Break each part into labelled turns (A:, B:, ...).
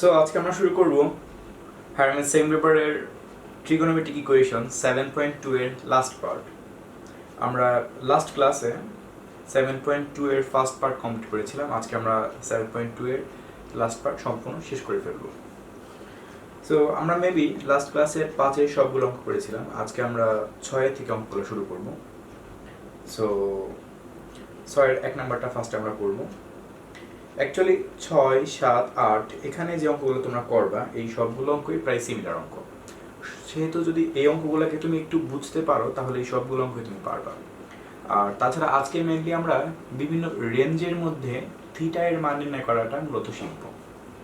A: So আজকে আমরা শুরু করব হার্মেস সেমবেরের ট্রিগোনোমেট্রিক ইকুয়েশন 7.2 এর লাস্ট পার্ট। আমরা লাস্ট ক্লাসে 7.2 এর ফার্স্ট পার্ট কমপ্লিট করেছিলাম। আজকে আমরা 7.2 এর লাস্ট পার্ট সম্পূর্ণ শেষ করে ফেলব। সো আমরা মেবি লাস্ট ক্লাসে 5 এর সবগুলো অঙ্ক করেছিলাম। আজকে আমরা 6 থেকে অঙ্কগুলো শুরু করব। সো 6 এর 1 নাম্বারটা ফার্স্ট আমরা করব। অ্যাকচুয়ালি 6, 7, 8 এখানে যে অঙ্কগুলো তোমরা করবা এই সবগুলো অঙ্কই প্রায় সিমিলার অঙ্ক। সেহেতু যদি এই অঙ্কগুলোকে তুমি একটু বুঝতে পারো তাহলে এই সবগুলো অঙ্কই তুমি পারবা। আর তাছাড়া আজকে মেনলি আমরা বিভিন্ন রেঞ্জের মধ্যে থিটা এর মান নির্ণয় করাটা মূলত শিখব।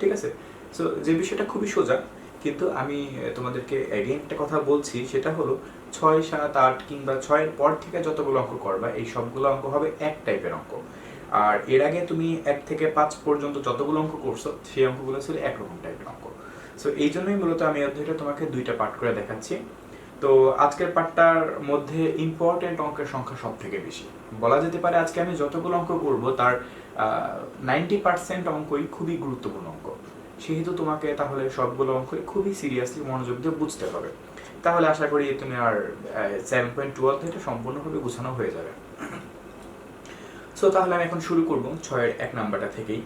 A: ঠিক আছে? সো যে বিষয়টা খুবই সোজা, কিন্তু আমি তোমাদেরকে অ্যাগেইন একটা কথা বলছি, সেটা হলো 6, 7, 8 কিংবা 6-এর পর থেকে যতগুলো অঙ্ক করবা এই সবগুলো অঙ্ক হবে এক টাইপের অঙ্ক। আর এর আগে তুমি 1 থেকে 5 পর্যন্ত যতগুলো অঙ্ক করছো সেই অঙ্কগুলো ছিল একরকম টাইপের অঙ্ক। সো এই জন্যই মূলত আমি অধ্যায়টা তোমাকে দুইটা পার্ট করে দেখাচ্ছি। তো আজকের পার্টটার মধ্যে ইম্পর্টেন্ট অঙ্কের সংখ্যা সব থেকে বেশি। বলা যেতে পারে আজকে আমি যতগুলো অঙ্ক করব তার 90% অঙ্কই খুবই গুরুত্বপূর্ণ অঙ্ক। সেহেতু তোমাকে তাহলে সবগুলো অঙ্কই খুবই সিরিয়াসলি মনোযোগ দিয়ে বুঝতে হবে। তাহলে আশা করি তুমি আর 7.2 অধ্যায়টা সম্পূর্ণভাবে গুছানো হয়ে যাবে। সো তাহলে আমি এখন শুরু করব 6-এর 1 নাম্বারটা থেকেই।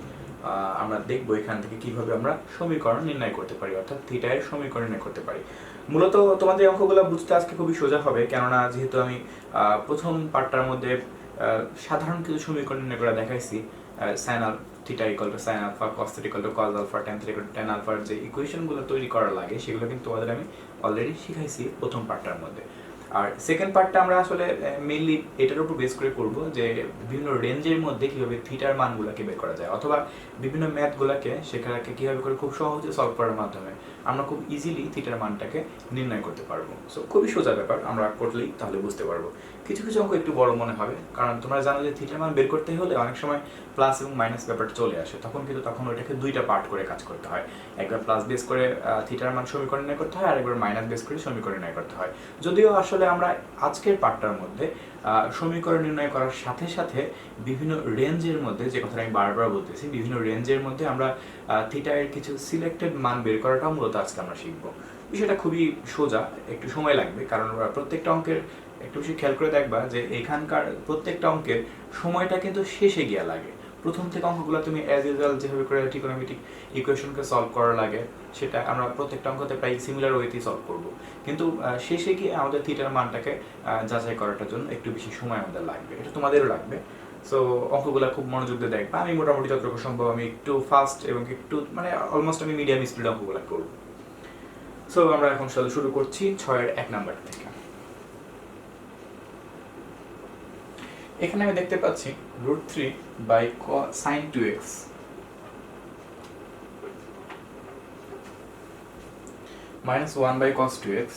A: আমরা দেখব এখান থেকে কিভাবে আমরা সমীকরণ নির্ণয় করতে পারি, অর্থাৎ থিটা এর সমীকরণ নির্ণয় করতে পারি। মূলত তোমাদের অঙ্কগুলো বুঝতে আজকে খুবই সোজা হবে, কেননা যেহেতু আমি প্রথম পার্টটার মধ্যে সাধারণ কিছু সমীকরণ নির্ণয় করে দেখাইছি। Sine theta equal to sine alpha, cos theta equal to cos alpha, tan theta equal to tan আলফার যে ইকুয়েশনগুলো তৈরি করা লাগে সেগুলো কিন্তু তোমাদের আমি অলরেডি শিখাইছি প্রথম পার্টটার মধ্যে। আর সেকেন্ড পার্টটা আমরা আসলে মেইনলি এটার উপর বেস করে করব যে বিভিন্ন রেঞ্জের মধ্যে কিভাবে থিটার মানগুলোকে বের করা যায়, অথবা বিভিন্ন ম্যাথগুলোকে সেখানে কিভাবে করে খুব সহজে সলভ করার মাধ্যমে আমরা খুব ইজিলি থিটার মানটাকে নির্ণয় করতে পারবো। সো খুবই সোজা ব্যাপার, আমরা করলেই তাহলে বুঝতে পারবো। কিছু কিছু অঙ্ক একটু বড় মনে হবে, কারণ তোমরা জানো যে থিটার মান বের করতে হলে অনেক সময় প্লাস এবং মাইনাস ব্যাপারটা চলে আসে, তখন ওইটাকে দুইটা পার্ট করে কাজ করতে হয়। একবার প্লাস বেস করে থিটার মান সমীকরণ নির্ণয় করতে হয়, আর একবার মাইনাস বেস করে সমীকরণ নির্ণয় করতে হয়। যদিও আসলে আমরা আজকের পার্টটার মধ্যে সমীকরণ নির্ণয় করার সাথে সাথে বিভিন্ন রেঞ্জের মধ্যে, যে কথাটা আমি বারবার বলতেছি, বিভিন্ন রেঞ্জের মধ্যে আমরা থিটা এর কিছু সিলেক্টেড মান বের করাটাও মূলত আজকে আমরা শিখবো। বিষয়টা খুবই সোজা, একটু সময় লাগবে, কারণ প্রত্যেকটা অঙ্কের একটু বেশি খেয়াল করে দেখবা যে এখানকার প্রত্যেকটা অঙ্কের সময়টা কিন্তু শেষে গিয়া লাগে। প্রথম থেকে অঙ্কগুলো তুমি অ্যাজ ইউজুয়াল যেভাবে করে ট্রিগোনোমেট্রিক ইকুয়েশনকে সলভ করা লাগে সেটা আমরা প্রত্যেকটা অঙ্কতে প্রায় সিমিলার ওয়েতেই সলভ করব, কিন্তু শেষে গিয়ে আমাদের থিটার মানটাকে যাচাই করাটার জন্য একটু বেশি সময় আমাদের লাগবে, এটা তোমাদেরও লাগবে। সো অঙ্কগুলো খুব মনোযোগ দিয়ে দেখবা। আমি মোটামুটি যতটুকু সম্ভব আমি একটু ফাস্ট এবং একটু অলমোস্ট আমি মিডিয়াম স্পিড অঙ্কগুলো করব। সো আমরা এখন শুরু করছি 6-এর 1 নাম্বার থেকে। এখানে আমি দেখতে পাচ্ছি √3 by sin 2x minus 1 by cos 2x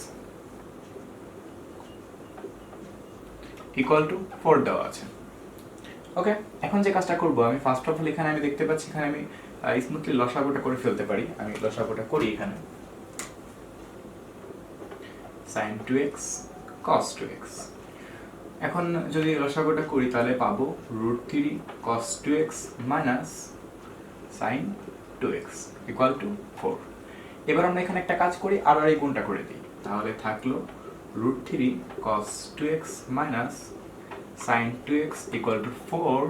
A: equal to 4 দেওয়া আছে। ওকে, এখন যে কাজটা করব আমি ফার্স্ট অফ অল এখানে আমি দেখতে পাচ্ছি এখানে আমি স্মুথলি লসাগুটা করে ফেলতে পারি। আমি লসাগুটা করি এখানে sin 2x cos 2x। এখন যদি লসাগুটা করি তাহলে পাবো √3 cos 2x minus sin 2x equal to 4। এবার আমরা এখানে একটা কাজ করি, আর এই গুণটা করে দিই, তাহলে থাকলো √3 cos 2x minus sin 2x equal to 4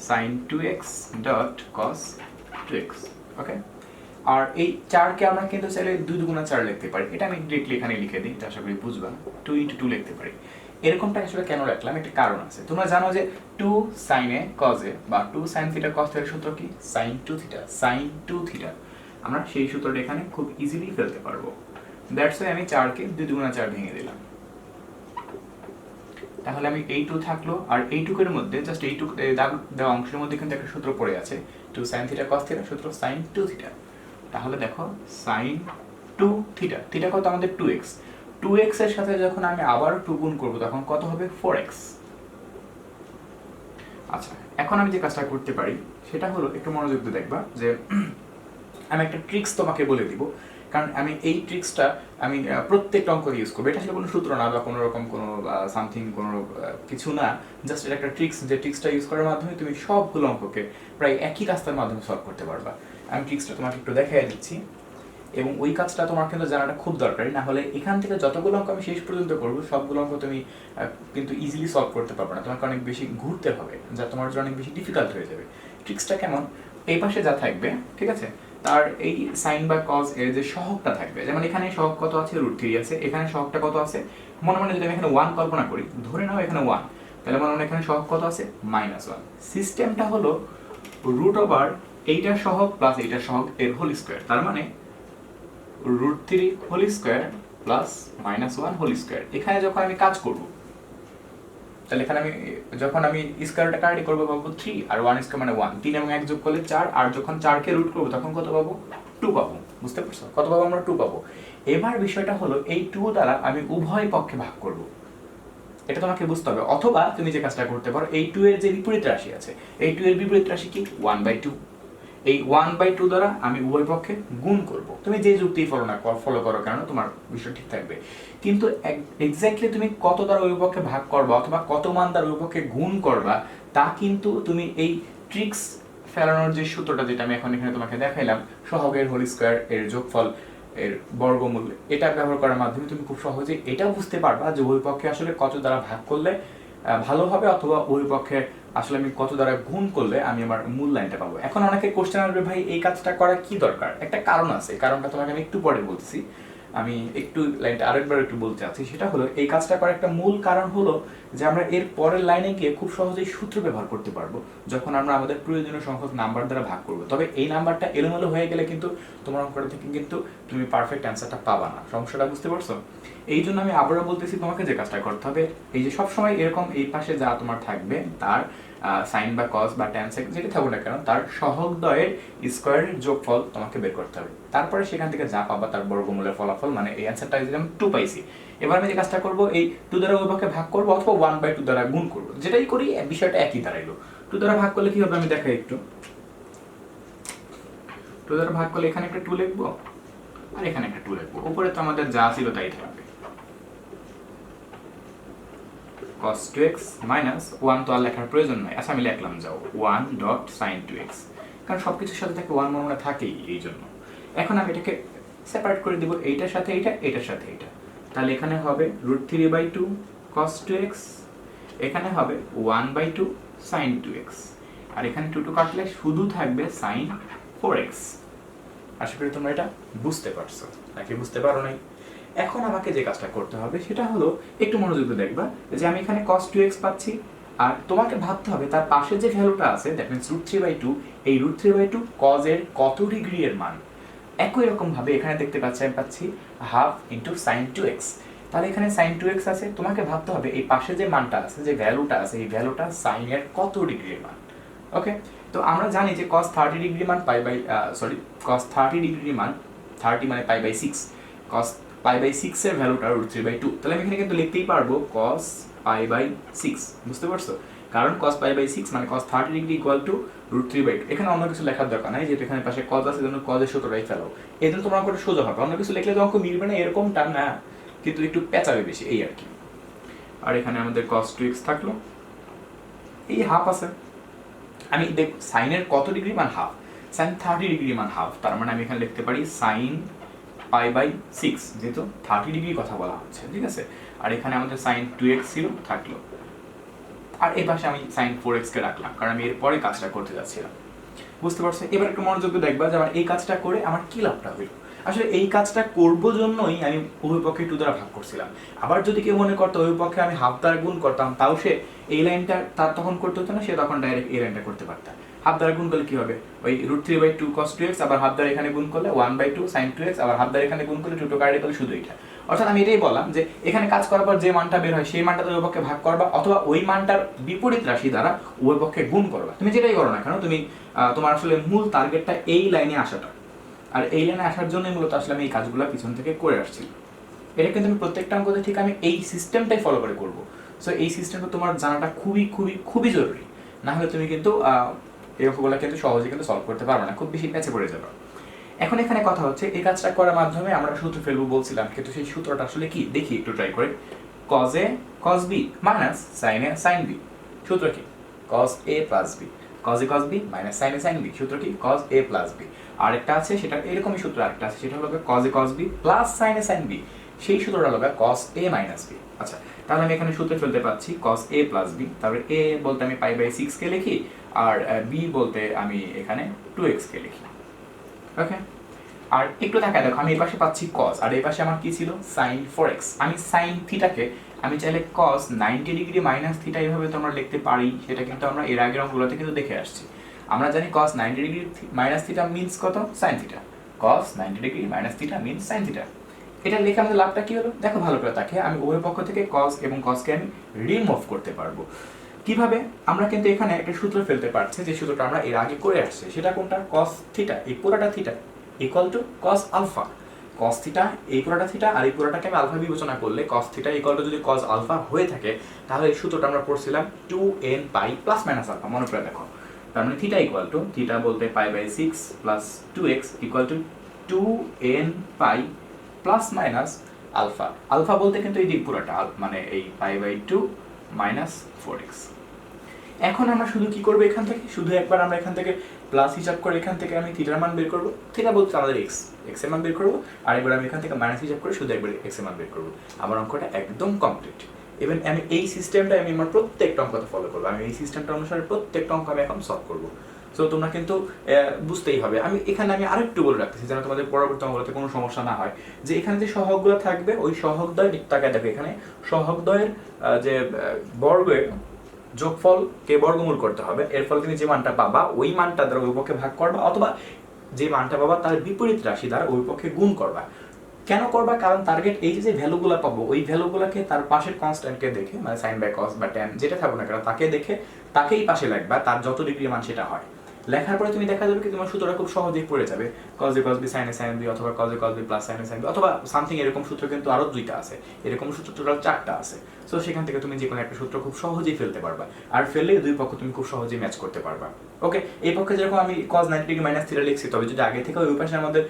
A: sin 2x dot cos 2x। ওকে, আর এই 4কে আমরা কিন্তু চাইলে 2 দুগুণা 4 লিখতে পারি। এটা আমি ডিরেক্টলি এখানে লিখে দিই, আশা করি বুঝবা। 2 × 2 লিখতে পারি। এরকমটা আসলে কেন রাখলাম, একটা কারণ আছে। তোমরা জানো যে 2 sin a cos a বা 2 sin θ cos θ এর সূত্র কি? sin 2 θ sin 2 θ। আমরা সেই সূত্রটা এখানে খুব ইজিলি ফেলতে পারবো। দ্যাটস ওয়াই আমি 4কে 2 দুগুণা 4 ভেঙে দিলাম। তাহলে আমি এই 2 থাকলো, আর এইটুকুর মধ্যে জাস্ট এইটুকু দাগ দেওয়া অংশের মধ্যে কিন্তু একটা সূত্র পড়ে আছে, 2 sin θ cos θ সূত্র sin 2 θ। তাহলে দেখো sin 2 θ, θ কত আমাদের 2x, 2x এর সাথে যখন আমি আবার 2 গুণ করব তখন কত হবে? 4x। আচ্ছা, এখন আমি যে কাজটা করতে পারি সেটা হলো, একটু মনোযোগ দিয়ে দেখবা যে আমি একটা ট্রিক্স তোমাকে বলে দিব। কারণ আমি এই ট্রিক্সটা আমি প্রত্যেকটা অঙ্ক ইউজ করবো। এটা আসলে কোনো সূত্র না বা কোনো রকম কোনো সামথিং কোনো কিছু না, জাস্ট এটা একটা ট্রিক্স, যে ট্রিক্সটা ইউজ করার মাধ্যমে তুমি সবগুলো অঙ্ককে প্রায় একই রাস্তার মাধ্যমে সলভ করতে পারবা। আমি ট্রিক্সটা তোমাকে একটু দেখাই দিচ্ছি, এবং ওই কাজটা তোমার কিন্তু জানাটা খুব দরকারি, না হলে এখান থেকে যতগুলো অঙ্ক আমি শেষ পর্যন্ত করবো সবগুলো অঙ্ক তুমি কিন্তু ইজিলি সলভ করতে পারবে না, তোমাকে অনেক বেশি ঘুরতে হবে, যা তোমার জন্য অনেক বেশি ডিফিকাল্ট হয়ে যাবে। ট্রিক্সটা কেমন, এই পাশে যা থাকবে ঠিক আছে, তার এই সাইন বা কজ এর যে সহগটা থাকবে, যেমন এখানে সহগ কত আছে, √3 আছে, এখানে সহগটা কত আছে, মনে মনে যদি আমি এখানে 1 কল্পনা করি, ধরে নাও এখানে 1, তাহলে মনে মনে এখানে সহগ কত আছে, -1। সিস্টেমটা হলো √, এইটার সহগ প্লাস এইটার সহগ এর হোল স্কয়ার, তার মানে √3 whole square plus -1 whole square. এখানে যখন আমি কাজ করব, তাহলে এখানে আমি যখন আমি স্কয়ারটা কাটি করব পাবো 3, আর 1 স্কয়ার মানে 1, 3 এবং 1 যোগ করলে 4, আর যখন 4 কে রুট করব তখন কত পাবো, 2 পাবো। বুঝতে পারছো, কত পাবো আমরা, 2 পাবো। এবার বিষয়টা হলো এই 2 দ্বারা আমি উভয় পক্ষে ভাগ করব, এটা তোমাকে বুঝতে হবে। অথবা তুমি যে কাজটা করতে পারো, এই 2 এর যে বিপরীত রাশি আছে, এই 2 এর বিপরীত রাশি কি, 1/2, এই 1/2 দ্বারা আমি উভয় পক্ষে গুণ করব। তুমি যে যুক্তি ফলো করো কেন, তোমার বিষয় ঠিক থাকবে। কিন্তু এক্স্যাক্টলি তুমি কত দ্বারা উভয় পক্ষে ভাগ করবা অথবা কত মান দ্বারা উভয় পক্ষে গুণ করবা, তা কিন্তু তুমি এই ট্রিক্স ফেলানোর যে সূত্রটা, যেটা আমি এখন এখানে তোমাকে দেখাইলাম, সহগের হোল স্কয়ার এর যোগফল এর বর্গমূল, এটা ব্যবহার করার মাধ্যমে তুমি খুব সহজে এটাও বুঝতে পারবা যে উভয় পক্ষে আসলে কত দ্বারা ভাগ করলে ভালো হবে, অথবা উভয় পক্ষে আসলে আমি কত দ্বারা গুণ করলে আমি আমার মূল লাইনটা পাবো। এখন অনেকে কোশ্চেন আসবে, ভাই এই কাজটা করা কি দরকার? একটা কারণ আছে, কারণটা তোমাকে আমি একটু পরে বলতেছি। আমি একটু লাইনটা আরেকবার একটু বলতে চাচ্ছি, সেটা হলো এই কাজটা করার একটা মূল কারণ হলো যে আমরা এর পরের লাইনে গিয়ে খুব সহজেই সূত্র ব্যবহার করতে পারবো যখন আমরা আমাদের প্রয়োজনীয় সংখ্যক নাম্বার দ্বারা ভাগ করবো। তবে এই নাম্বারটা এলোমেলো হয়ে গেলে কিন্তু তোমার অঙ্কটা থেকে কিন্তু তুমি পারফেক্ট অ্যান্সারটা পাবা না। সমস্যাটা বুঝতে পারছো? এই জন্য আমি আবারও বলতেছি, তোমাকে যে কাজটা করতে হবে, এই যে সবসময় এরকম এই পাশে যা তোমার থাকবে তার সাইন বা কস বা ট্যান সেক যেটা থাকুক না কেন, তার সহগদ্বয়ের স্কয়ারের যোগফল তোমাকে বের করতে হবে। তারপরে সেখান থেকে যা পাবা তার বর্গমূলের ফলাফল, মানে এই অ্যান্সারটা যদি আমি 2 পাইছি, এবার আমি যে কাজটা করবো, এই 2 দ্বারা উভয়কে ভাগ করবো অথবা 1/2 দ্বারা গুণ করবো, যেটাই করি বিষয়টা একই দাঁড়াইলো। 2 দ্বারা ভাগ করলে কি হবে আমি দেখাই একটু। 2 দ্বারা ভাগ করলে এখানে একটা 2 লিখবো আর এখানে একটা 2 লিখবো, উপরে তো আমাদের যা ছিল তাই থাকবে। cos 2x মাইনাস 1 তো আর লেখার প্রয়োজন নাই, আচ্ছা আমি লিখলাম যাও 1 ডট sin 2x, কারণ সবকিছুর সাথে থাকে 1 মনে থাকেই, এই জন্য। এখন আমি এটাকে সেপারেট করে দিব, এইটার সাথে এইটা, এটার সাথে এইটা, তাহলে এখানে হবে √3/2 cos 2x, এখানে হবে 1/2 sin 2x, আর এখানে 2 কাটলে শুধু থাকবে sin 4x। আশা করি তোমরা এটা বুঝতে পারছো, নাকি বুঝতে পারো নাই? এখন আমাকে যে কাজটা করতে হবে সেটা হলো, একটু মনোযোগ দিয়ে দেখবা যে আমি এখানে cos 2x পাচ্ছি, আর তোমাকে ভাবতে হবে তার পাশে যে ভ্যালুটা আছে, দ্যাট মিন্স √3/2, এই √3/2 cos এর কত ডিগ্রি এর মান। একই রকম ভাবে এখানে দেখতে পাচ্ছি আমি পাচ্ছি হাফ ইন্টু sin 2x, তাহলে এখানে sin 2x আছে, তোমাকে ভাবতে হবে এই পাশে যে মানটা আছে, যে ভ্যালুটা আছে, এই ভ্যালুটা sin এর কত ডিগ্রি এর মান। ওকে, তো আমরা জানি যে cos 30 ডিগ্রি মান cos 30 ডিগ্রি মান 30 মানে π/6, cos π/6 এর ভ্যালুটা √3/2, তাহলে আমি এখানে কিন্তু লিখতেই পারবো cos π/6। বুঝতে পারছো? কারণ cos π/6 মানে cos 30 ডিগ্রি ইকুয়াল টু √3/2। এখানে অন্য কিছু লেখার দরকার নাই, যেহেতু এখানে পাশে cos আছে, জন্য cos এর সূত্রটাই ফেলাও, এই জন্য তোমার অঙ্কটা সোজা হবে। অন্য কিছু লিখলে তো অঙ্ক মিলবে না এরকমটা না, কিন্তু একটু পেঁচাবে বেশি, এই আর কি। আর এখানে আমাদের cos 2x থাকলো, এই হাফ আছে, আমি দেখ সাইনের কত ডিগ্রি মান হাফ, সাইন 30 ডিগ্রি মান হাফ, তার মানে আমি এখানে লিখতে পারি sin π/6, যেহেতু 30 ডিগ্রি কথা বলা হচ্ছে, ঠিক আছে। আর এখানে আমাদের sin 2x ছিল, থাকলো, আর এই পাশে আমি sin 4x কে রাখলাম, কারণ আমি এরপরে কাজটা করতে যাচ্ছিলাম। বুঝতে পারছো? এবার একটু মনোযোগ দিয়ে দেখবা যে আমার এই কাজটা করে আমার কি লাভটা হইল। আসলে এই কাজটা করবো জন্যই আমি উভয় পক্ষে 2 দ্বারা ভাগ করছিলাম। আবার যদি কেউ মনে করতো উভয় পক্ষে আমি হাফ দ্বারা গুণ করতাম, তাও সে এই লাইনটা তার তখন করতে হতো না, সে তখন ডাইরেক্ট এই লাইনটা করতে পারতাম। হাফ দ্বারা গুণ করলে কি হবে, ওই √3/2 cos 2x, আবার হাফ দ্বারা এখানে গুণ করলে 1/2 sin 2x, আবার হাফ দ্বারা এখানে গুণ করলে 2 কাটে গেলে শুধু এটা। অর্থাৎ আমি এটাই বললাম যে এখানে কাজ করার পর যে মানটা বের হয় সেই মানটা উভয় পক্ষে ভাগ করবা, অথবা ওই মানটার বিপরীত রাশি দ্বারা উভয় পক্ষে গুণ করবা। তুমি যেটাই করো না কেন, তুমি তোমার আসলে মূল টার্গেটটা এই লাইনে আসাটা, আর এই লাইনে আসার জন্যই মূলত আসলে আমি এই কাজগুলো পিছন থেকে করে আসছি। এটা কিন্তু আমি প্রত্যেকটা অঙ্কতে ঠিক আমি এই সিস্টেমটাই ফলো করে করবো। সো এই সিস্টেমটা তোমার জানাটা খুবই খুবই খুবই জরুরি, না হলে তুমি কিন্তু এই অঙ্কগুলো কিন্তু সহজে কিন্তু সলভ করতে পারবে না, খুব বেশি প্যাচে পড়ে যাবে। এখন এখানে কথা হচ্ছে এই কাজটা করার মাধ্যমে আমরা সূত্র ফেলবো বলছিলাম, কিন্তু সেই সূত্রটা আসলে কি দেখি একটু ট্রাই করে। cos a cos b minus sin a sin b, সূত্র কি cos a plus b, cos a cos b minus sin a sin b, সূত্র কি cos a প্লাস b। আরেকটা আছে সেটা এরকমই সূত্র, আরেকটা আছে সেটা হলো cos a cos b plus sin a sin b, সেই সূত্রটা হলো cos a মাইনাস b। আচ্ছা, তাহলে আমি এখানে সূত্রে ফেলতে পাচ্ছি cos a প্লাস b, তারপরে a বলতে আমি পাই বাই 6 কে লিখি, আর b বলতে আমি এখানে 2x কে লিখি। ওকে, আর একটু দেখায় দেখো, আমি এই পাশে পাচ্ছি cos, আর এই পাশে আমার কি ছিল sin 4x। আমি sin থিটাকে আমি চাইলে cos 90 ডিগ্রি মাইনাস থিটা এইভাবে তো আমরা লিখতে পারি, সেটা কিন্তু আমরা এর আগের অঙ্কগুলোতে কিন্তু দেখে আসছি। আমরা জানি cos 90 degree minus theta means কত, sin theta. cos 90 degree minus theta means sin theta. এটা লিখে আমাদের লাভটা কি হলো দেখো ভালো করে তাকে, আমি উভয় পক্ষ থেকে cos এবং cos কে আমি রিমুভ করতে পারবো। কিভাবে? আমরা কিন্তু এখানে একটা সূত্র ফেলতে পারছি, যে সূত্রটা আমরা এর আগে করে আসছি, সেটা কোনটা, cos থিটা এই পুরোটা theta equal to cos alpha. cos theta এই পুরোটা থিটা আর এই পুরোটাকে আমি আলফা বিবেচনা করলে cos থিটা ইকুয়াল টু যদি cos আলফা হয়ে থাকে, তাহলে এই সূত্রটা আমরা পড়ছিলাম 2n pi plus minus alpha, মনে করে দেখো। তার মানে থিটা ইকুয়াল টু, থিটা বলতে pi by 6 plus 2x equal to 2n pi plus minus alpha. Alpha বলতে কিন্তু এই দিক পুরোটা, মানে এই পাই বাই 2 মাইনাস 4x। এখন আমরা শুধু কি করব, এখান থেকে শুধু একবার আমরা এখান থেকে প্লাস হিসাব করে এখান থেকে আমি থিটার মান বের করব, থিটা বলতে আমাদের x এর মান বের করব, আর এবার আমি এখান থেকে মাইনাস হিসাব করে শুধু একবার x এর মান বের করব। আমার অঙ্কটা একদম কমপ্লিট। ইভেন আমি এই সিস্টেমটা আমি আমার প্রত্যেকটা অঙ্কতে ফলো করব, আমি এই সিস্টেমটা অনুসারে প্রত্যেকটা অঙ্ক আমি এখন সলভ করব। সো তোমরা কিন্তু বুঝতেই হবে। আমি এখানে আমি আরেকটু বলে রাখতেছি যেন তোমাদের পরবর্তী অঙ্কগুলোতে কোনো সমস্যা না হয়, যে এখানে যে সহগগুলো থাকবে ওই সহগদ্বয় তাকায় দেখো, এখানে সহগদ্বয়ের যে বর্গের যোগফলকে বর্গমূল করতে হবে, এর ফলে তুমি যে মানটা পাবা ওই মানটা দ্বারা ওই পক্ষে ভাগ করবা, অথবা যে মানটা পাবা তার বিপরীত রাশি দ্বারা ওই পক্ষে গুণ করবা। কেন করবা? কারণ টার্গেট এই যে ভ্যালুগুলো পাবো ওই ভ্যালুগুলোকে তার পাশের কনস্ট্যান্টকে দেখে, মানে সাইন বাই কস বা ট্যান যেটা থাকবে না কেন তাকে দেখে তাকেই পাশে লাগবা, তার যত ডিগ্রি মান সেটা হয়। লেখার পরে তুমি দেখা যাবে কি তোমার সূত্রটা খুব সহজেই পড়ে যাবে, cos a cos b sin a sin b, অথবা cos a cos b plus sin a sin b, অথবা সামথিং এরকম সূত্র কিন্তু আরো দুইটা আছে, এরকম সূত্র টোটাল 4টা আছে। সো সেখান থেকে তুমি যে কোনো একটা সূত্র খুব সহজেই ফেলতে পারবা, আর ফেললে দুই পক্ষ তুমি খুব সহজেই ম্যাচ করতে পারবা। ওকে, এই পক্ষে যেরকম আমি cos 90 ডিগ্রি মাইনাস থিটা লিখছি, তবে যদি আগে থেকে ওই পাশে আমাদের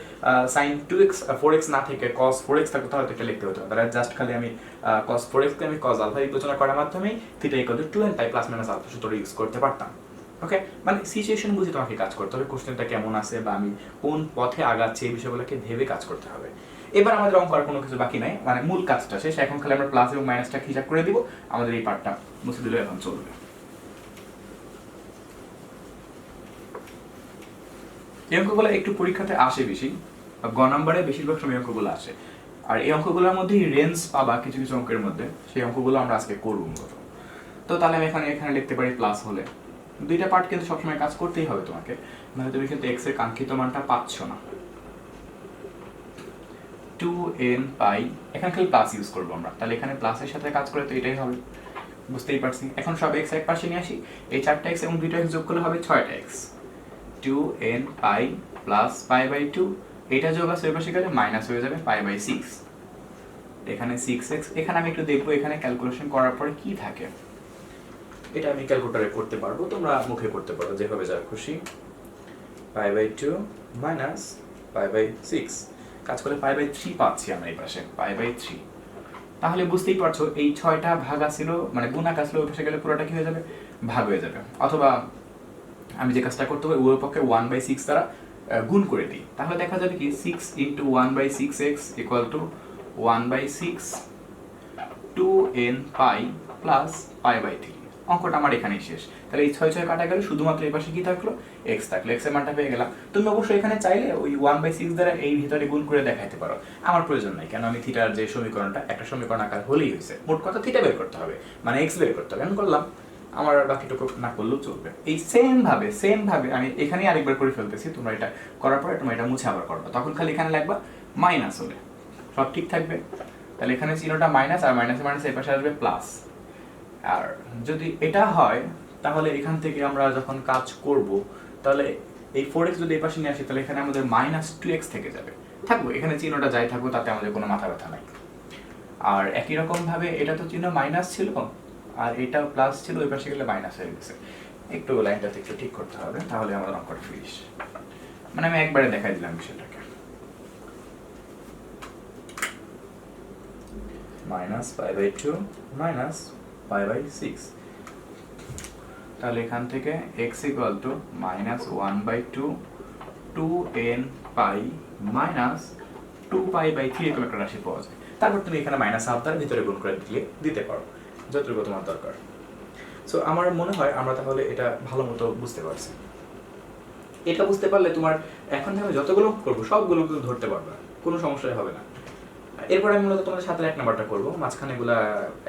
A: sin 2x 4x না থেকে cos 4x থাকতো তাহলে এটা লিখতে হতো, তাহলে জাস্ট খালি আমি cos 4x কে আমি cos আলফা বিবেচনা করার মাধ্যমে থিটা ইকুয়াল টু 2n তাই প্লাস মাইনাস আলফা সূত্র ইউজ করতে পারতাম। ওকে, মানে সিচুয়েশন বুঝে তোমাকে কাজ করতে হবে, কোশ্চেনটা কেমন আছে বা আমি কোন পথে আগাচ্ছি এই বিষয়গুলোকে ভেবে কাজ করতে হবে। এবার আমাদের অঙ্ক আর কোনো কিছু বাকি নাই, মানে মূল কাজটা শেষ। এখন খালি আমরা প্লাস এবং মাইনাসটা হিসাব করে দিব, আমাদের এই পার্টটা মুছে দিলে এখন চলবে। এই অঙ্কগুলো একটু পরীক্ষাতে আসে বেশি, গ নাম্বারে বেশিরভাগ সময় অঙ্কগুলো আসে, আর এই অঙ্কগুলোর মধ্যে রেঞ্জ পাবা কিছু কিছু অঙ্কের মধ্যে, সেই অঙ্কগুলো আমরা আজকে করব মূলত। তো তাহলে আমি এখানে লিখতে পারি প্লাস হলে, দুইটা পার্ট কিন্তু সবসময় কাজ করতেই হবে তোমাকে, মানে তুমি কিন্তু x এর কাঙ্ক্ষিত মানটা পাচ্ছ না। 2n পাই, এখানে খালি প্লাস ইউজ করবো আমরা, তাহলে এখানে প্লাসের সাথে কাজ করে তো এটাই হবে, বুঝতেই পারছি। এখন সব x এক পাশে নিয়ে আসি, এই 4টা x এবং 2টা x যোগ করলে হবে 6টা x। 2n pi plus pi by 2, এটা যোগ আছে ওই পাশে গেলে মাইনাস হয়ে যাবে পাই বাই 6, এখানে 6x। এখানে আমি একটু দেখবো এখানে ক্যালকুলেশন করার পরে কি থাকে, এটা আমি ক্যালকুলেটরে করতে পারবো, তোমরা মুখে করতে পারো যেভাবে যা খুশি। Pi by 2 minus pi by 6, কাজ করলে পাই বাই 3 পাচ্ছি আমরা এই পাশে, পাই বাই 3। তাহলে বুঝতেই পারছো এই 6টা ভাগ ছিল, মানে গুণা কাজ ছিল ওই পাশে গেলে পুরোটা কি হয়ে যাবে, ভাগ হয়ে যাবে। অথবা আমি যে কাজটা করতে হবে উভয় পক্ষে 1/6 দ্বারা গুণ করে দিই, তাহলে দেখা যাবে কি 6 × 1/6x equal to 1/6 2n pi plus pi by 3। অঙ্কটা আমার এখানেই শেষ। তাহলে এই 6 কাটা গেল, শুধুমাত্র এই পাশে কি থাকলো, x থাকলো, x এর মানটা পেয়ে গেলাম। তুমি অবশ্যই এখানে চাইলে ওই 1/6 দ্বারা এই ভিতরে গুণ করে দেখাইতে পারো, আমার প্রয়োজন নাই, কেন আমি থিটার যে সমীকরণটা একটা সমীকরণ আকার হলেই হয়েছে, মোট কথা থিটা বের করতে হবে, মানে x বের করতে হবে, আমি করলাম, আমার আর বাকিটুকু না করলেও চলবে। এই সেম ভাবে আমি এখানেই আরেকবার করে ফেলতেছি, তোমরা এটা করার পরে তোমরা এটা মুছে আবার করবা, তখন খালি এখানে লাগবা মাইনাস হলে সব ঠিক থাকবে। তাহলে এখানে চিহ্নটা মাইনাস, আর মাইনাসে মাইনাসে এই পাশে আসবে প্লাস। আর যদি এটা হয় তাহলে এখান থেকে আমরা যখন কাজ করব, তাহলে এই 4x যদি এই পাশে নিয়ে আসি, তাহলে এখানে আমাদের মাইনাস 2x থেকে যাবে, থাকবো এখানে চিহ্নটা যাই থাকবো, তাতে আমাদের কোনো মাথা ব্যথা নাই। আর একই রকম ভাবে এটা তো চিহ্ন মাইনাস ছিল আর এটা প্লাস ছিল, ওই পাশে গেলে মাইনাস হয়ে গেছে, একটু লাইনটাতে একটু ঠিক করতে হবে, তাহলে আমাদের অঙ্কটা ফিনিশ। মানে আমি একবারে দেখাই দিলাম বিষয়টাকে। Minus pi by two minus pi by six. তাহলে এখান থেকে x equal to minus one by two two n pi minus two pi by three এরকম একটা রাশি পাওয়া যায়। তারপর তুমি এখানে মাইনাস হাফ দ্বারা ভিতরে গুণ করে দিতে পারো যতটুকু তোমার দরকার। সো আমার মনে হয় আমরা তাহলে এটা ভালো মতো বুঝতে পারছি। এটা বুঝতে পারলে তোমার এখন আমি যতগুলো করবো সবগুলো কিন্তু ধরতে পারবে, কোনো সমস্যাই হবে না। এরপর আমি মূলত তোমাদের সাথে 1 নাম্বারটা করবো, মাঝখানে এগুলা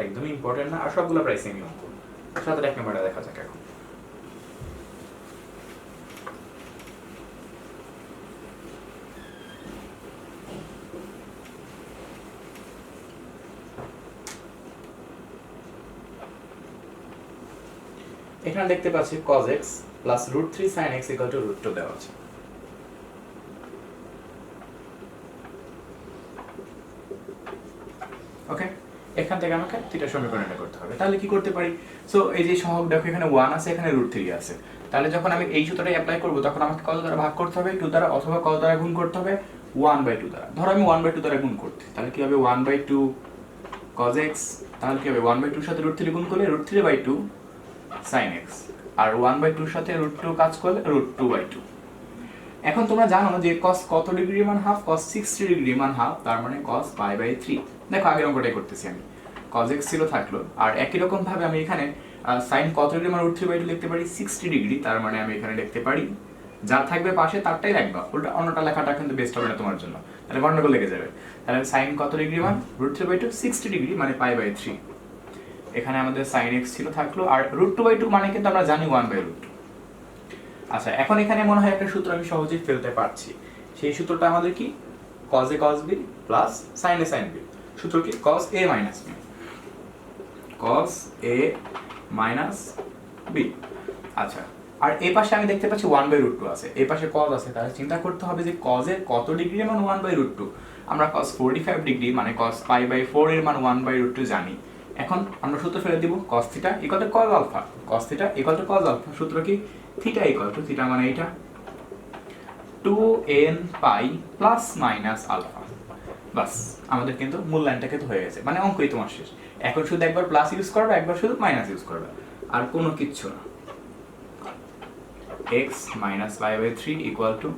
A: একদমই ইম্পর্টেন্ট না, আর সবগুলো প্রায় সেমই অঙ্ক। সাথে 1 নাম্বারটা দেখা যাক এখন। এখানে দেখতে পাচ্ছি cos x plus √3 sin x equal to √2 দেওয়া আছে। ওকে, এখান থেকে আমাকে থিটা সমীকরণটা করতে হবে। তাহলে কি করতে পারি? সো এই যে সহগ দেখো এখানে 1 আছে, এখানে √3 আছে। তাহলে যখন আমি এই সূত্রটা অ্যাপ্লাই করব তখন আমাকে কত দ্বারা ভাগ করতে হবে? 2 দ্বারা, অথবা কত দ্বারা গুণ করতে হবে? 1/2 দ্বারা। ধরো আমি 1/2 দ্বারা গুণ করতে, তাহলে কি হবে 1/2 cos x, তাহলে কি হবে 1/2 এর সাথে √3 গুণ করলে √3/2 sin x, আর 1/2 এর সাথে √2 কাজ করলে √2/2। এখন তোমরা জানো যে cos কত ডিগ্রি মান হাফ? cos 60 ডিগ্রি মান হাফ, তার মানে cos π/3। দেখো আগের অঙ্কটাই করতেছি আমি, cos x ছিল থাকলো, আর একই রকম ভাবে আমি এখানে sin কত ডিগ্রি মান √3/2 লিখতে পারি 60 ডিগ্রি, তার মানে আমি এখানে লিখতে পারি যা থাকবে পাশে তারটাই রাখবা, উল্টা অন্যটা লেখাটা কিন্তু বেস্ট হবে না তোমার জন্য, তাহলে গন্ডগোল লেগে যাবে। তাহলে sin কত ডিগ্রি মান √3/2 60 ডিগ্রি মানে π/3। এখানে আমাদের sin x ছিল থাকলো, আর √2/2 মানে কিন্তু আমরা জানি 1/√2। আচ্ছা, এখন এখানে মনে হয় একটা সূত্র আমি সহজেই ফেলতে পারছি। সেই সূত্রটা আমাদের কি? cos a cos b plus sin a sin b। সূত্র কি? cos a minus b, cos a minus b। আচ্ছা, আর এই পাশে আমি দেখতে পাচ্ছি 1/√2 আছে, এই পাশে cos আছে, তাহলে চিন্তা করতে হবে যে cos এর কত ডিগ্রি মান 1/√2। আমরা cos 45 ডিগ্রি মানে cos π/4 এর মান 1/√2 জানি। এখন আমরা সূত্র ফেলে দিব cos θ = cos alpha, cos θ = cos alpha. সূত্র কি? θ = θ মানে এটা 2n pi plus minus alpha. বাস, আমাদের কিন্তু মূল্যায়নটা কিন্তু হয়ে গেছে, মানে অঙ্কই তোমার শেষ। এখন শুধু একবার প্লাস ইউজ করবে, একবার শুধু মাইনাস ইউজ করবে, আর কোনো কিচ্ছু না। x minus π/3 equal to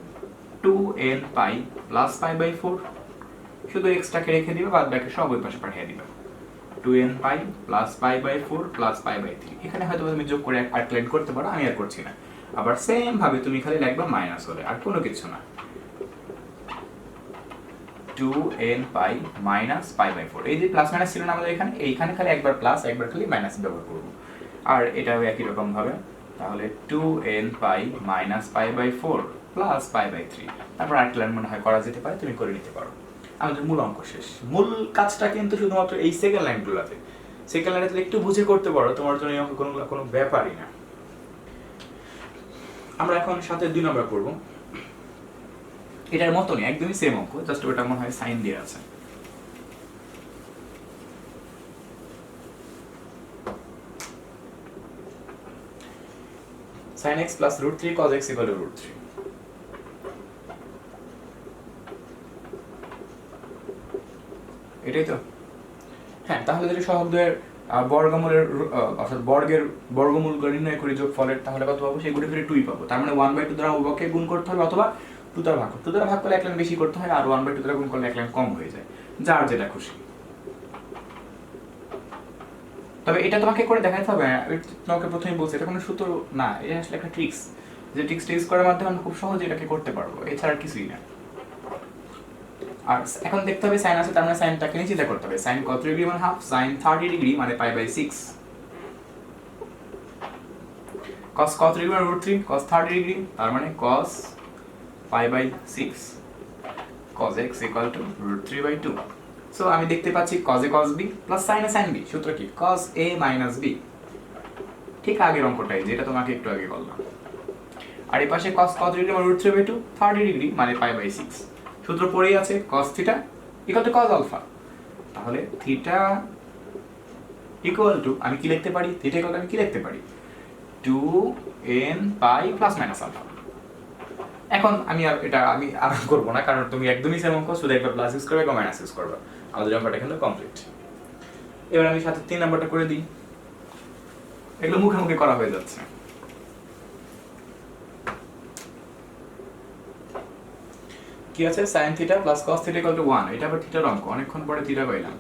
A: 2n pi plus π/4। শুধু x টাকে রেখে দিবে, বাদ বাকি সব ওই পাশে পাঠিয়ে দিবে। 2n pi plus π/4 plus π/3। এখানে হয়তো তুমি যোগ করে ক্যালকুলেট করতে পারো, আমি আর করছি না। আবার সেম ভাবে তুমি খালি লিখবা মাইনাস হলে, আর কোনো কিছু না। 2n পাই মাইনাস π/4। এই যে প্লাস মাইনাস ছিল না আমাদের এখানে, এইখানে খালি একবার প্লাস একবার খালি মাইনাস ব্যবহার করব। আর এটাও একই রকম ভাবে, তাহলে 2n পাই মাইনাস π/4 প্লাস π/3। তারপর আরেকটা লাইন মনে হয় করা যেতে পারে, তুমি করে নিতে পারো। আমাদের মূল অঙ্ক শেষ। মূল কাজটা কিন্তু শুধুমাত্র এই সেকেন্ড লাইনগুলোতে। সেকেন্ড লাইনে একটু বুঝে করতে পারো, তোমার জন্য এই অঙ্ক কোনো ব্যাপারই না। আমরা এখন সাথে 2 নাম্বার করব। এটার মতনই একদমই সেম অঙ্ক, জাস্ট ওটা মনে হয় সাইন দিয়ে আছে। sin x plus √3 cos x equal to √3। এটাই তো? হ্যাঁ, তাহলে যদি সহগদ্বয়ের বর্গমূলের অর্থাৎ বর্গের বর্গমূল নির্ণয় করি যোগফলের, তাহলে কত পাবো? সেগুলো ফিরে 2 পাবো। তার মানে 1/2 দ্বারা উভয়কে গুণ করতে হবে, অথবা 2 দ্বারা ভাগ করতে। 2 দ্বারা ভাগ করলে 1 লাইন বেশি করতে হয়, আর 1/2 দ্বারা গুণ করলে 1 লাইন কম হয়ে যায়, যার যেটা খুশি। তবে এটা তোমাকে করে দেখাতে হবে, তোমাকে প্রথমেই বলছি এটা কোনো সূত্র না, এটা আসলে একটা ট্রিক্স, যে ট্রিক্সটা ইউজ করার মাধ্যমে আমরা খুব সহজে এটাকে করতে পারবো, এছাড়া কিছুই না। আর এখন দেখতে হবে সাইন আছে, তার মানে সাইনটাকে নিচে করতে হবে। সাইন কত ডিগ্রি মানে হাফ, সাইন 30 ডিগ্রি মানে π/6। cos কত ডিগ্রি মানে √3, cos 30 ডিগ্রি তার মানে cos π/6। cos x equal to √3/2। So আমি দেখতে পাচ্ছি cos a cos b plus sin a sin b। সূত্র কি? cos a minus b। ঠিক আগের অঙ্কটাই, যেটা তোমাকে একটু আগে বললাম। আর এই পাশে cos কত ডিগ্রি মানে √3/2, 30 ডিগ্রি মানে π/6। সূত্র পড়েই আছে cos θ equal to cos alpha. তাহলে θ equal to আমি কি লিখতে পারি? θ equal to আমি কি লিখতে পারি? 2n pi plus minus alpha. এখন আমি আর করবো না, কারণ তুমি একদমই সেম অঙ্ক, শুধু একবার প্লাস ইউজ করবে বা মাইনাস ইউজ করবে। আমাদের অঙ্কটা কিন্তু কমপ্লিট। এবার আমি সাথে 3 নাম্বারটা করে দিই, এগুলো মুখে মুখে করা হয়ে যাচ্ছে। কি আছে sin theta plus cos theta equal to 1, এটা আবার থিটার অঙ্ক, অনেকক্ষণ পরে থিটা পাইলাম,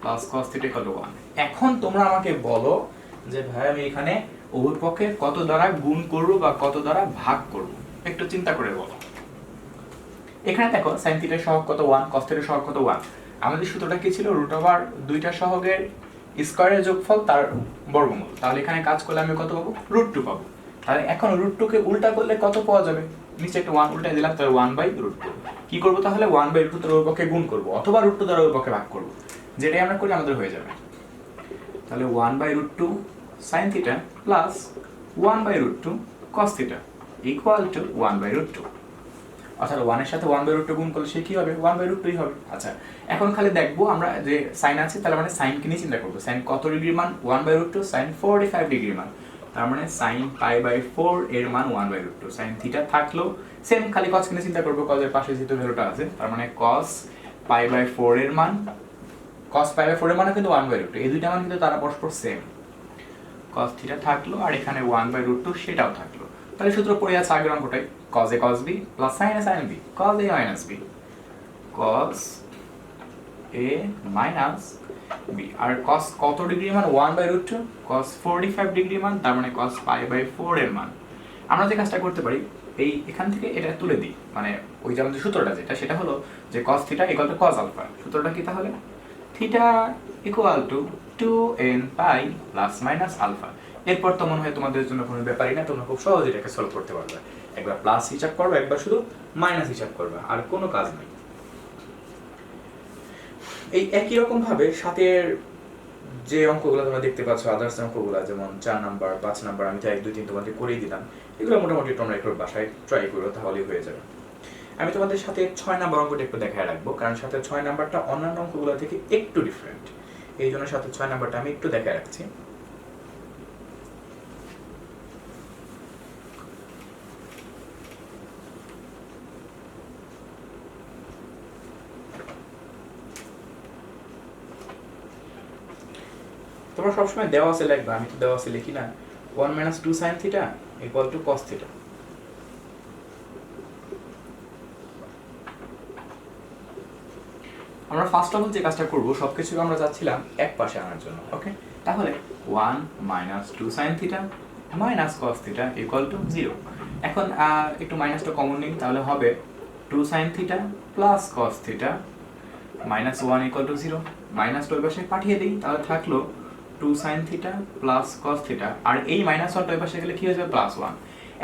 A: plus cos theta equal to 1। এখন তোমরা আমাকে বলো যে ভাই আমি এখানে উভয় পক্ষে কত দ্বারা গুণ করব বা কত দ্বারা ভাগ করব, একটু চিন্তা করে বলো। এখানে দেখো sin থিটার সহগ কত 1, cos থিটার সহগ কত 1। আমাদের সূত্রটা কি ছিল, রুট ওভার দুইটা সহগের স্কয়ারের যোগফল তার বর্গমূল। তাহলে এখানে কাজ করলে আমি কত পাবো, √2 পাবো। তাহলে এখন √2 কে উল্টা করলে কত পাওয়া যাবে, নিচে একটা 1 উল্টাই দিলাম, তাহলে 1/√2। কি করব তাহলে 1/√2 দ্বারা উভয় পক্ষে গুণ করব অথবা √2 দ্বারা উভয় পক্ষে ভাগ করব, যেটাই আমরা করি আমাদের হয়ে যাবে। তাহলে 1/√2 sin theta plus 1/√2 cos theta equal two 1/√2। অর্থাৎ 1 এর সাথে 1/√2 গুণ করলে সে কি হবে, 1/√2 হবে। আচ্ছা, এখন খালি দেখবো আমরা যে sin আছে, তাহলে মানে sin কে নিয়ে চিন্তা করব। sin কত ডিগ্রি মান, 1/√2, sin 45 ডিগ্রি মান, তার মানে sin π/4 এর মান 1/√2। sin থিটা থাকলো সেম, খালি cos কে নিয়ে চিন্তা করব, cos এর পাশে যেহেতু ভ্যালুটা আছে, তার মানে cos π/4 এর মান, cos π/4 এর মান কিন্তু 1/√2, এই দুইটা মান কিন্তু তারা পরস্পর সেম। cos থিটা থাকলো আর এখানে 1/√2 সেটাও থাকলো। তাহলে সূত্র পড়ে আছে আগের অঙ্কটাই, cos a cos b plus sin a sin b, cos a minus b, cos a minus b। আর cos কত ডিগ্রি মান, 1/√2, cos 45 ডিগ্রি মান, তার মানে cos π/4 এর মান। আমরা যে কাজটা করতে পারি, এই এখান থেকে এটা তুলে দিই, মানে ওই যে আমাদের সূত্রটা যেটা, সেটা হলো যে cos theta equal to cos alpha. সূত্রটা কি তাহলে, theta equal to 2n pi plus minus alpha. এরপর তো মনে হয় তোমাদের জন্য কোনো ব্যাপারই না, তোমরা খুব সহজে এটাকে সলভ করতে পারবে। একবার প্লাস হিসাব করবে, একবার শুধু মাইনাস হিসাব করবে, আর কোনো কাজ নেই। এই একই রকম ভাবে সাথের যে অঙ্কগুলো তোমরা দেখতে পাচ্ছ, আদার্স অঙ্কগুলো যেমন 4 নাম্বার 5 নাম্বার, আমি তো 1 2 3 তোমাদের করেই দিলাম, এগুলো মোটামুটি তোমরা একটু বাসায় ট্রাই করো, তাহলেই হয়ে যাবে। আমি তোমাদের সাথে 6 নাম্বার অঙ্কটা একটু দেখায় রাখবো, কারণ সাথে 6 নাম্বারটা অন্যান্য অঙ্কগুলো থেকে একটু ডিফারেন্ট, এই জন্য সাথে 6 নাম্বারটা আমি একটু দেখায় রাখছি। তোমরা সবসময় দেওয়া আছে লিখবা, আমি তো দেওয়া আছে লিখি না। 1 - 2 sin theta equal to cos theta. আমরা ফার্স্ট অফ অল যে কাজটা করব, সবকিছু আমরা যাচ্ছিলাম এক পাশে আনার জন্য। ওকে, তাহলে 1 - 2 sin theta minus cos theta equal to 0। এখন একটু মাইনাসটা কমন নিই, তাহলে হবে 2 sin theta plus cos theta minus 1 equal to 0। মাইনাসটা ওই পাশে পাঠিয়ে দিই, তাহলে থাকলো 2 sin theta plus cos theta, আর এই মাইনাস 1 ওই পাশে গেলে কি হয়ে যাবে, প্লাস 1।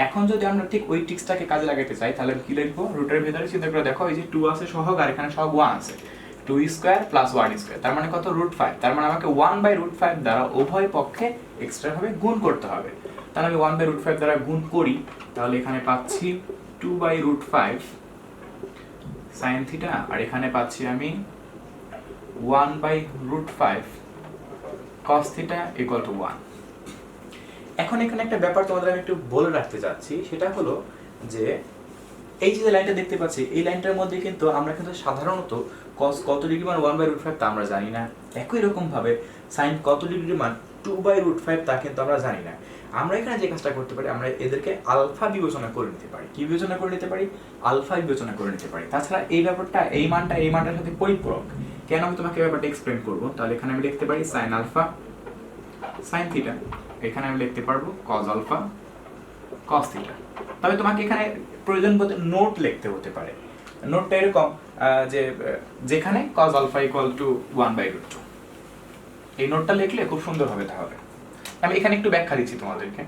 A: এখন যদি আমরা ঠিক ওই ট্রিক্সটাকে কাজে লাগাতে চাই, তাহলে কি লিখবো, রুটের ভিতরে চিন্তা করে দেখো, এই যে 2 আছে সহগ, আর এখানে সহগ 1 আছে, 2 স্কয়ার প্লাস 1 স্কয়ার, তার মানে কত, √5। তার মানে আমাকে 1/√5 দ্বারা উভয় পক্ষে এক্সট্রা ভাবে গুণ করতে হবে। তাহলে আমি 1/√5 দ্বারা গুণ করি, তাহলে এখানে পাচ্ছি 2/√5 sin থিটা, আর এখানে পাচ্ছি আমি 1/√5 cos থিটা ইকুয়াল টু 1। এখন এখানে একটা ব্যাপার তোমাদের আমি একটু বলে রাখতে যাচ্ছি, সেটা হলো যে এই যে লাইনটা দেখতে পাচ্ছি, এই লাইনটার মধ্যে কিন্তু আমরা কিন্তু সাধারণত cos কত ডিগ্রি মান 1/√5 তা আমরা জানি না। একই রকম ভাবে sin কত ডিগ্রি মান 2/√5 তা কিন্তু আমরা জানি না। আমরা এখানে যে কাজটা করতে পারি, আমরা এদেরকে আলফা বিবেচনা করে নিতে পারি। কি বিবেচনা করে নিতে পারি, আলফা বিবেচনা করে নিতে পারি। তাছাড়া এই ব্যাপারটা, এই মানটা এই মানটার সাথে পরিপূরক, কেন আমি তোমাকে ব্যাপারটা এক্সপ্লেইন করব। তাহলে এখানে আমি লিখতে পারি sin আলফা sin থিটা, এখানে আমি লিখতে পারবো cos আলফা cos থিটা। তবে তোমাকে এখানে প্রয়োজন বোধে নোট লিখতে হতে পারে। নোটটা এরকম যে যেখানে cos আলফা ইকুয়াল টু 1/√2, এই নোটটা লিখলে খুব সুন্দর হবে। তাহলে আমি এখানে একটু ব্যাখ্যা দিচ্ছি তোমাদেরকে,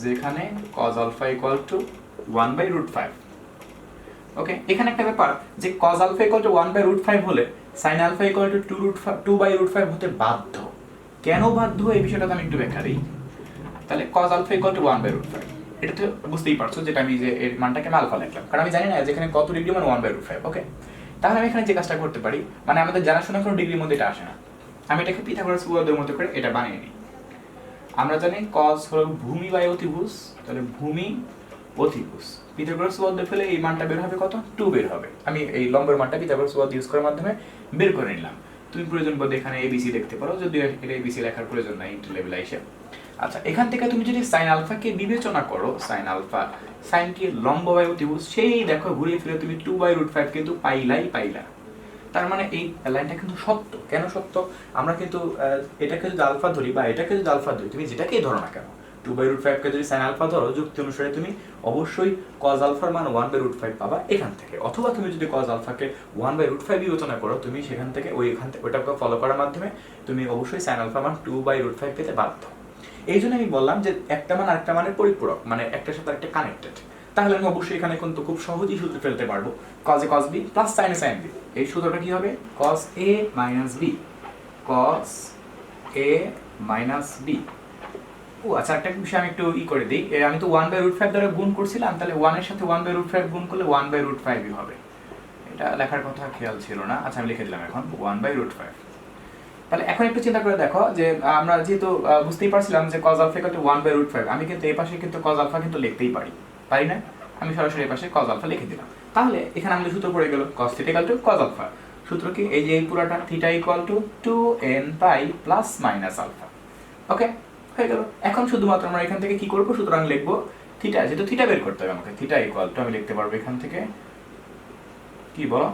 A: যেখানে cos আলফা ইকুয়াল টু 1/√5। ওকে, এখানে একটা ব্যাপার যে cos আলফা ইকুয়াল টু 1/√5 হলে sin আলফা ইকুয়াল টু 2/√5 হতে বাধ্য। কেন বাধ্য, এই বিষয়টা আমি একটু ব্যাখ্যা দিই। তাহলে cos আলফা ইকুয়াল টু 1/√5, এটা তো বুঝতেই পারছো, যেটা আমি যে এর মানটাকে আমি আলফা লিখলাম, কারণ আমি জানি না যেখানে কত ডিগ্রি মান 1/√5। ওকে, তাহলে আমি এখানে যে কাজটা করতে পারি, মানে আমাদের জানাশোনা কোনো ডিগ্রির মধ্যে এটা আসে না, আমি এটাকে পিথাগোরাস উপপাদ্যের মতো করে এটা বানিয়ে নিই। আমরা জানি cos হলো ভূমি বাই অতিভুজ, তাহলে ভূমি অতিভুজ। পিথাগোরাস উপপাদ্য ফেলে এই মানটা বের হবে কত? 2 বের হবে। আমি এই লম্বের মানটা পিথাগোরাস উপপাদ্য ইউজ করার মাধ্যমে বের করে নিলাম। তুমি প্রয়োজন বোধে এখানে এবিসি দেখতে পারো, যদিও এটা এবিসি লেখার প্রয়োজন নাই ইন্টার লেভেলে এসে। আচ্ছা, এখান থেকে তুমি যদি সাইন আলফাকে বিবেচনা করো, সাইন আলফা সাইনটি লম্ব বাই অতিভুজ, সেই দেখো ঘুরিয়ে ফিরে তুমি 2/√5 কিন্তু পাইলা। তার মানে এই লাইনটা কিন্তু সত্য। কেন সত্য? আমরা কিন্তু এটাকে যদি আলফা ধরি বা এটাকে যদি আলফা ধরি, তুমি যেটাকেই ধরো না কেন, 2/√5 কে যদি সাইন আলফা ধরো, যুক্তি অনুসারে তুমি অবশ্যই কজ আলফার মান 1/√5 পাবা এখান থেকে। অথবা তুমি যদি কজ আলফাকে 1/√5 বিবেচনা করো, তুমি সেখান থেকে ওইটাকে ফলো করার মাধ্যমে তুমি অবশ্যই সাইন আলফার মান 2/√5 পেতে বাধ্য। এই জন্য আমি বললাম যে একটা মান আরেকটা মানের পরিপূরক, মানে একটার সাথে আরেকটা কানেক্টেড। তাহলে আমি অবশ্যই এখানে কিন্তু খুব সহজেই সূত্র ফেলতে পারবো, cos a cos b plus sin a sin b। এই সূত্রটা কি হবে? cos a minus b, cos a minus b। ও আচ্ছা, একটা বিষয় আমি একটু করে দিই। আমি তো 1/√5 দ্বারা গুণ করছিলাম, তাহলে 1 এর সাথে 1/√5 গুণ করলে 1/√5 হবে। এটা লেখার কথা খেয়াল ছিল না। আচ্ছা, আমি লিখে দিলাম এখন 1/√5। তাহলে এখন একটু চিন্তা করে দেখো যে আমরা যেহেতু বুঝতেই পারছিলাম যে cos alpha = 1/√5, আমি কিন্তু এই পাশে কিন্তু cos alpha কিন্তু লিখতেই পারি না? আমি সরাসরি এই পাশে cos alpha লিখে দিলাম। তাহলে এখানে আমাদের সূত্র পড়ে গেল cos θ = cos alpha। সূত্র কি? এই যে এই পুরোটা θ = 2n pi plus minus alpha. Okay, হয়ে গেল। এখন শুধুমাত্র আমরা এখান থেকে কি করব? সুতরাং লিখব θ, যেহেতু θ বের করতে হবে আমাকে, θ = আমি লিখতে পারবো এখান থেকে কি বলো,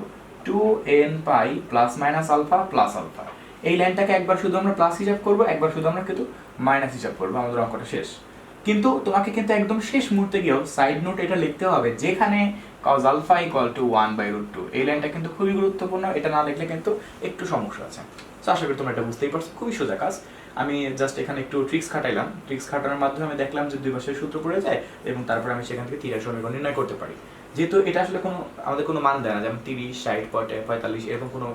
A: 2n pi plus minus alpha plus alpha. এই লাইনটাকে একবার শুধু আমরা প্লাস হিসাব করব, একবার শুধু আমরা কিন্তু মাইনাস হিসাব করব, আমাদের অঙ্কটা শেষ। কিন্তু তোমাকে কিন্তু একদম শেষ মুহূর্তে গিয়েও সাইড নোট এটা লিখতে হবে, যেখানে cos alpha = 1/√2। এই লাইনটা কিন্তু খুবই গুরুত্বপূর্ণ, এটা না লিখলে কিন্তু একটু সমস্যা আছে। তো আশা করি তোমরা এটা বুঝতেই পারছো, খুবই সোজা কাজ। আমি জাস্ট এখানে একটু ট্রিক্স খাটাইলাম, ট্রিক্স খাটানোর মাধ্যমে আমি দেখলাম যে দুই পাশের সূত্র পড়ে যায় এবং তারপরে আমি সেখান থেকে থিটার সমীকরণ নির্ণয় করতে পারি। যেহেতু এটা আসলে আমাদের কোনো মান দেয় না, যেমন 30, 60, 45 এরকম কোনো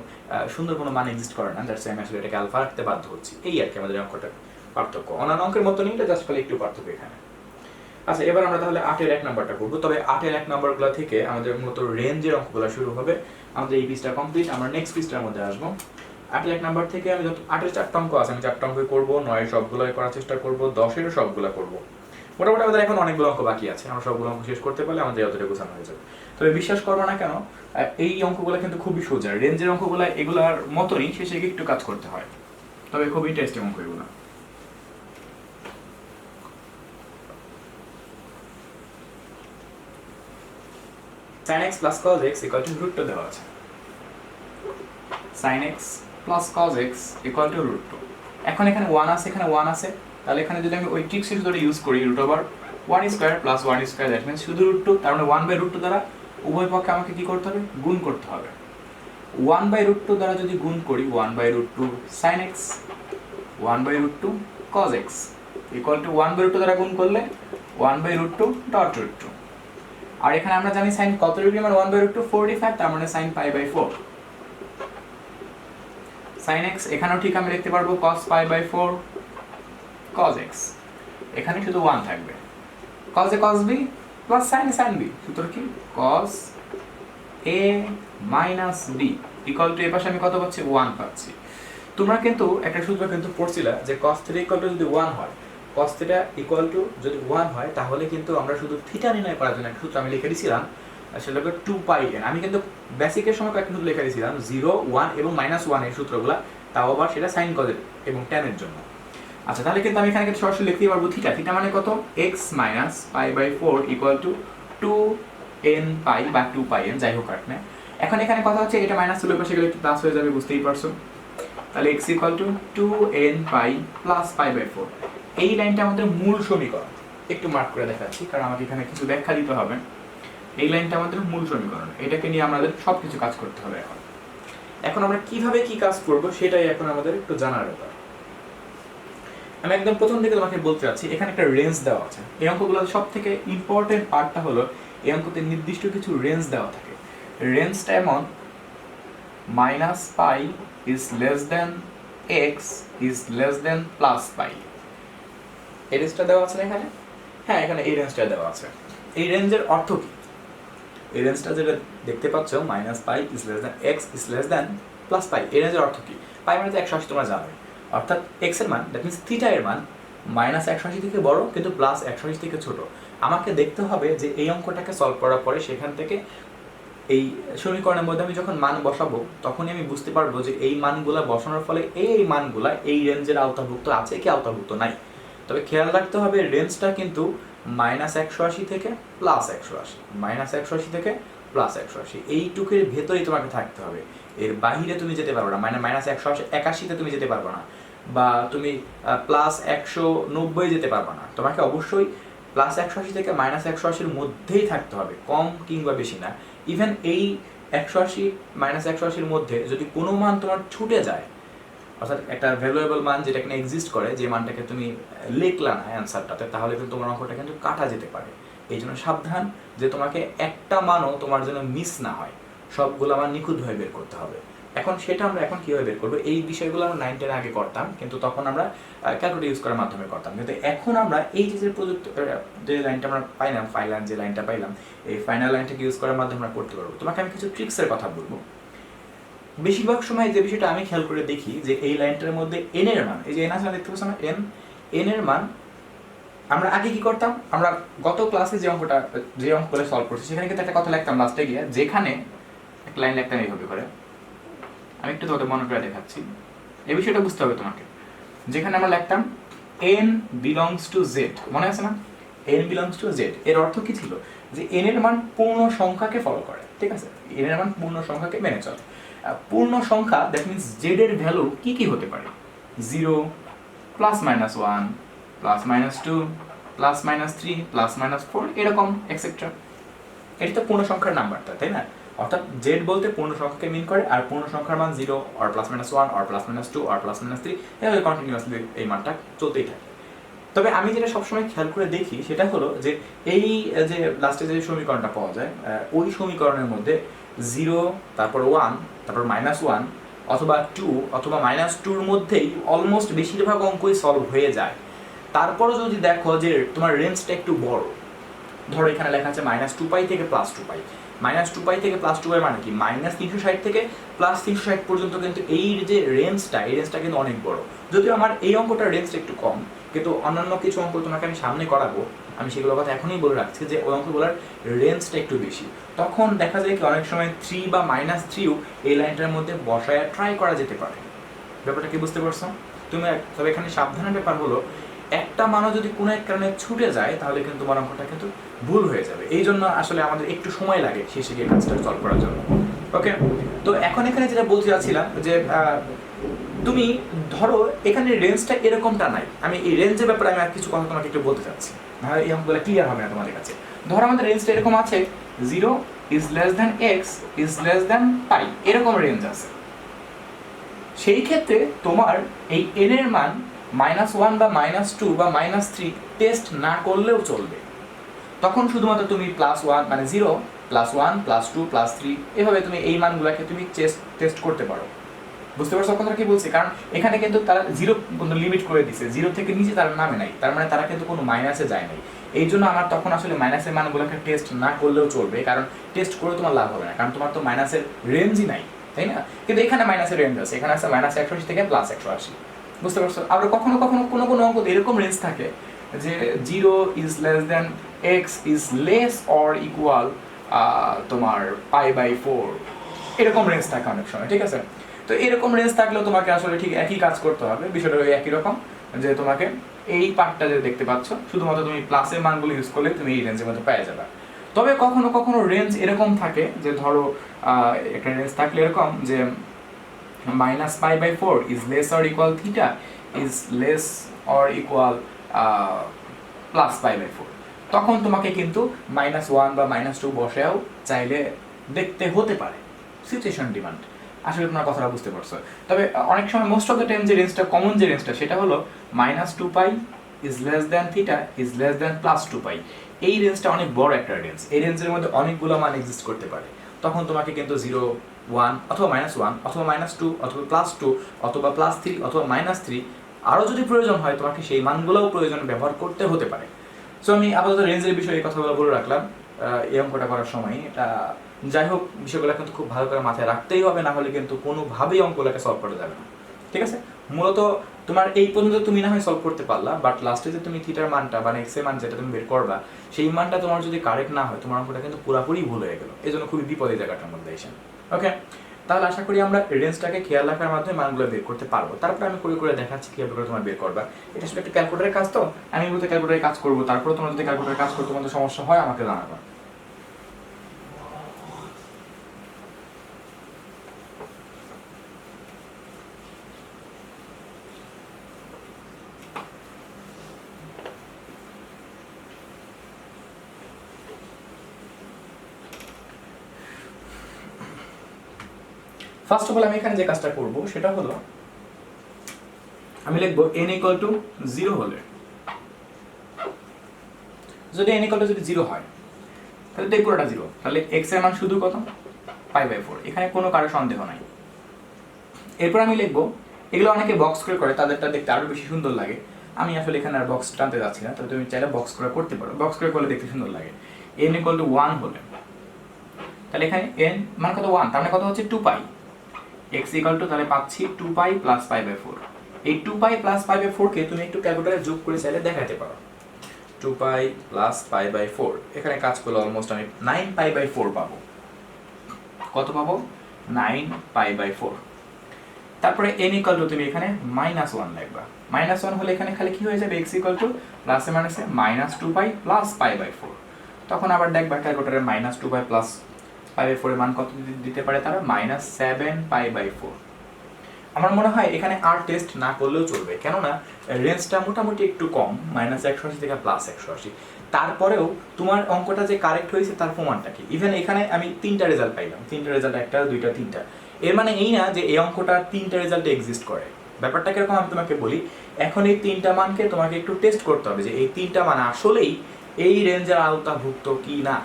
A: সুন্দর কোনো মান এক্সিস্ট করে না, দ্যাটস আমি আসলে এটাকে আলফা রাখতে বাধ্য হচ্ছি। এই আর কি আমাদের অঙ্কটা পার্থক্য। অন্যান্য অঙ্কের মতো নিয়ে জাস্ট খালি একটু পার্থক্য এখানে। আচ্ছা, এবার আমরা তাহলে 8-এর 1 নাম্বারটা করবো। তবে 8-এর 1 নাম্বারগুলো থেকে আমাদের মূলত রেঞ্জের অঙ্কগুলো শুরু হবে। আমাদের এই পিসটা কমপ্লিট, আমরা নেক্সট পিসটার মধ্যে আসবো। 8-এর 1 নাম্বার থেকে আমি 8-এর 4টা অঙ্ক আছে, আমি 4টা অঙ্ক করবো, 9-এর সবগুলোই করার চেষ্টা করবো, 10-এরও সবগুলো করবো। মোটামুটি আমাদের এখন অনেকগুলো অঙ্ক বাকি আছে, আমরা সবগুলো অঙ্ক শেষ করতে পারলে আমাদের যতটা গোছানো হয়ে যাবে। তবে বিশ্বাস করবো না কেন, এই অঙ্কগুলো কিন্তু খুবই সোজা। রেঞ্জের অঙ্কগুলো এগুলার মতনই, শেষে একটু কাজ করতে হয়, তবে খুব ইন্টারেস্টিং অঙ্ক এগুলো। sin x plus cos x equal to √2 দেওয়া আছে। sin x plus cos x equal to √2। এখন এখানে 1 আছে, এখানে 1 আছে, তাহলে এখানে যদি আমি ওই ট্রিক্সের ধরে ইউজ করি, √1² plus 1² দ্যাট মিন্স শুধু √2, তার মানে 1/√2 দ্বারা উভয় পক্ষে আমাকে কি করতে হবে? গুণ করতে হবে। 1/√2 দ্বারা যদি গুণ করি, 1/√2 sin x, 1/√2 cos x equal to 1/√2 দ্বারা গুণ করলে 1/√2 ডট √2। আর এখানে আমরা জানি sin কত ডিগ্রি মানে 1/√2 45, তার মানে sin π/4। sin x এখানেও ঠিক আমি লিখতে পারবো cos π/4 cos x, এখানে শুধু 1 থাকবে। cos a cos b plus sin a sin b, সূত্র কি? cos a minus b equal to, এই পাশে আমি কত পাচ্ছি? 1 পাচ্ছি। তোমরা কিন্তু একটা সূত্র কিন্তু পড়ছিলা যে cos θ equal to যদি 1 হয়, cos θ equal to যদি 1 হয়, তাহলে কিন্তু আমরা শুধু থিটা নির্ণয় করার জন্য একটা সূত্র আমি লিখে দিয়েছিলাম, সেটা হলো 2πn। আমি কিন্তু বেসিকের সময় একটা সূত্র লিখে দিয়েছিলাম 0, 1 এবং -1 এর সূত্রগুলো, তাও আবার সেটা sin cos এবং tan এর জন্য। আচ্ছা, তাহলে কিন্তু আমি এখানে কিন্তু সরাসরি লিখতেই পারবো থিটা। থিটা মানে কত? x minus π/4 equal to 2n পাই বা 2πn, যাই হোক আর না। এখন এখানে কথা হচ্ছে এটা মাইনাস তুলে পাশে গেলে একটু প্লাস হয়ে যাবে, বুঝতেই পারছো। তাহলে x equal to 2n pi plus π/4। এই লাইনটা আমাদের মূল সমীকরণ। একটু মার্ক করে দেখাচ্ছি, কারণ আমাকে এখানে কিছু ব্যাখ্যা দিতে হবে। এই লাইনটা আমাদের মূল সমীকরণ, এটাকে নিয়ে আমাদের সবকিছু কাজ করতে হবে। এখন আমরা কিভাবে কি কাজ করব সেটাই এখন আমাদের একটু জানার ব্যাপার। আমি একদম প্রথম থেকে তোমাকে বলতে চাচ্ছি, এখানে একটা রেঞ্জ দেওয়া আছে। এই অঙ্কগুলোর সব থেকে ইম্পর্টেন্ট পার্টটা হলো এই অঙ্কতে নির্দিষ্ট কিছু রেঞ্জ দেওয়া থাকে। রেঞ্জটা এমন -π is less than x is less than +π। এই রেঞ্জটা দেওয়া আছে না এখানে? হ্যাঁ, এখানে এই রেঞ্জটা দেওয়া আছে। এই রেঞ্জের অর্থ কি? এই রেঞ্জটা যেটা দেখতে পাচ্ছ, -π is less than x is less than +π, এই রেঞ্জের অর্থ কি? π মানে তো 180 তোমরা জানো, অর্থাৎ x এর মান দ্যাট মিন্স থিটা এর মান -180 থেকে বড় কিন্তু +180 থেকে ছোট। আমাকে দেখতে হবে যে এই অঙ্কটাকে সলভ করার পরে সেখান থেকে এই সমীকরণের মধ্যে আমি যখন মান বসাবো তখনই আমি বুঝতে পারবো যে এই মানগুলা বসানোর ফলে এই মানগুলা এই রেঞ্জের আওতাভুক্ত আছে কি আওতাভুক্ত নাই। তবে খেয়াল রাখতে হবে রেঞ্জটা কিন্তু -180 থেকে +180, -180 থেকে +180, এইটুকুর ভেতরেই তোমাকে থাকতে হবে। এর বাহিরে তুমি যেতে পারবে না, মানে -181-তে তুমি যেতে পারবে না, বা তুমি +190 যেতে পারবে না। তোমাকে অবশ্যই +180 থেকে -180-র মধ্যেই থাকতে হবে, কম কিংবা বেশি না। ইভেন এই 180 -180-র মধ্যে যদি কোনো মান তোমার ছুটে যায়, অর্থাৎ একটা ভ্যালুয়েবল মান যেটা কিনা এক্সিস্ট করে, যে মানটাকে তুমি লিখলা না অ্যান্সারটাতে, তাহলে কিন্তু তোমার অঙ্কটা কিন্তু কাটা যেতে পারে। এই জন্য সাবধান যে তোমাকে একটা মানও তোমার যেন মিস না হয়, সবগুলো মান নিখুঁতভাবে বের করতে হবে। এখন সেটা আমরা এখন কীভাবে বের করবো, এই বিষয়গুলো আমরা 9-10 আগে করতাম, কিন্তু তখন আমরা ক্যালকুলেটর ইউজ করার মাধ্যমে করতাম। কিন্তু এখন আমরা এই যে প্রযুক্তি, যে লাইনটা আমরা পাইলাম, ফাইনাল যে লাইনটা পাইলাম, এই ফাইনাল লাইনটাকে ইউজ করার মাধ্যমে আমরা করতে পারবো। তোমাকে আমি কিছু ট্রিক্সের কথা বলবো। বেশিরভাগ সময় যে বিষয়টা আমি খেয়াল করে দেখি যে এই লাইনটার মধ্যে এন এর মান, এই যে এন আছে দেখতে পাচ্ছ না, এন এর মান আমরা আগে কি করতাম, আমরা গত ক্লাসে যে অঙ্কগুলো সলভ করছি সেখানে কিন্তু একটা কথা লিখতাম লাস্টে গিয়ে, যেখানে একটা লাইন লিখতাম এইভাবে করে, আমি একটু তোমাদের মনে করে দেখাচ্ছি, এই বিষয়টা বুঝতে হবে তোমাকে। যেখানে আমরা লিখতাম n belongs to z, মনে আছে না, n belongs to z, এর অর্থ কি ছিল, যে n এর মান পূর্ণ সংখ্যাকে ফলো করে, ঠিক আছে, n এর মান পূর্ণ সংখ্যাকে মেনে চলে। পূর্ণ সংখ্যা দ্যাট মিন্স z এর ভ্যালু কি কি হতে পারে, 0, +-1, +-2, +-3, +-4, এরকম এক্সেট্রা। এটা তো পূর্ণ সংখ্যার নাম্বারটা, তাই না? অর্থাৎ z বলতে পূর্ণ সংখ্যাকে মিন করে, আর পূর্ণ সংখ্যার মান 0 or +-1 or +-2 or +-3, এভাবে কন্টিনিউয়াসলি এই মানটা চলতেই থাকে। তবে আমি যেটা সবসময় খেয়াল করে দেখি সেটা হলো যে এই যে লাস্টে যে সমীকরণটা পাওয়া যায়, ওই সমীকরণের মধ্যে 0, তারপর 1, তারপর -1 অথবা 2 অথবা -2-র মধ্যেই অলমোস্ট বেশিরভাগ অঙ্কই সলভ হয়ে যায়। তারপরও যদি দেখো যে তোমার রেঞ্জটা একটু বড়, ধরো এখানে লেখা আছে -2π থেকে +2π, -2π থেকে +2π মানে কি, -360 থেকে +360 পর্যন্ত, কিন্তু এই যে রেঞ্জটা, এই রেঞ্জটা কিন্তু অনেক বড়। যদিও আমার এই অঙ্কটার রেঞ্জটা একটু কম, কিন্তু অন্যান্য কিছু অঙ্ক তোমাকে আমি সামনে করাবো, আমি সেগুলোর কথা এখনই বলে রাখছি যে ওই অঙ্কগুলোর রেঞ্জটা একটু বেশি। তখন দেখা যায় কি অনেক সময় 3 বা -3ও এই লাইনটার মধ্যে বসায় ট্রাই করা যেতে পারে। ব্যাপারটা কি বুঝতে পারছো তুমি? তবে এখানে সাবধানের ব্যাপার হলো, একটা মানও যদি কোনো এক কারণে ছুটে যায় তাহলে কিন্তু তোমার অঙ্কটা কিন্তু ভুল হয়ে যাবে। এই জন্য আসলে আমাদের একটু সময় লাগে শেষে গিয়ে কাজটা সলভ করার জন্য। ওকে, তো এখন এখানে যেটা বলতে চাচ্ছিলাম যে তুমি ধরো এখানে রেঞ্জটা এরকমটা নাই, আমি এই রেঞ্জের ব্যাপারে আমি আর কিছু কথা তোমাকে একটু বলতে চাচ্ছি, নাহলে এই অঙ্কগুলো ক্লিয়ার হবে না তোমাদের কাছে। ধরো আমাদের রেঞ্জটা এরকম আছে, 0 x π, এরকম রেঞ্জ আছে। সেই ক্ষেত্রে তোমার এই n এর মান -1 বা -2 বা -3 টেস্ট না করলেও চলবে। তখন শুধুমাত্র তুমি +1 মানে 0, +1, +2, +3 এভাবে তুমি এই মানগুলোকে তুমি টেস্ট করতে পারো। বুঝতে পারছো কথাটা কি বলছি? কারণ এখানে কিন্তু তারা 0 পর্যন্ত লিমিট করে দিছে, 0 থেকে নিচে তারা নামে নাই, তার মানে তারা কিন্তু কোনো মাইনাসে যায় নাই। এই জন্য আমার তখন আসলে মাইনাসের মানগুলোকে টেস্ট না করলেও চলবে, কারণ টেস্ট করে তোমার লাভ হবে না, কারণ তোমার তো মাইনাসের রেঞ্জই নাই, তাই না? কিন্তু এখানে মাইনাসের রেঞ্জ আছে, এখানে আছে -180 থেকে +180। বুঝতে পারছো? আবার কখনো কখনো কোনো অঙ্ক এরকম রেঞ্জ থাকে যে 0 x or তোমার π/4, এরকম রেঞ্জ থাকে অনেক সময়, ঠিক আছে? তো এরকম রেঞ্জ থাকলেও তোমাকে আসলে ঠিক একই কাজ করতে হবে, বিষয়টা একই রকম, যে তোমাকে এই পার্টটা যে দেখতে পাচ্ছ শুধুমাত্র তুমি প্লাসের মানগুলো ইউজ করলে তুমি এই রেঞ্জের মধ্যে পেয়ে যাবে। তবে কখনো কখনো রেঞ্জ এরকম থাকে যে ধরো একটা রেঞ্জ থাকলে এরকম যে -π/4 is less or equal theta is less or equal +π/4, তখন তোমাকে কিন্তু -1 বা -2 বসেও চাইলে দেখতে হতে পারে, সিচুয়েশন ডিমান্ড। আসলে তোমরা কথাটা বুঝতে পারছো? তবে অনেক সময় মোস্ট অফ দ্য টাইম যে রেঞ্জটা কমন, যে রেঞ্জটা সেটা হলো -2π is less than theta is less than +2π। এই রেঞ্জটা অনেক বড় একটা রেঞ্জ, এই রেঞ্জের মধ্যে অনেকগুলো মান এক্সিস্ট করতে পারে। তখন তোমাকে কিন্তু 0, 1 অথবা -1 অথবা -2 অথবা +2 অথবা +3 অথবা -3, আরও যদি প্রয়োজন হয় তোমাকে সেই মানগুলোও প্রয়োজন ব্যবহার করতে হতে পারে। সো আমি আপাতত রেঞ্জের বিষয়ে এই কথাগুলো বলে রাখলাম এই অঙ্কটা করার সময়। এটা যাই হোক, বিষয়গুলো কিন্তু খুব ভালো করে মাথায় রাখতেই হবে, না হলে কিন্তু কোনোভাবেই অঙ্কগুলোকে সলভ করা যাবে না, ঠিক আছে? মূলত তোমার এই পর্যন্ত তুমি না হয় সলভ করতে পারলা, বাট লাস্টে যে তুমি থিটার মানটা বা এক্স এর মান যেটা তুমি বের করবা সেই মানটা তোমার যদি কারেক্ট না হয় তোমার অঙ্কটা কিন্তু পুরোপুরি ভুল হয়ে গেল। এই জন্য খুবই বিপদ এই জায়গাটার মধ্যে এসে। ওকে, তাহলে আশা করি আমরা রেঞ্জটাকে খেয়াল রাখার মাধ্যমে মানগুলো বের করতে পারবো। তারপরে আমি করে করে দেখাচ্ছি কীভাবে করে তোমার বের করবা। এটা আসলে একটা ক্যালকুলেটারের কাজ, তো আমি বলতে ক্যালকুলেটারের কাজ করবো, তারপরে তোমার যদি ক্যালকুলেটারের কাজ করতে তোমাদের সমস্যা হয় আমাকে জানাবা। ফার্স্ট অফ অল আমি এখানে যে কাজটা করবো সেটা হলো আমি লিখবো n ইকুয়াল টু 0 হলে, যদি n ইকুয়াল টু যদি 0 হয় তাহলে তো এই পুরোটা 0, তাহলে x এর মান শুধু কত π/4, এখানে কোনো কারো সন্দেহ নাই। এরপর আমি লিখবো, এগুলো অনেকে বক্স করে তাদেরটা দেখতে আরো বেশি সুন্দর লাগে, আমি আসলে এখানে আর বক্স টানতে যাচ্ছি না, তবে তুমি চাইলে বক্স করে করতে পারো, বক্স করে করলে দেখতে সুন্দর লাগে। n ইকুয়াল টু 1 হলে তাহলে এখানে n মান কত 1, তার মানে কত হচ্ছে 2π, x ইকুয়াল টু তাহলে পাচ্ছি 2π প্লাস π/4। এই 2π প্লাস π/4 কে তুমি একটু ক্যালকুলেটরে যোগ করে চাইলে দেখাতে পারো। 2π প্লাস π/4 এখানে কাজ করলে অলমোস্ট আমি 9π/4 পাবো। কত পাবো? 9π/4। তারপরে n ইকুয়াল টু তুমি এখানে -1 লিখবা। -1 হলে এখানে খালি কি হয়ে যাবে, x ইকুয়াল টু প্লাসে মাইনাসে -2π প্লাস π/4। তখন আবার দেখবা ক্যালকুলেটরে -2π প্লাস π/4 এর মান কত দিতে পারে তারা, -7π/4। আমার মনে হয় এখানে আর টেস্ট না করলেও চলবে, কেননা রেঞ্জটা মোটামুটি একটু কম, -180 থেকে +180। তারপরেও তোমার অঙ্কটা যে কারেক্ট হয়েছে তার প্রমাণটা কি? ইভেন এখানে আমি 3টা রেজাল্ট পাইলাম, 3টা রেজাল্ট, 1টা 2টা 3টা, এর মানে এই না যে এই অঙ্কটা 3টা রেজাল্টে এক্সিস্ট করে। ব্যাপারটা কিরকম আমি তোমাকে বলি, এখন এই 3টা মানকে তোমাকে একটু টেস্ট করতে হবে যে এই 3টা মান আসলেই এই রেঞ্জের আওতাভুক্ত কি না।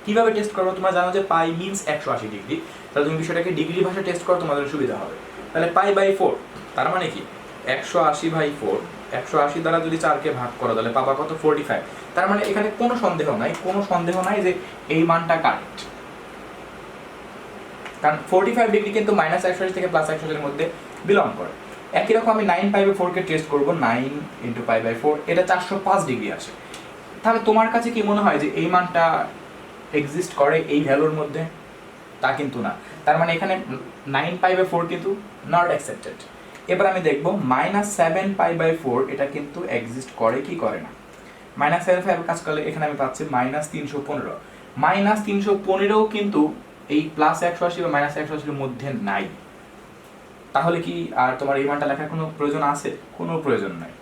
A: কিভাবে টেস্ট করবো? তোমরা জানো যে পাই মিনস 180 ডিগ্রি, তাহলে তুমি বিষয়টাকে ডিগ্রি ভাষায় টেস্ট করো, তোমাদের সুবিধা হবে। তাহলে π/4 তার মানে কি 180/4, 180 দ্বারা যদি 4কে ভাগ করো তাহলে পাবা কত, 45। তার মানে এখানে কোনো সন্দেহ নাই যে এই মানটা কারেক্ট, কারণ 45 ডিগ্রি কিন্তু -180 থেকে +180 এর মধ্যে বিলং করে। একই রকম আমি 9π/4 কে টেস্ট করব, 9 × π/4 এটা 405 ডিগ্রি আসে। তাহলে তোমার কাছে কি মনে হয় যে এই মানটা এক্সিস্ট করে এই ভ্যালুর মধ্যে? তা কিন্তু না। তার মানে এখানে 9π/4 কিন্তু নট অ্যাকসেপ্টেড। এবার আমি দেখব -7π/4 এটা কিন্তু এক্সিস্ট করে কি করে না। -7π কাজ করলে এখানে আমি পাচ্ছি -315। -315ও কিন্তু এই +180 বা -180 এর মধ্যে নাই। তাহলে কি আর তোমার এই মানটা লেখার কোনো প্রয়োজন আছে? কোনো প্রয়োজন নাই।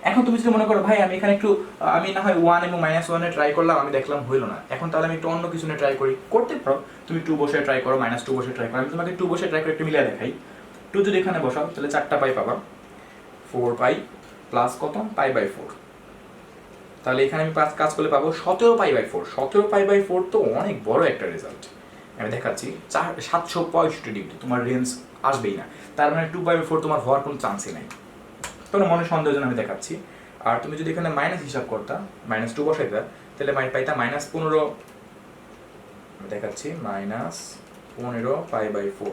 A: এখন তুমি যদি মনে করো ভাই আমি এখানে একটু আমি না হয় 1 এবং -1 এ ট্রাই করলাম, আমি দেখলাম হইলো না, এখন তাহলে আমি একটু অন্য কিছু নিয়ে ট্রাই করি, করতে পারো। তুমি 2 বসে ট্রাই করো, -2 বসে ট্রাই করো। আমি তোমাকে 2 বসে ট্রাই করে একটু মিলিয়ে দেখাই। 2 যদি এখানে বসাও তাহলে 4টা পাই পাবা, 4π প্লাস কত π/4, তাহলে এখানে আমি কাজ করলে পাবো 17π/4। 17π/4 তো অনেক বড় একটা রেজাল্ট। আমি দেখাচ্ছি 765 ডিগ্রি তোমার রেঞ্জ আসবেই না, তার মানে 2π/4 তোমার হওয়ার কোনো চান্সই নাই। তোমার মনে সন্দেহের জন্য আমি দেখাচ্ছি। আর তুমি যদি এখানে মাইনাস হিসাব করতা, -2 বসাইতা, তাহলে পাইতা -15, দেখাচ্ছি -15π/4,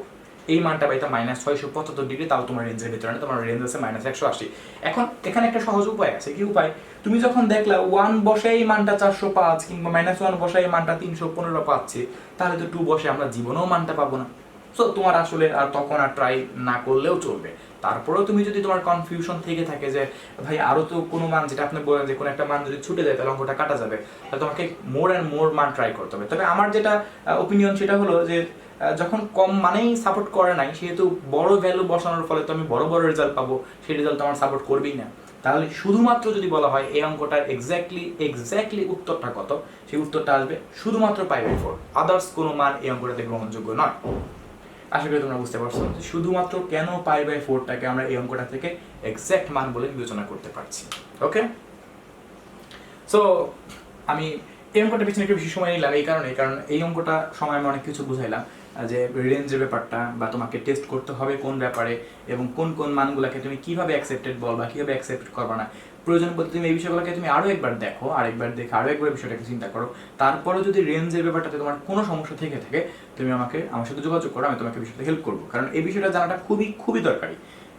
A: এই মানটা পাইতা -675 ডিগ্রি, তাও তোমার রেঞ্জের ভিতরে না, তোমার রেঞ্জ আছে -180। এখন এখানে একটা সহজ উপায় আছে। কি উপায়? তুমি যখন দেখলা 1 বসে এই মানটা 405 কিংবা -1 বসে এই মানটা 315 পাচ্ছে, তাহলে তো 2 বসে আমরা জীবনেও মানটা পাবো না। সো তোমার আসলে আর তখন আর ট্রাই না করলেও চলবে। তারপরেও তুমি যদি তোমার কনফিউশন থেকে থাকে যে ভাই আরো তো কোনো মান, যেটা আপনি বলেন যে কোনো একটা মান যদি ছুটে যায় তাহলে অঙ্কটা কাটা যাবে, তাহলে তোমাকে মোর অ্যান্ড মোর মান ট্রাই করতে হবে। তবে আমার যেটা ওপিনিয়ন সেটা হলো যে যখন কম মানেই সাপোর্ট করে নাই, সেহেতু বড় ভ্যালু বসানোর ফলে তো আমি বড় বড় রেজাল্ট পাবো, সেই রেজাল্ট আমার সাপোর্ট করবেই না। তাহলে শুধুমাত্র যদি বলা হয় এই অঙ্কটার এক্স্যাক্টলি উত্তরটা কত, সেই উত্তরটা আসবে শুধুমাত্র π/4, আদার্স কোনো মান এই অঙ্কটাতে গ্রহণযোগ্য নয়। আশা করি তোমরা বুঝতে পারছো শুধুমাত্র কেন π/4টাকে আমরা এই অঙ্কটা থেকে এক্স্যাক্ট মান বলে বিবেচনা করতে পারছি। ওকে, সো আমি এই অঙ্কটা পিছনে একটু বেশি সময় নিলাম কারণ এই অঙ্কটা সময় আমি অনেক কিছু বুঝাইলাম, যে রেঞ্জের ব্যাপারটা বা তোমাকে টেস্ট করতে হবে কোন ব্যাপারে এবং কোন কোন মানগুলোকে তুমি কিভাবে অ্যাকসেপ্টেড বলবা, কিভাবে অ্যাকসেপ্ট করবা না। প্রয়োজন বলতে তুমি এই বিষয়গুলোকে তুমি আরো একবার দেখো, আরেকবার দেখে আরো একবার বিষয়টাকে চিন্তা করো। তারপরে যদি রেঞ্জের ব্যাপারটাতে তোমার কোনো সমস্যা থেকে থাকে, তুমি আমার সাথে যোগাযোগ করো, আমি তোমাকে বিষয়টা হেল্প করবো। কারণ এই বিষয়টা জানাটা খুবই খুবই দরকারি।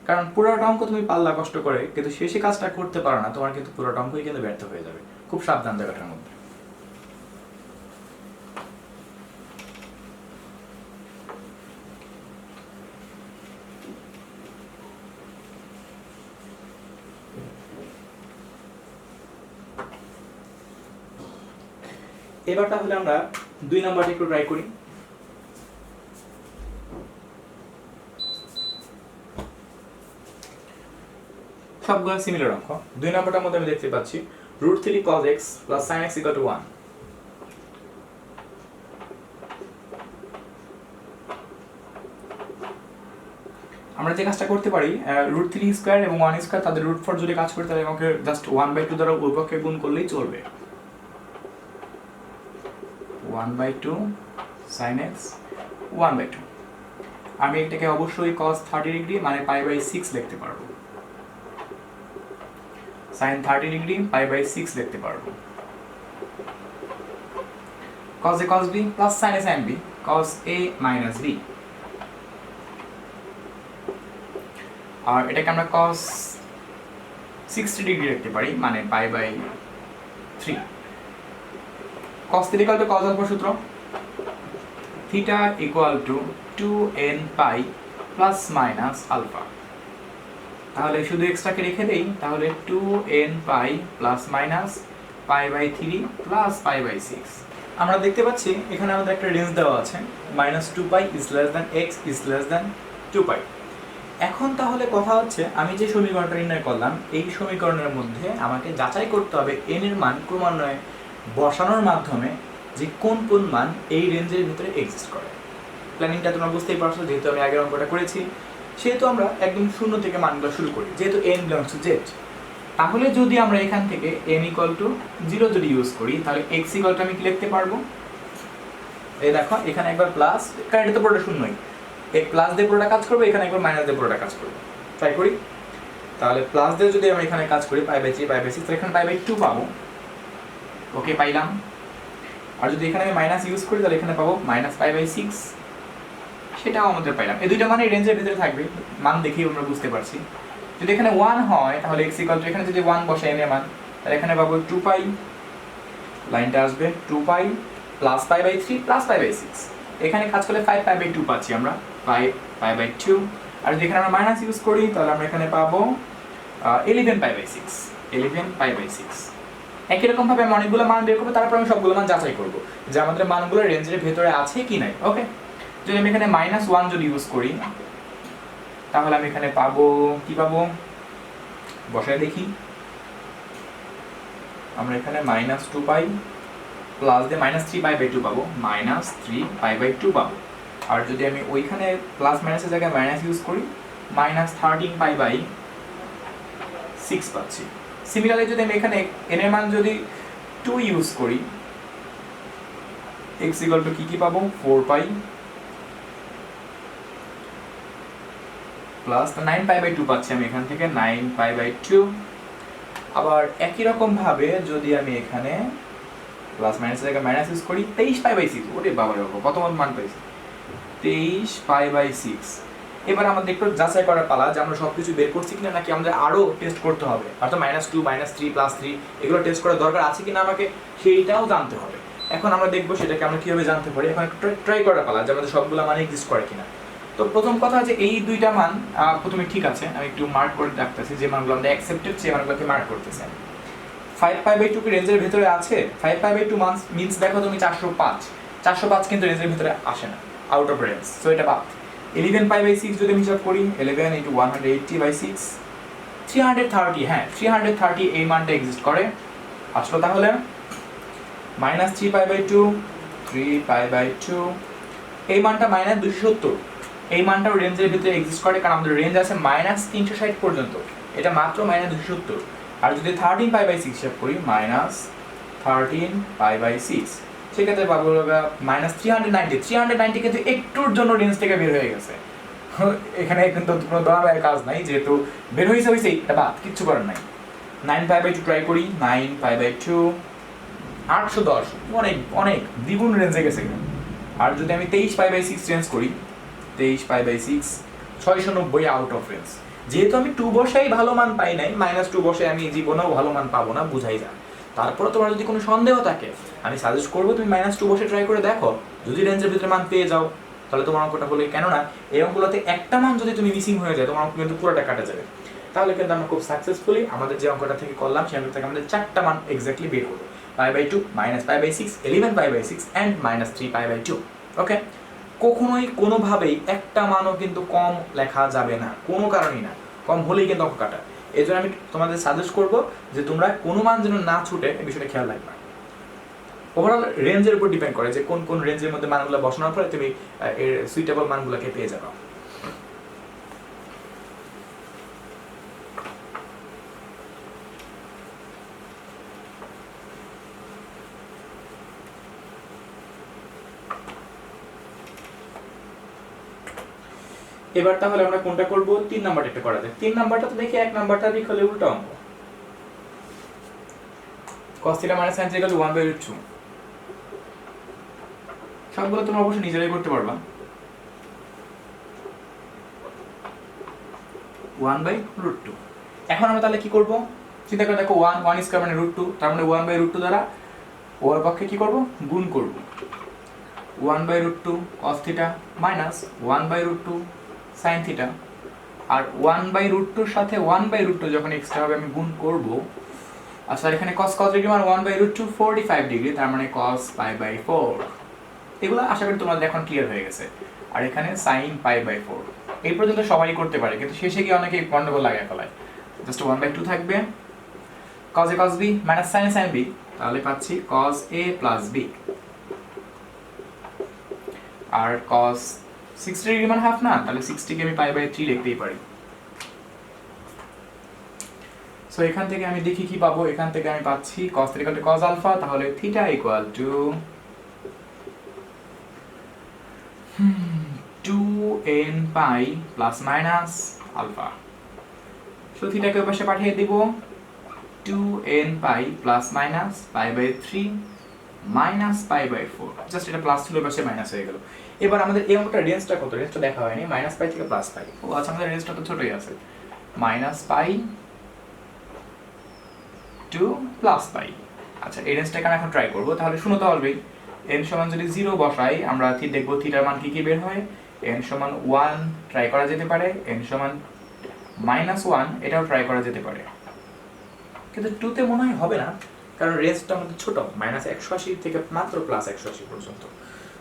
A: কারণ পুরোটা অঙ্ক তুমি পাল্লা কষ্ট করে কিন্তু শেষে কাজটা করতে পারো না, তোমার কিন্তু পুরোটা অঙ্কই কিন্তু ব্যর্থ হয়ে যাবে। খুব সাবধান জায়গাটার মধ্যে। এবার তাহলে আমরা 2 নাম্বারটা একটু ট্রাই করি। সবগুলো সিমিলার অঙ্ক। 2 নাম্বারটার মধ্যে আমি দেখতে পাচ্ছি √3 cos x plus sin x equal to 1। আমরা যে কাজটা করতে পারি √3 স্কয়ার এবং 1 স্কয়ার তাদের √4 যদি কাজ করতে তাহলে আমাকে জাস্ট 1/2 দ্বারা উভয় পক্ষে গুণ করলেই চলবে। 1/2 sin x 1/2। আমি এটাকে অবশ্যই cos 30 ডিগ্রি মানে π/6 লিখতে পারবো, sin 30 ডিগ্রি π/6 লিখতে পারবো। cos a cos b plus sin a sin b cos a minus b। আর এটাকে আমরা cos 60 ডিগ্রি লিখতে পারি মানে π/3। cos θ equal to cos alpha সূত্র, θ equal to 2n pi plus minus alpha। তাহলে শুধু এক্সট্রাকে রেখে দেই, তাহলে 2n pi plus minus π/3 plus π/6। আমরা দেখতে পাচ্ছি এখানে আমাদের একটা রেঞ্জ দেওয়া আছে -2π is less than x is less than 2π। এখন তাহলে কথা হচ্ছে আমি যে সমীকরণটা নির্ণয় করলাম এই সমীকরণের মধ্যে আমাকে যাচাই করতে হবে n এর মান ক্রমান্বয়ে বসানোর মাধ্যমে যে কোন কোন মান এই রেঞ্জের ভিতরে এক্সিস্ট করে। প্ল্যানিংটা তোমরা বুঝতেই পারছো, যেহেতু আমি আগের অঙ্কটা করেছি সেহেতু আমরা একদম শূন্য থেকে মানগুলো শুরু করি, যেহেতু n belongs to z। তাহলে যদি আমরা এখান থেকে n equal to 0 যদি ইউজ করি তাহলে x equal to আমি কি লিখতে পারবো, এই দেখো এখানে একবার প্লাস, কারণ এটা তো পুরোটা শূন্যই, এক প্লাস দিয়ে পুরোটা কাজ করবে, এখানে একবার মাইনাস দিয়ে পুরোটা কাজ করবে। ট্রাই করি, তাহলে প্লাস দিয়ে যদি আমরা এখানে কাজ করি π/3 π/6 তাহলে এখানে π/2 পাবো। ওকে পাইলাম। আর যদি এখানে আমি মাইনাস ইউজ করি তাহলে এখানে পাবো -π/6, সেটাও আমাদের পাইলাম। এই দুইটা মানে রেঞ্জের ভিতরে থাকবে, মান দেখেই আমরা বুঝতে পারছি। যদি এখানে 1 হয় তাহলে x equal to এখানে যদি 1 বসাই এর মান তাহলে এখানে পাবো 2π, লাইনটা আসবে 2π প্লাস π/3 প্লাস π/6। এখানে কাজ করলে 5π/2 পাচ্ছি আমরা, 5π/2। আর যদি এখানে আমরা মাইনাস ইউজ করি তাহলে আমরা এখানে পাবো 11π/6, 11π/6। একই রকম ভাবে আমি অনেকগুলো মান বের করবো, তারপর আমি সবগুলো মান যাচাই করবো যে আমাদের মানগুলো রেঞ্জের ভেতরে আছে কি নাই। ওকে, যদি আমি এখানে -1 যদি ইউজ করি তাহলে আমি এখানে পাবো কি পাবো, বসায় দেখি। আমরা এখানে -2π প্লাস দিয়ে -3π/2 পাবো, -3π/2 পাবো। আর যদি আমি ওইখানে প্লাস মাইনাসের জায়গায় মাইনাস ইউজ করি -13π/6 পাচ্ছি। সিমিলারলি যদি আমি এখানে n এর মান যদি 2 ইউজ করি x equal to কি পাবো 4π প্লাস 9π/2 পাচ্ছি আমি এখান থেকে 9π/2। আবার একই রকম ভাবে যদি আমি এখানে প্লাস মাইনাসের জায়গায় মাইনাস ইউজ করি 23π/6, ওরে বাবা রে বাবা কত মান পাইছি 23π/6। এবার আমাদের একটু যাচাই করার পালা যে আমরা সবকিছু বের করছি কিনা নাকি আমাদের আরো টেস্ট করতে হবে, অর্থাৎ -2 -3 +3 এগুলো টেস্ট করার দরকার আছে কিনা আমাকে সেইটাও জানতে হবে। এখন আমরা দেখবো সেটাকে আমরা কিভাবে জানতে পারি। এখন একটু ট্রাই করার পালা যে আমাদের সবগুলো মান এক্সিস্ট করে কিনা। তো প্রথম কথা যে এই দুইটা মান প্রথমে ঠিক আছে, আমি একটু মার্ক করে রাখতেছি যে মানগুলো আমরা অ্যাকসেপ্টেড সেই মানগুলোকে মার্ক করতেছি। 5π/2 কি রেঞ্জের ভিতরে আছে? 5π/2 মিন্স দেখো তুমি 405 কিন্তু রেঞ্জের ভিতরে আসে না, আউট অফ রেঞ্জ, সো এটা বাদ। 11π/6 যদি আমি হিসাব করি 11 × 180/6 330, হ্যাঁ 330 এই মানটা এক্সিস্ট করে। আসলো তাহলে -3π/2 3π/2 এই মানটা -270 এই মানটাও রেঞ্জের ভিতরে এক্সিস্ট করে, কারণ আমাদের রেঞ্জ আছে -360 পর্যন্ত, এটা মাত্র -270। আর যদি 13π/6 হিসাব করি -13π/6 সেক্ষেত্রে পাবো -390 কিন্তু একটুর জন্য রেঞ্জ থেকে বের হয়ে গেছে। এখানে কিন্তু কোনো দরাবের কাজ নাই, যেহেতু বের হয়েছে এটা বাদ, কিচ্ছু করার নাই। 9π/2 ট্রাই করি, 9π/2 810, অনেক অনেক দ্বিগুণ রেঞ্জে গেছে। আর যদি আমি 23π/6 রেঞ্জ করি 23π/6 690 আউট অফ রেঞ্জ। যেহেতু আমি 2 বসাই ভালো মান পাই নাই, -2 বসে আমি জীবনেও ভালো মান পাবো না, বুঝাই যায়। তারপরে তোমার যদি কোনো সন্দেহ থাকে আমি সাজেস্ট করবো তুমি -2 বসে ট্রাই করে দেখো, যদি রেঞ্জের ভিতরে মান পেয়ে যাও তাহলে তোমার অঙ্কটা হলে, কেননা এই অঙ্কগুলোতে একটা মান যদি তুমি মিসিং হয়ে যায় তোমার অঙ্ক কিন্তু পুরোটা কাটা যাবে। তাহলে কিন্তু আমরা খুব সাকসেসফুলি আমাদের যে অঙ্কটা থেকে করলাম সেই অঙ্ক থেকে আমাদের 4টা মান এক্স্যাক্টলি বের করবো, π/2, -π/6, 11π/6 and -3π/2। ওকে, কখনোই কোনোভাবেই একটা মানও কিন্তু কম লেখা যাবে না, কোনো কারণেই না, কম হলেই কিন্তু অঙ্ক কাটা। এই জন্য আমি তোমাদের সাজেস্ট করবো যে তোমরা কোনো মান যেন না ছুটে এই বিষয়টা খেয়াল রাখবা। ওভারঅল রেঞ্জের উপর ডিপেন্ড করে যে কোন কোন রেঞ্জের মধ্যে মানগুলো বসানোর পরে তুমি এর সুইটেবল মানগুলোকে পেয়ে যাবে। এবার তাহলে আমরা কোনটা করব, 3 নাম্বারটা একটা করা যায়। 3 নাম্বারটা তো দেখি 1 নাম্বারটা লিখলে উল্টো অঙ্ক, cos θ - sin θ = 1/√2। সবগুলো তোমরা অবশ্যই নিজেরাই করতে পারবা। 1/√2। এখন আমরা তাহলে কি করব, চিন্তা করে দেখো 1 স্কয়ার মানে √2, তার মানে 1/√2 দ্বারা ওর পক্ষে কি করব, গুণ করব। 1/√2 cos θ minus 1/√2 sin θ, আর 1/√2 এর সাথে 1/√2 যখন এক্সট্রা হবে আমি গুণ করব। আচ্ছা, এখানে cos ডিগ্রি মানে 1/√2 45 ডিগ্রি, তার মানে cos π/4। এগুলো আশা করি তোমাদের এখন ক্লিয়ার হয়ে গেছে। আর এখানে sin π/4। এই পর্যন্ত সবাই করতে পারে, কিন্তু শেষে গিয়ে অনেকে গন্ডগোল লাগায় ফেলায়। জাস্ট 1/2 থাকবে, cos a cos b minus sin a sin b, তাহলে পাচ্ছি cos a plus b। আর cos 60 ডিগ্রি মানে হাফ না, তাহলে 60 কে আমি π/3 লিখতেই পারি। সো এখান থেকে আমি দেখি কি পাবো, এখান থেকে আমি পাচ্ছি cos θ = cos আলফা, তাহলে θ = 2n pi plus minus alpha. So থিটাকে ওই পাশে পাঠিয়ে দিব, 2n pi plus minus π/3 minus π/4। Just এটা প্লাস ছিল, পাশে মাইনাস হয়ে গেল। এবার আমাদের এই অঙ্কটা রেঞ্জটা কত, রেঞ্জটা দেখা হয়নি, -π থেকে +π। ও আচ্ছা, আমাদের রেঞ্জটা তো ছোটই আছে, -π টু +π। আচ্ছা, এই রেঞ্জটাকে আমি এখন ট্রাই করব। তাহলে শুনো তো অলরেডি n সমান যদি 0 বসাই আমরা দেখব থিটার মান কি কি বের হয়। n সমান 1 ট্রাই করা যেতে পারে, n সমান -1 এটাও ট্রাই করা যেতে পারে, কিন্তু 2 তে মনে হয় হবে না, কারণ রেঞ্জটা আমাদের ছোট, -180 থেকে মাত্র +180 পর্যন্ত।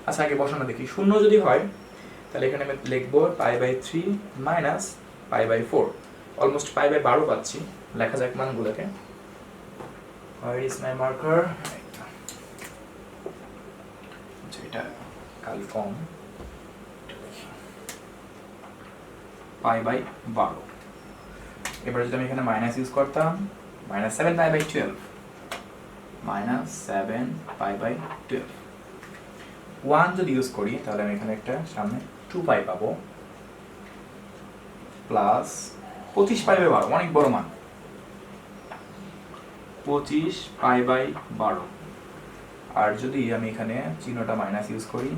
A: আচ্ছা, আগে বসানো দেখি। 0 যদি হয় তাহলে এখানে আমি লিখব π/3 মাইনাস π/4, অলমোস্ট π/12 পাচ্ছি। লেখা যাক মানগুলোকে। Where is my marker? আচ্ছা, এটা কাল কম, π/12। এবারে যদি আমি এখানে মাইনাস ইউজ করতাম, -7 π/12, -7 π/12। 1 যদি ইউজ করি তাহলে আমি এখানে একটা সামনে 2π পাবো, প্লাস 25 π/12, অনেক বড় মান, 25 π/12। আর যদি আমি এখানে চিহ্নটা মাইনাস ইউজ করি,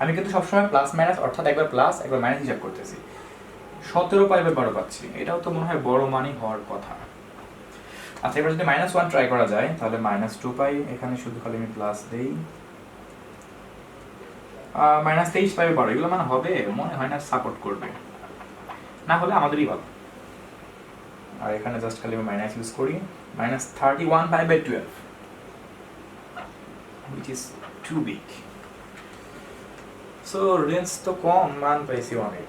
A: আমি কিন্তু সবসময় প্লাস মাইনাস অর্থাৎ একবার প্লাস একবার মাইনাস হিসাব করতেছি, 17 π/12 পাচ্ছি। এটাও তো মনে হয় বড় মানই হওয়ার কথা। আচ্ছা, এবার যদি -1 ট্রাই করা যায় তাহলে -2π, এখানে শুধু খালি আমি প্লাস দেই, -23 π/12। এগুলো মানে হবে মনে হয় না, সাপোর্ট করবে, না হলে আমাদেরই ভালো। আর এখানে জাস্ট খালি আমি মাইনাস ইউজ করি, -31 π/12, which is too big. So range তো কম, মান পাইছি অনেক।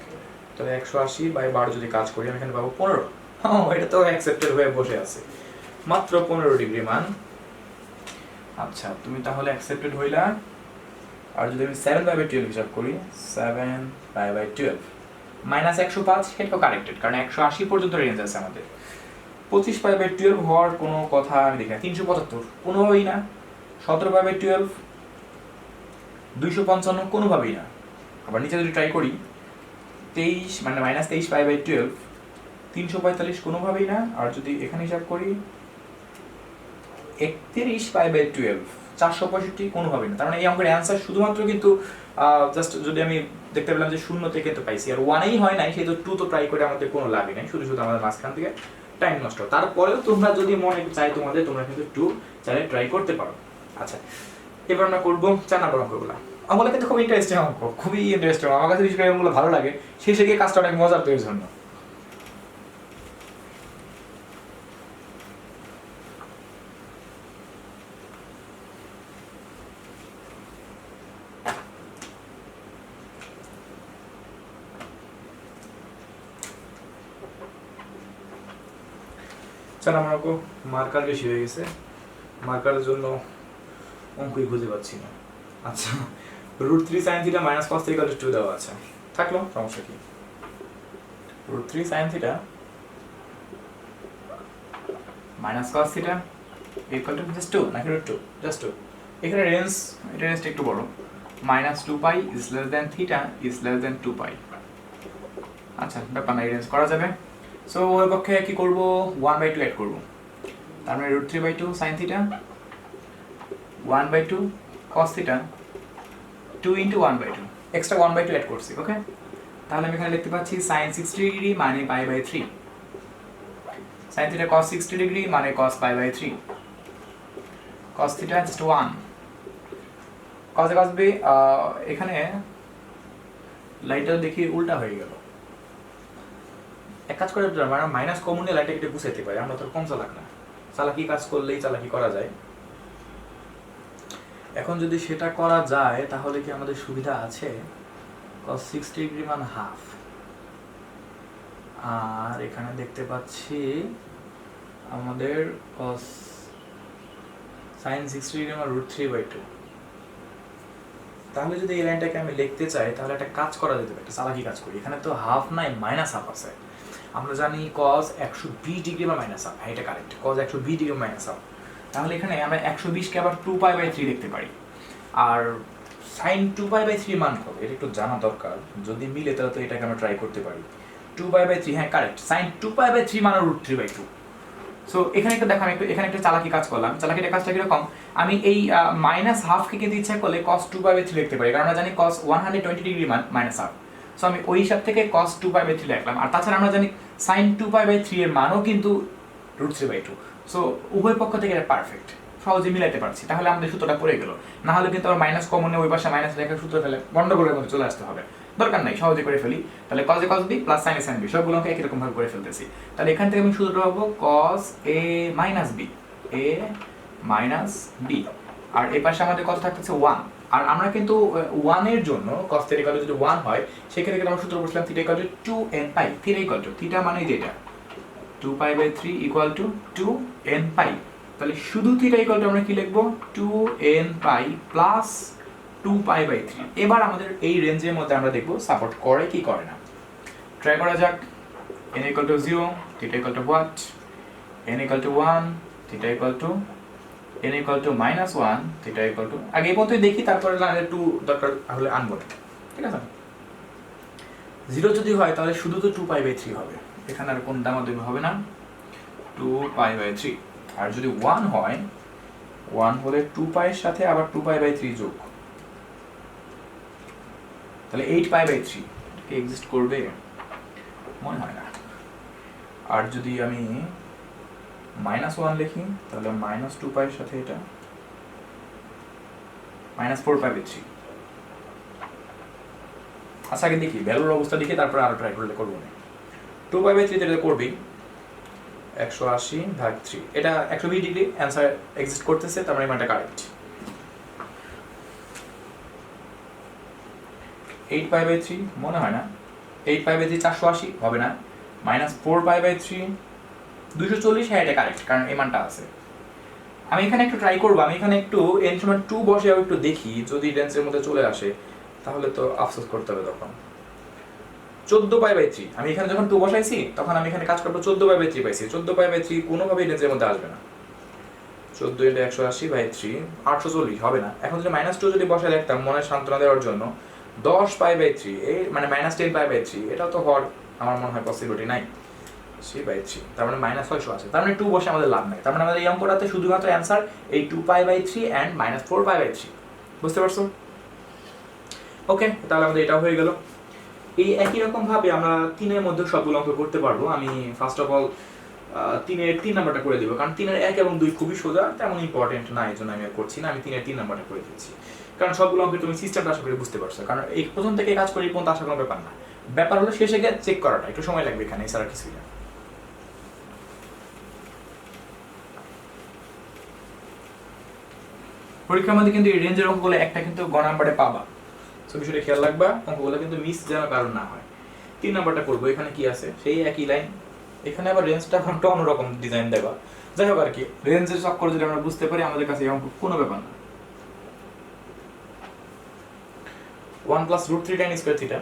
A: তাহলে 180/12 যদি কাজ করি আমি এখানে পাবো 15। এটা তো অ্যাকসেপ্টেড হয়ে বসে আছে, মাত্র 15 ডিগ্রি মান। আচ্ছা, তুমি তাহলে অ্যাকসেপ্টেড হইলা। আর যদি আমি 7/12 হিসাব করি, 7/12 -105, এটাও কারেক্টেড, কারণ 180 পর্যন্ত রেঞ্জ আছে আমাদের। 25 π/12 হওয়ার কোনো কথা আমি দেখি না। 375 কোনোভাবেই না। 17 π/12 255 কোনোভাবেই না। আবার নিচে যদি ট্রাই করি 23 মানে -23 π/12 345 কোনোভাবেই না। আর যদি এখানে হিসাব করি 31 π/12 465 কোনোভাবেই না। তার মানে এই অঙ্কের অ্যান্সার শুধুমাত্র কিন্তু জাস্ট যদি আমি দেখতে পেলাম যে 0 থেকে তো পাইছি, আর 1এই হয় নাই, সেই তো 2 তো ট্রাই করে আমাদের কোনো লাভই নাই, শুধু শুধু আমাদের মাঝখান থেকে টাইম নষ্ট। তারপরেও তোমরা যদি মনে চাই তোমাদের, তোমরা কিন্তু 2 চাইলে ট্রাই করতে পারো। আচ্ছা, এবার আমরা করবো 4 নম্বর অঙ্কগুলো। অঙ্কগুলো কিন্তু খুব ইন্টারেস্টিং অঙ্ক, খুবই ইন্টারেস্টিং। আমার কাছে বিশেষ করে অঙ্কগুলো ভালো লাগে, শেষে গিয়ে কাজটা অনেক মজার তৈরির জন্য। চল আমার অঙ্ক মার্কার বেশি হয়ে গেছে, মার্কারের জন্য অঙ্কই খুঁজে পাচ্ছি না। আচ্ছা, √3 sin θ - cos θ = 2 দেওয়া আছে, থাকলো, সমস্যা কি? √3 sin θ - cos θ = just 2 নাকি √2, just 2। এখানে রেঞ্জটা একটু বড়, -2π is less than θ is less than 2π। আচ্ছা, ব্যাপার নাই, রেঞ্জ করা যাবে। সো ওই পক্ষে কি করব, 1/2 অ্যাড করব, তার মানে √3/2 sin θ 1/2 cos θ 2 × 1/2, এক্সট্রা 1/2 অ্যাড করছি। ওকে, তাহলে আমি এখানে লিখতে পাচ্ছি sin 60 ডিগ্রি মানে π/3, sin θ cos 60 ডিগ্রি মানে cos π/3, cos θ just 1, cos a cos b। এখানে লাইটটা দেখি উল্টা হয়ে গেল। এক কাজ করে আমরা মাইনাস কমন নিয়ে লাইটটা একটু গুছাইতে পারি, আমরা তো কম চালাক না, চালাকি কাজ করলেই চালাকি করা যায়। এখন যদি সেটা করা যায় তাহলে কি আমাদের সুবিধা আছে? cos 60 ডিগ্রি মান হাফ, আর এখানে দেখতে পাচ্ছি আমাদের cos sin 60 ডিগ্রি মান √3/2। তাহলে যদি এই লাইনটাকে আমি লিখতে চাই তাহলে একটা কাজ করা যেতে পারে, একটা চালাকি কাজ করি। এখানে তো হাফ নাই, -হাফ আছে। আমরা জানি cos 120 ডিগ্রি বা -হাফ, হ্যাঁ এটা কারেক্ট, cos 120 ডিগ্রি -হাফ। তাহলে এখানে আমরা 120 কে আবার 2π/3 লিখতে পারি। আর sin 2π/3 মান কত এটা একটু জানা দরকার, যদি মিলে তাহলে তো এটাকে আমরা ট্রাই করতে পারি। 2π/3, হ্যাঁ কারেক্ট, sin 2π/3 মানে √3/2। সো এখানে একটু দেখো, আমি এখানে একটা চালাকি কাজ করলাম। চালাকিটা কাজটা কিরকম, আমি এই -হাফ কে কিন্তু ইচ্ছা করলে cos 2π/3 লিখতে পারি, কারণ আমরা জানি cos 120 ডিগ্রি মান -হাফ। সো আমি ওই হিসাব থেকে cos 2π/3 লিখলাম। আর তাছাড়া আমরা জানি sin 2π/3 এর মানও কিন্তু √3/2। সো উভয় পক্ষ থেকে এটা পারফেক্ট, সহজে মিলাইতে পারছি। তাহলে আমাদের সূত্রটা পড়ে গেল, না হলে কিন্তু আবার মাইনাস কমনে ওই পাশে মাইনাস লেখার সূত্র ফেলে গন্ডগোলের মধ্যে চলে আসতে হবে, দরকার নাই, সহজে করে ফেলি। তাহলে cos a cos b plus sin a sin b সবগুলো একই রকম ভাবে করে ফেলতেছি। তাহলে এখান থেকে আমি সূত্রটা পাবো cos a - b, a - b, আর এই পাশে আমাদের কত থাকতেছে 1। আর আমরা কিন্তু 1 এর জন্য cos θ = যদি 1 হয় সেক্ষেত্রে কিন্তু আমরা সূত্র বসলাম θ = 2nπ, θ মানে যেটা 2π/3 = 2nπ। তাহলে শুধু θ = আমরা কি লিখব, 2nπ প্লাস 2π/3। এবার আমাদের এই রেঞ্জের মধ্যে আমরা দেখব সাপোর্ট করে কি করে না। ট্রাই করা যাক। n = 0, θ = what, n = 1, θ = n = -1, θ = আগে এই পর্যন্ত দেখি, তারপরে লাইনে 2 দরকার হলে আনবো না, ঠিক আছে। 0 যদি হয় তাহলে শুধু তো 2π/3 হবে, এখানে আর কোন দামাদামি হবে না, 2π/3। আর যদি 1 হয়, 1 হলে 2π এর সাথে আবার 2π/3 যোগ, তাহলে 8π/3 কি এক্সিস্ট করবে, মনে হয় না। আর যদি আমি -1 লিখি তাহলে -2π এর সাথে এটা -4π/3। আচ্ছা আগে দেখি ভ্যালুর অবস্থা দেখি, তারপরে আরো ট্রাই করলে করবো না। 2π/3 এটা করবি 180/3, এটা 120 ডিগ্রি অ্যান্সার এক্সিস্ট করতেছে, তার মানে এটা কারেক্ট। 8π/3 মনে হয় না, 8π/3 480 হবে না, -4π/3 240, হ্যাঁ এটা কারেক্ট, কারণ এই মানটা আছে। আমি এখানে একটু ট্রাই করবো, আমি এখানে একটু n সমান 2 বসে একটু দেখি, যদি রেঞ্জের মধ্যে চলে আসে তাহলে তো আফসোস করতে হবে তখন। 14π/3, আমি এখানে যখন 2 বসাইছি তখন আমি এখানে কাজ করবো 14π/3 পাইছি, 14π/3 কোনোভাবেই রেঞ্জের মধ্যে আসবে না। 14 × 180/3 840 হবে না। এখন যদি -2 যদি বসাই রাখতাম মনে সান্ত্বনা দেওয়ার জন্য, 10π/3 এই মানে -10π/3, এটাও তো হওয়ার আমার মনে হয় পসিবিলিটি নাই। 3/3, তার মানে -600 আছে, তার মানে 2 বসে আমাদের লাভ নাই, তার মানে আমাদের এই অঙ্কটাতে শুধুমাত্র অ্যান্সার এই 2π/3 and -4π/3। বুঝতে পারছো? ওকে, তাহলে আমাদের এটাও হয়ে গেল। এই একই রকম ভাবে আমরা 3-এর মধ্যে সবগুলো অঙ্ক করতে পারবো। আমি ফার্স্ট অফ অল 3-এর 3 নাম্বারটা করে দিব, কারণ 3-এর 1 এবং 2 খুবই সোজা, তেমন ইম্পর্টেন্ট না, এই জন্য আমি আর করছি না। আমি 3-এর 3 নাম্বারটা করে দিচ্ছি, কারণ সবগুলো অঙ্কে তুমি সিস্টেমটা আশা করি বুঝতে পারছো। কারণ এই প্রথম থেকে কাজ করি পর্যন্ত আশা কোনো ব্যাপার না, ব্যাপার হলো শেষে গিয়ে চেক করাটা, একটু সময় লাগবে এখানে, এছাড়া কিছুই না। পরীক্ষার মধ্যে কিন্তু এই রেঞ্জের অঙ্কগুলো একটা কিন্তু গ নাম্বারে পাবা, সো বিষয়টা খেয়াল রাখবা, অঙ্কগুলো কিন্তু মিস যেন কারণ না হয়। 3 নাম্বারটা করবো, এখানে কি আছে সেই একই লাইন, এখানে আবার রেঞ্জটা ঘন্টা অন্যরকম ডিজাইন দেবা। যাই হোক আর কি, রেঞ্জের চক্কর যদি আমরা বুঝতে পারি আমাদের কাছে এই অঙ্ক কোনো ব্যাপার না। 1 + √3 tan square theta,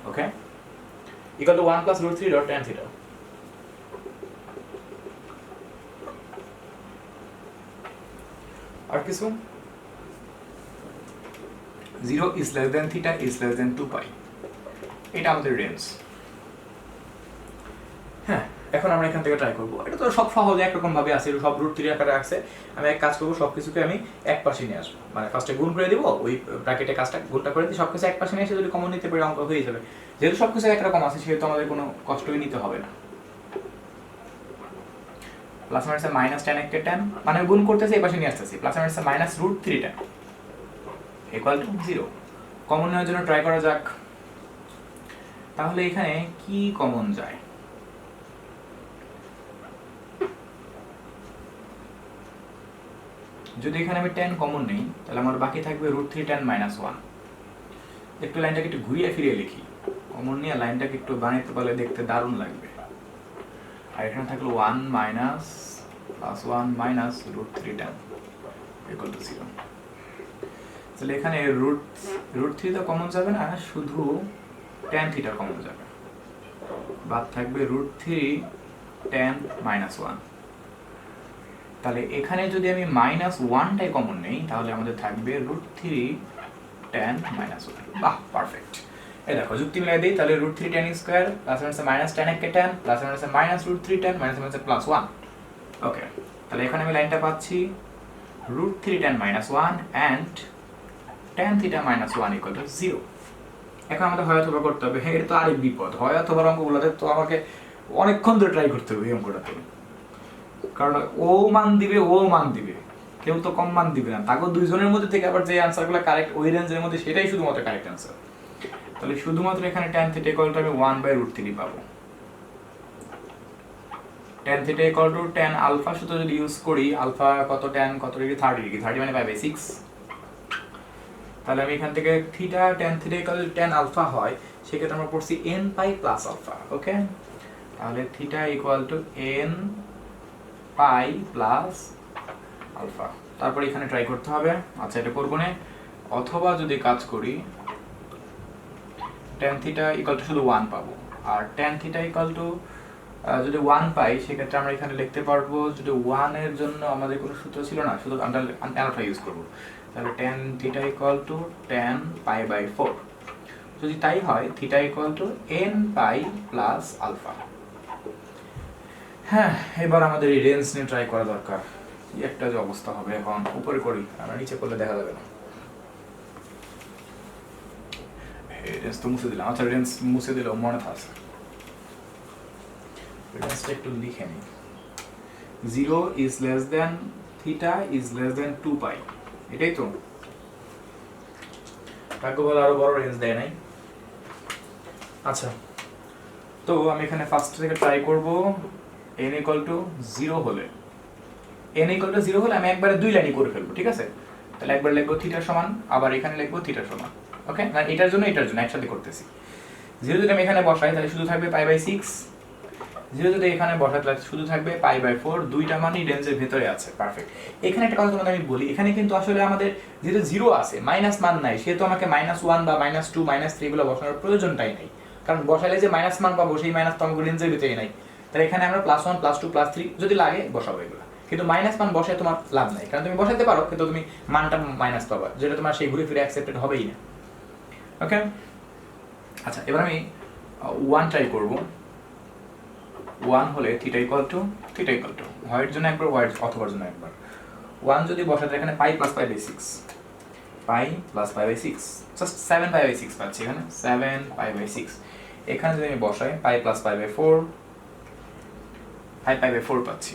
A: okay, equal to 1 + √3 dot tan theta. আর কিছু 0 is less than theta is less than 2π, এটা আমাদের রেঞ্জ। হ্যাঁ, এখন আমরা এখান থেকে ট্রাই করবো। এটা তো সব সহজে একরকম ভাবে আছে, সব √3 আকারে আছে। আমি এক কাজ করবো, সবকিছুকে আমি এক পাশে নিয়ে আসবো, মানে ফার্স্টে গুণ করে দিব, ওই ব্র্যাকেটে কাজটা গুণটা করে দিই, সবকিছু এক পাশে নিয়ে এসে যদি কমন নিতে পারি অঙ্ক হয়ে যাবে। যেহেতু সবকিছু একরকম আছে সেহেতু আমাদের কোনো কষ্টই নিতে হবে না। প্লাস মাইনাসে -tan কে tan, মানে গুণ করতেছি এই পাশে নিয়ে আসতেছি, প্লাস মাইনাসে -√3 tan ইকুয়াল টু 0। কমন নেওয়ার জন্য ট্রাই করা যাক। তাহলে এখানে কি কমন যায়? যদি এখানে আমি tan কমন নেই তাহলে আমার বাকি থাকবে √3 tan -1। একটু লাইনটাকে একটু ঘুরিয়ে ফিরিয়ে লিখি, কমন নিয়ে লাইনটাকে একটু বানাইতে পারলে দেখতে দারুণ লাগবে। আর এখানে থাকলো 1 minus plus 1 minus √3 tan equal to 0। তাহলে এখানে √3 তো কমন যাবে না, শুধু tan থিটা কমন যাবে, বাদ থাকবে √3 tan -1। তাহলে এখানে যদি আমি -1টাই কমন নেই তাহলে আমাদের থাকবে √3 tan -1। বাহ, পারফেক্ট। এই দেখো যুক্তি মিলাই দেই, তাহলে √3 tan square plus minus tan কে tan প্লাস -√3 tan প্লাস 1। ওকে, তাহলে এখানে আমি লাইনটা পাচ্ছি √3 tan -1 and tan theta -1 equal to 0। এখন আমাদের হয় অথবা করতে হবে। হ্যাঁ, এটা তো আরেক বিপদ, হয় অথবা অঙ্কগুলোতে তো আমাকে অনেকক্ষণ ধরে ট্রাই করতে হবে এই অঙ্কটাতে, কারণ ও মান দিবে, কেউ তো কম মান দিবে না, তাকে দুইজনের মধ্যে থেকে আবার যে আনসারগুলো কারেক্ট ওই রেঞ্জের মধ্যে সেটাই শুধুমাত্র কারেক্ট আনসার। তাহলে শুধুমাত্র এখানে tan থিটা ইকুয়াল টু আমি 1/√3 পাবো। tan theta equal to tan alpha সূত্র যদি ইউজ করি, আলফা কত, tan কত ডিগ্রি, 30 ডিগ্রি, 30 মানে 5/6। তাহলে আমি এখান থেকে theta tan theta equal to tan alpha হয়, সেক্ষেত্রে আমরা পড়ছি n π প্লাস আলফা। ওকে, তাহলে theta equal to n π plus alpha. তারপর এখানে ট্রাই করতে হবে। আচ্ছা, এটা করবো না, অথবা যদি কাজ করি tan থিটা ইকুয়াল টু শুধু 1 পাবো, আর tan থিটা ইকুয়াল টু যদি 1 পাই সেক্ষেত্রে আমরা এখানে লিখতে পারবো, যদি 1 এর জন্য আমাদের কোনো সূত্র ছিল না, শুধু আলফা ইউজ করবো, তাহলে tan theta equal to tan π/4। যদি তাই হয় theta equal to n π plus alpha. হ্যাঁ, এবার আমাদের এই রেঞ্জ নিয়ে ট্রাই করা দরকার। কি একটা যে অবস্থা হবে, এখন উপরে করি, আমরা নিচে করলে দেখা যাবে না। রেঞ্জ তো মুছে দিলাম। আচ্ছা, রেঞ্জ মুছে দিলেও মনে থাকছে, রেঞ্জটা একটু লিখে নিই। 0 is less than theta is less than 2π, এটাই তো। ভাগ্য ভালো আরো বড় রেঞ্জ দেয় নাই। আচ্ছা, তো আমি এখানে ফার্স্ট থেকে ট্রাই করব n ইকুয়াল টু 0 হলে, n ইকুয়াল টু 0 হলে আমি একবারে দুই লাইনই করে ফেলবো, ঠিক আছে? তাহলে একবার লিখবো থিটা সমান, আবার এখানে লিখবো থিটা সমান। ওকে, মানে এটার জন্য একসাথে করতেছি। 0 যদি আমি এখানে বসাই তাহলে শুধু থাকবে π/6, 0 যদি এখানে বসাই তাহলে শুধু থাকবে π/4, দুইটা মানই রেঞ্জের ভেতরে আছে। পারফেক্ট। এখানে একটা কথা তোমাদের আমি বলি, এখানে কিন্তু আসলে আমাদের যেহেতু 0 আছে, মাইনাস মান নাই, সেহেতু আমাকে -1 বা -2 -3 গুলো বসানোর প্রয়োজনটাই নাই, কারণ বসাইলে যে মাইনাস মান পাবো সেই মাইনাস তো আমাকে রেঞ্জের ভিতরেই নাই। তাহলে এখানে আমরা +1 +2 +3 যদি লাগে বসাবো এগুলো, কিন্তু মাইনাস মান বসায় তোমার লাভ নাই, কারণ তুমি বসাতে পারো কিন্তু তুমি মানটা মাইনাস পাবা, যেটা তোমার সেই ঘুরে ফিরে অ্যাকসেপ্টেড হবেই না। ওকে, আচ্ছা, এবার আমি 1 ট্রাই করব। 1 হলে থিটা ইকুয়াল টু হোয়াইট জন্য একবার, হোয়াইট অথবার জন্য একবার। 1 যদি বসাতে এখানে pi plus pi by 6, pi plus pi by 6, just 7 pi by 6 পাচ্ছি এখানে, 7 পাই বাই 6। এখানে যদি আমি বসাই pi plus pi by 4, 5 pi by 4 পাচ্ছি।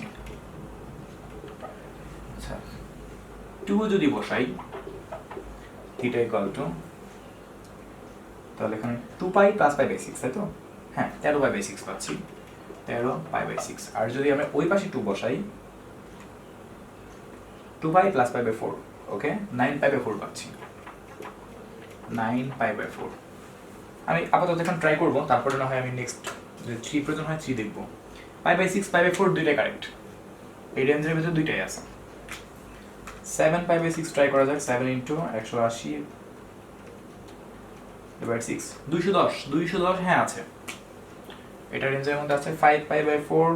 A: আচ্ছা, 2 যদি বসাই থিটা ইকুয়াল টু, তাহলে এখানে 2 পাই প্লাস পাই বাই 6, তাই তো? হ্যাঁ, 13 পাই বাই 6 পাচ্ছি, 13 পাই বাই 6। আর যদি আমি ওই পাশে 2 বসাই, 2 pi plus pi by 4, okay, 9 pi by 4 পাচ্ছি, 9 পাই বাই 4। আমি আপাতত এখন ট্রাই করবো, তারপরে না হয় আমি নেক্সট যদি 3 প্রয়োজন হয় 3 দেখবো। পাই বাই 6, পাই বাই 4 দুইটাই কারেক্ট, এই রেঞ্জের ভিতরে দুইটাই আছে। 7 পাই বাই 6 ট্রাই করা যাক, 7 ইন্টু 180 ডিভাইড 6, 210, হ্যাঁ আছে, এটা রেঞ্জের মধ্যে আছে। 5 পাই বাই 4,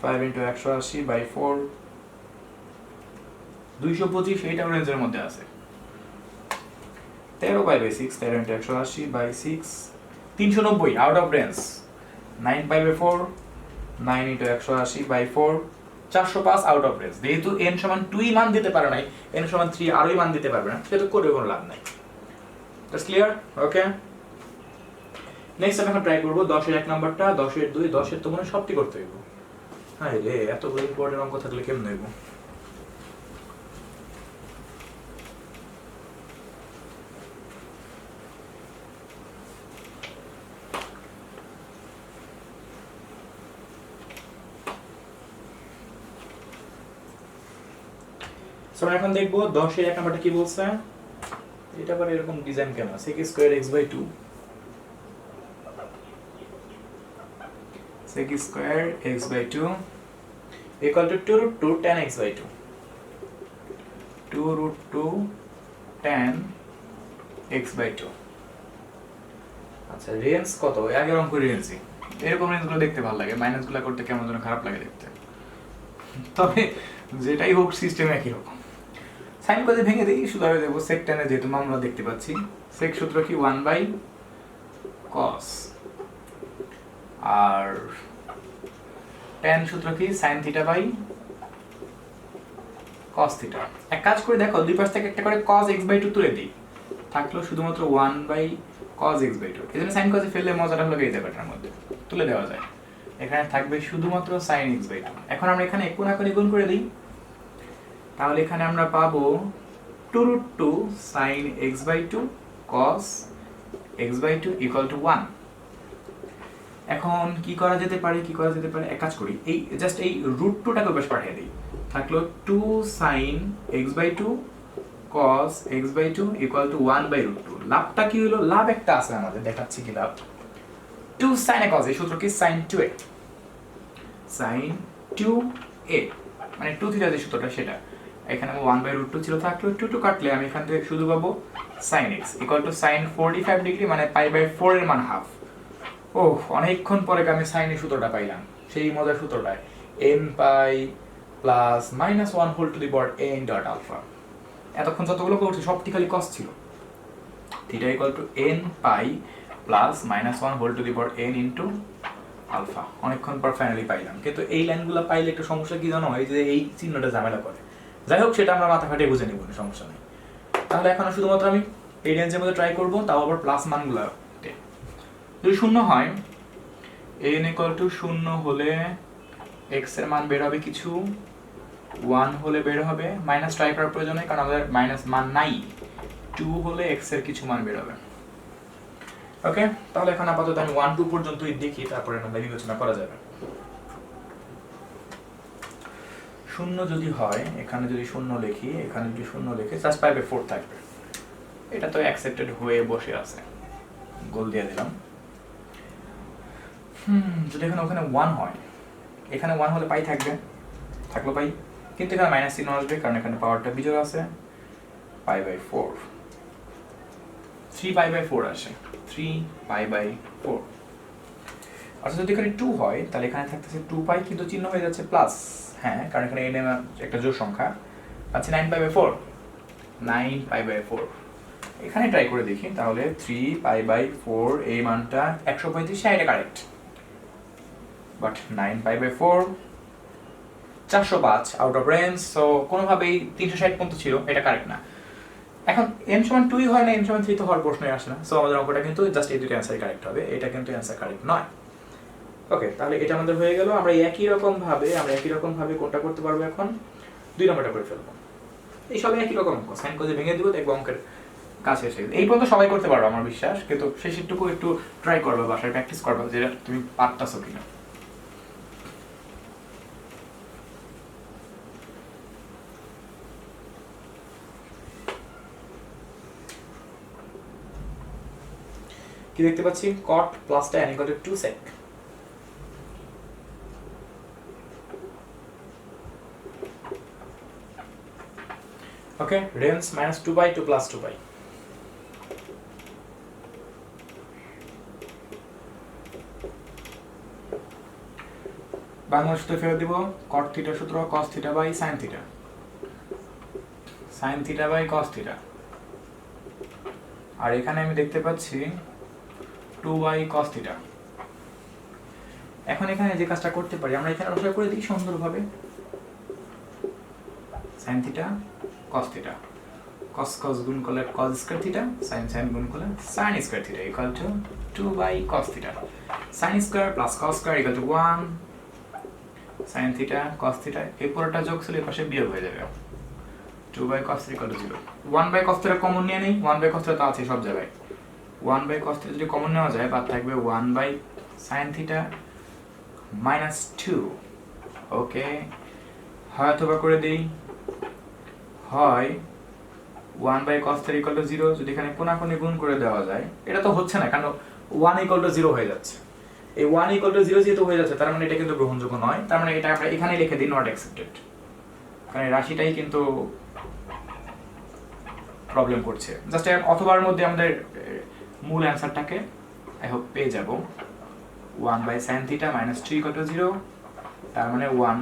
A: 5 ইন্টু 180 বাই 4, 225, এইটাও রেঞ্জের মধ্যে আছে। 13 pi by 6, 13 into 180 by 6, 390, out of range. 9 pi by 4, 9 into 180 by 4, 405, out of range. যেহেতু n সমান 2 মান দিতে পারে নাই, n সমান 3 আরোই মান দিতে পারবে না, সেটা করে কোনো লাভ নাই। That's clear? ওকে, নেক্সট আমি এখন ট্রাই করবো 10 এর 1 নাম্বারটা, 10 এর 2, 10 এর তো মনে সবটি করতে হইব। হ্যাঁ রে, এতগুলো ইম্পর্টেন্ট অঙ্ক থাকলে কেমন হইব? সো আমরা এখন দেখবো 10 এর 1 নাম্বারটা কি বলছে। এটা আবার এরকম ডিজাইন কেন? sec square x by 2, sec square x by 2 equal to 2 root 2 tan x by 2, 2 root 2 tan x by 2। আচ্ছা, রেঞ্জ কত? আগের অঙ্ক রেঞ্জই, এরকম রেঞ্জগুলো দেখতে ভালো লাগে, মাইনাসগুলো করতে কেমন যেন খারাপ লাগে দেখতে, তবে যেটাই হোক সিস্টেম একই রকম। সাইন কজে ভেঙে দিই, শুধু আমি দেবো sec tan এর, যেহেতু আমরা দেখতে পাচ্ছি sec সূত্র কি 1 বাই cos, আর tan সূত্র কি sin theta by cos theta. এক কাজ করে দেখো, দুই পাশ থেকে একটা করে cos x বাই 2 তুলে দিই, থাকলো শুধুমাত্র 1 বাই cos x বাই 2। এজন্য সাইন কজে ফেললে মজাটা হলো এই জায়গাটার মধ্যে তুলে দেওয়া যায়, এখানে থাকবে শুধুমাত্র sin x বাই 2। এখন আমরা এখানে গুণ করে দিই, তাহলে এখানে আমরা পাবো 2 root 2 sin x by 2 cos x by 2 equal to 1। এখন কি করা যেতে পারে, এক কাজ করি, এই জাস্ট এই রুট 2টাকে বেশ পাঠিয়ে দিই, থাকলো 2 sin x by 2 cos x by 2 equal to 1 by root 2। লাভটা কি হলো? লাভ একটা আছে আমাদের, দেখাচ্ছি কি লাভ। 2 sin a cos, এই সূত্র কি sin 2a, sin 2a মানে 2 থিটা যে সূত্রটা সেটা। এখানে 1 বাই রুট 2 ছিল, থাকলো 2 2 কাটলে আমি এখান থেকে শুধু পাবো sin x equal to sin 45 degree, মানে পাই বাই 4 এর মান হাফ। ও, অনেকক্ষণ পরে আমি সাইন এর সূত্রটা পাইলাম, সেই মজার সূত্রটা, n pi plus minus 1 whole to the power n dot alpha. এতক্ষণ যতগুলো করছি সবটি খালি cos ছিল। Theta equal to n pi plus minus 1 whole to the power n into alpha. অনেকক্ষণ পর ফাইনালি পাইলাম, কিন্তু এই লাইনগুলো পাইলে একটু সমস্যা কি জানো, এই যে এই চিহ্নটা ঝামেলা করে। যাই হোক, সেটা আমরা মাথা ফাটিয়ে বুঝে নিব, সমস্যা নেই। তাহলে এখন শুধুমাত্র আমি এই রেঞ্জের মধ্যে ট্রাই করবো, তাও আবার প্লাস মানগুলো। যদি শূন্য হয়, n ইকুয়াল টু 0 হলে x এর মান বের হবে কিছু, 1 হলে বের হবে, মাইনাস ট্রাই করার প্রয়োজন নেই কারণ আমাদের মাইনাস মান নাই, 2 হলে x এর কিছু মান বের হবে। ওকে, তাহলে এখন আপাতত আমি 1 2 পর্যন্তই দেখি, তারপরে আমরা বিবেচনা করা যাবে। 0 যদি হয়, এখানে যদি 0 লিখি, এখানে যদি 0 লিখি, জাস্ট পাই বাই 4 থাকবে। এটা তো অ্যাকসেপ্টেড হয়ে বসে আছে, গোল দিয়ে দিলাম। যদি এখানে ওখানে 1 হয়, এখানে 1 হলে পাই থাকবে, থাকলো পাই, কিন্তু এখানে মাইনাস চিহ্ন আসবে কারণ এখানে পাওয়ারটা বিজোড় আছে। পাই বাই 4, 3 পাই বাই 4 আসে, 3 পাই বাই 4। আচ্ছা, যদি এখানে 2 হয়, তাহলে এখানে থাকতেছে 2 পাই, কিন্তু চিহ্ন হয়ে যাচ্ছে প্লাস, হ্যাঁ, কারণ এখানে n একটা জোড় সংখ্যা। আচ্ছা, 9 পাই বাই 4, 9 পাই বাই 4। এখানে ট্রাই করে দেখি, তাহলে 3π/4 এই মানটা 135, এটা correct. But 9π/4 405 out of range, so কোনোভাবেই 360 পর্যন্ত ছিল, এটা কারেক্ট না। এখন n সমান 2 হয় না, n সমান 3 তো হওয়ার প্রশ্নই আসে না, সো আমাদের অঙ্কটা কিন্তু জাস্ট এই দুটো অ্যান্সারই কারেক্ট হবে, এটা কিন্তু অ্যান্সার কারেক্ট নয়। ওকে, তাহলে এটা আমাদের হয়ে গেল। আমরা একই রকম ভাবে কোনটা করতে পারবো, এখন 2 নম্বরটা করে ফেলবো। এই সব একই রকম অঙ্ক, সাইন কোজে ভেঙে দিব, দেখবো অঙ্কের কাছে এসে গেছে। এই পর্যন্ত সবাই করতে পারবো আমার বিশ্বাস, কিন্তু শেষেরটুকু একটু ট্রাই করবে, বাসায় প্র্যাকটিস করবে যে তুমি পারতাছো কিনা। কি দেখতে পাচ্ছি, cot plus tan equal to 2 sec। Okay, range -2π to +2π। Bangla সূত্র ফেরত দিব, cot থিটা সূত্র cos theta by sin theta, sin theta by cos theta. আর এখানে আমি দেখতে পাচ্ছি 2y cos থিটা। এখন এখানে যে কাজটা করতে পারি, আমরা এখানে রসায়ন করে দিই সুন্দরভাবে, sin theta cos theta, cos cos গুণ করলে cos square theta, sin sin গুণ করলে sin square theta equal two 2y cos theta. sin square plus cos square equal to 1 sin theta cos theta, এই পুরোটা যোগ করলে পাশে বিয়োগ হয়ে যাবে, 2y cos theta equal to 0। 1 cos theta common নিয়ে নেই, 1 cos থিটা তো আছে সব জায়গায়, 1 cos থিটা যদি কমন নেওয়া যায়, বাদ থাকবে 1 sin থিটা -2। ওকে, হয় অথবা করে দেই, হয় 1 cos থিটা ইকুয়াল টু 0, যদি এখানে কোনাকুনি গুণ করে দেওয়া যায়, এটা তো হচ্ছে না কারণ 1 ইকুয়াল টু 0 হয়ে যাচ্ছে। এই 1 ইকুয়াল টু 0 যেহেতু হয়ে যাচ্ছে, তার মানে এটা কিন্তু গ্রহণযোগ্য নয়, তার মানে এটা আমরা এখানে লিখে দিই নট অ্যাকসেপ্টেড, কারণ এই রাশিটাই কিন্তু প্রবলেম করছে। জাস্ট অথবার মধ্যে আমাদের মূল অ্যান্সারটাকে আই হোপ পেয়ে যাব। 1 sin থিটা -2 ইকুয়াল টু 0, তার মানে 1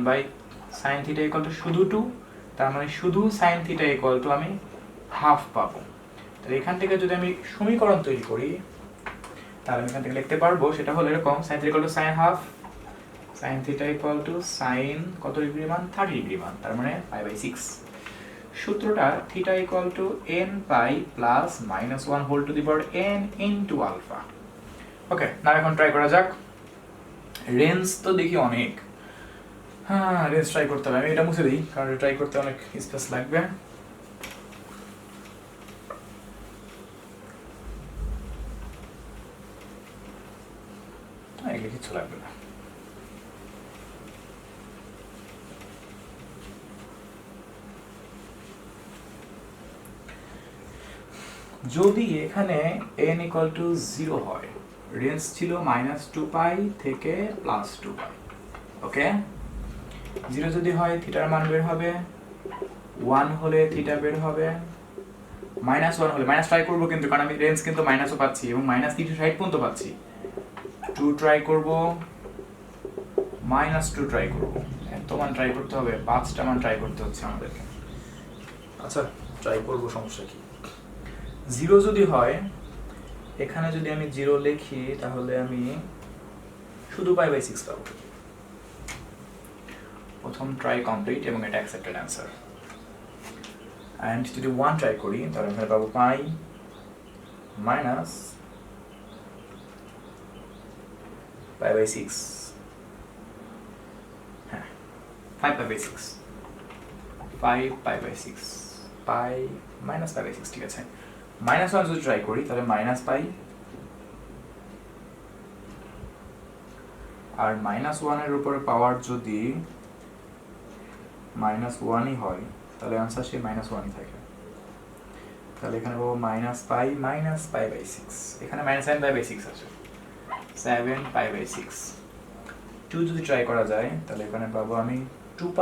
A: sin থিটা ইকুয়াল টু শুধু 2, তার মানে শুধু sin থিটা ইকুয়াল টু আমি হাফ পাবো। তাহলে এখান থেকে যদি আমি সমীকরণ তৈরি করি, তাহলে আমি এখান থেকে লিখতে পারবো, সেটা হলো এরকম, sin theta equal to sin half, sin theta equal to sin কত ডিগ্রি মান, 30 ডিগ্রি মান, তার মানে π/6। সূত্রটা theta equal to n π plus -1 whole to the power n into alpha. Okay, না এখন ট্রাই করা যাক। রেঞ্জ তো দেখি অনেক, হ্যাঁ রেঞ্জ ট্রাই করতে হবে, আমি এটা মুছে দিই কারণ ট্রাই করতে অনেক স্পেস লাগবে। এগুলো কিছু লাগবে না। যদি এখানে n ইকুয়াল টু 0 হয়, রেঞ্জ ছিল -2π থেকে +2π। ওকে, 0 যদি হয় থিটার মান বের হবে, 1 হলে থিটা বের হবে, -1 হলে মাইনাস ট্রাই করবো কিন্তু, কারণ আমি রেঞ্জ কিন্তু মাইনাসও পাচ্ছি এবং -360 পর্যন্ত পাচ্ছি। 2 ট্রাই করব, -2 ট্রাই করব, এত মান ট্রাই করতে হবে, 5টা মান ট্রাই করতে হচ্ছে আমাদেরকে। আচ্ছা ট্রাই করব, সমস্যা কি। 0 যদি হয়, এখানে যদি আমি 0 লিখি, তাহলে আমি শুধু π/6 পাবো। প্রথম ট্রাই কমপ্লিট এবং এটা অ্যাকসেপ্টেড অ্যান্সার। অ্যান্ড যদি 1 ট্রাই করি, তাহলে আমি পাবো π π/6, হ্যাঁ 5π/6, 5π/6, π -π/6, ঠিক আছে। -1 যদি ট্রাই করি, তাহলে -π, আর -1 এর উপরে পাওয়ার যদি -1ই হয়, তাহলে আনসার সেই -1ই থাকে। তাহলে এখানে পাবো -π -π/6, এখানে -7π/6 আছে, 7π/6। 2 যদি ট্রাই করা যায়, তাহলে এখানে পাবো আমি 2π,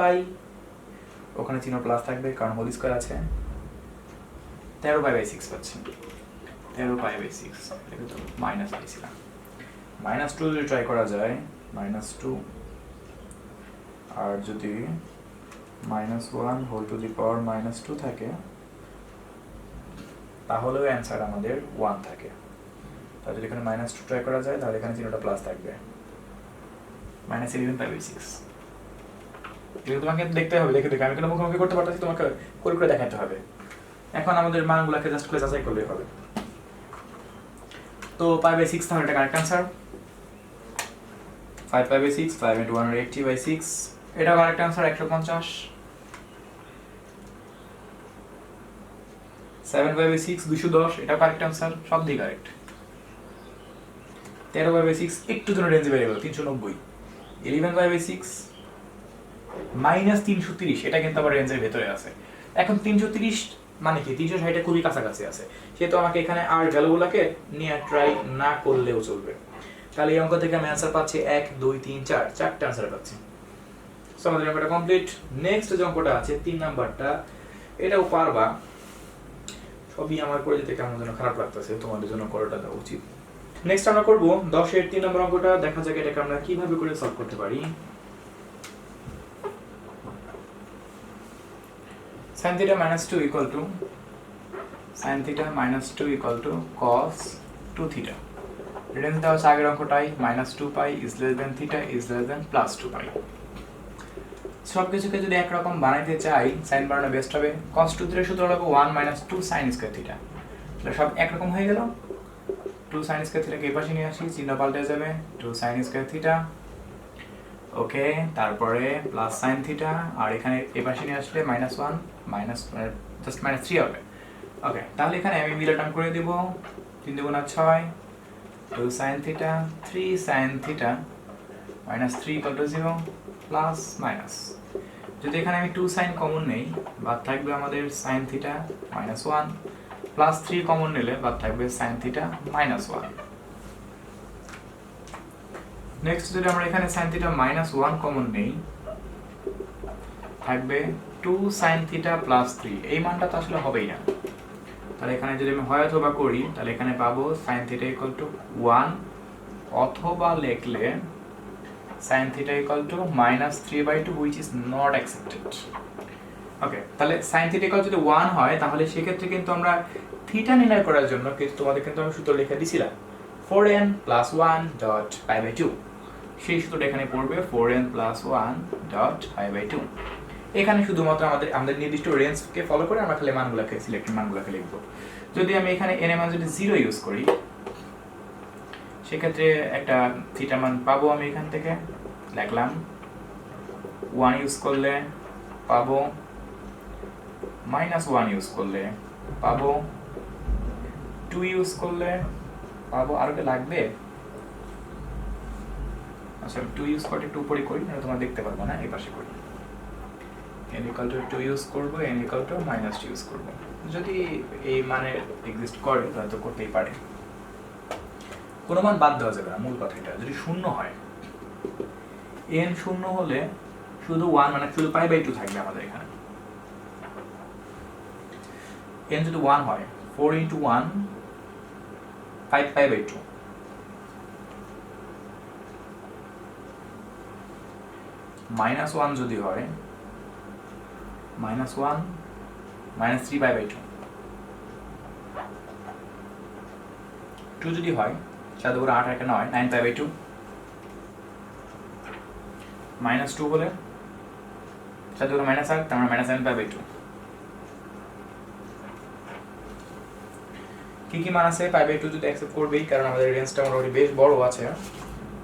A: ওখানে চিহ্ন প্লাস থাকবে কারণ হোল স্কয়ার আছে, 13π/6 পাচ্ছি, 13π/6, এটা তো মাইনাস পাইছিলাম। -2 যদি ট্রাই করা যায়, -2, আর যদি -1 হোল টু দি পাওয়ার -2 থাকে, তাহলেও অ্যান্সার আমাদের 1 থাকে। তাহলে যদি এখানে -2 ট্রাই করা যায় তাহলে এখানে চিহ্নটা প্লাস থাকবে, -11/6। এগুলো তোমাকে দেখতে হবে, দেখে আমি কোনো মুখোমুখি করতে পারতেছি, তোমাকে করে দেখাতে হবে। এখন আমাদের মানগুলোকে জাস্ট করে যাচাই করলেই হবে। তো 5/6 তাহলে এটা কারেক্ট অ্যান্সার। 5/6, 5 × 180/6, এটাও কারেক্ট অ্যান্সার 150। 7/6 210, এটাও কারেক্ট অ্যান্সার, সব দিক কারেক্ট। 13/6 একটু জন্য রেঞ্জ বেড়ে গেল 390। 11/6 -330, এটা কিন্তু আবার রেঞ্জের ভেতরে আছে। এখন 330 মানে কি 360 খুবই কাছাকাছি আছে, সেহেতু আমাকে এখানে আর ভ্যালুগুলোকে নিয়ে ট্রাই না করলেও চলবে। তাহলে এই অঙ্ক থেকে আমি অ্যান্সার পাচ্ছি 1 2 3 4, চারটা অ্যান্সার পাচ্ছি। সো আমাদের অঙ্কটা কমপ্লিট। নেক্সট যে অঙ্কটা আছে 3 নাম্বারটা, এটাও পারবা, সবই আমার করে দিতে কেমন যেন খারাপ লাগতেছে, তোমাদের জন্য করাটা দেওয়া উচিত। নেক্সট আমরা করব 10-এর 3 নম্বর অঙ্কটা। দেখা যাক এটাকে আমরা কিভাবে করে সলভ করতে পারি। sin θ - 2 equal to sin θ - 2 equal to cos 2θ। Range দেওয়া আছে আগের অঙ্কটাই, -2π is less than θ is less than +2π। সব কিছুকে যদি একরকম বানাইতে চাই, সাইন বানানো বেস্ট হবে। cos 2θ সূত্র হলো 1 - 2 sin স্কয়ার θ। তাহলে সব একরকম হয়ে গেল। 2 sin স্কয়ার θ কে এই পাশে নিয়ে আসি, চিহ্ন পাল্টে যাবে, 2 sin স্কয়ার θ। ওকে, তারপরে প্লাস sin θ, আর এখানে এই পাশে নিয়ে আসলে -1 জাস্ট -3 হবে। ওকে, তাহলে এখানে আমি মিডল টার্ম করে দেব, 3 × 6, 2 sin θ 3 sin θ -3 = 0 প্লাস মাইনাস। যদি এখানে আমি 2 sin কমন নেই, বাদ থাকবে আমাদের sin θ -1, প্লাস 3 কমন নিলে বাদ থাকবে sin θ -1। নেক্সট যদি আমরা এখানে sin θ -1 কমন নেই, থাকবে 2 sin θ + 3। এই মানটা তো আসলে হবেই না, তাহলে এখানে যদি আমি হয় অথবা করি, তাহলে এখানে পাবো sin θ = 1, অথবা লিখলে sin θ = -3/2, which is not accepted. ওকে, তাহলে sin θ যদি 1 হয়, তাহলে সেক্ষেত্রে কিন্তু আমরা থিটা নির্ণয় করার জন্য কিন্তু তোমাদের কিন্তু আমি সূত্র লিখে দিছিলাম 4n + 1/π/2। সেই সূত্রটা এখানে পড়বে 4n + 1/π/2। এখানে শুধুমাত্র আমাদের নির্দিষ্ট রেঞ্জকে ফলো করে আমরা খালি মানগুলোকে লিখব। যদি আমি এখানে n এর মান যদি 0 ইউজ করি, সেক্ষেত্রে একটা থিটা মান পাবো আমি এখান থেকে, লিখলাম 1 ইউজ করলে পাবো, -1 ইউজ করলে পাবো, 2 ইউজ করলে পাবো, আর কি লাগবে? আচ্ছা, 2 ইউজ করতে একটু উপরে করি, না তোমরা দেখতে পারবো না, এই পাশে করি। n = 2 ইউজ করব, n = -2 ইউজ করব। যদি এই মানে এক্সিস্ট করে তাহলে তো করতেই পারে, কোনো মান বাদ দেওয়া যাবে না, মূল কথা এটা। যদি 0 হয়, n 0 হলে শুধু 1 মানে শুধু π/2 থাকবে আমাদের এখানে। n যদি 1 হয়, 4 × 1 5π/2, -1 যদি হয়, -1 -3π/2, 2 যদি হয়, 7 × 8 = 9 9π/2, -2 হলে 7 × -8 তার মানে -7π/2। কি কি মান আছে? π/2 যদি অ্যাকসেপ্ট করবেই, কারণ আমাদের রেঞ্জটা মোটামুটি বেশ বড় আছে,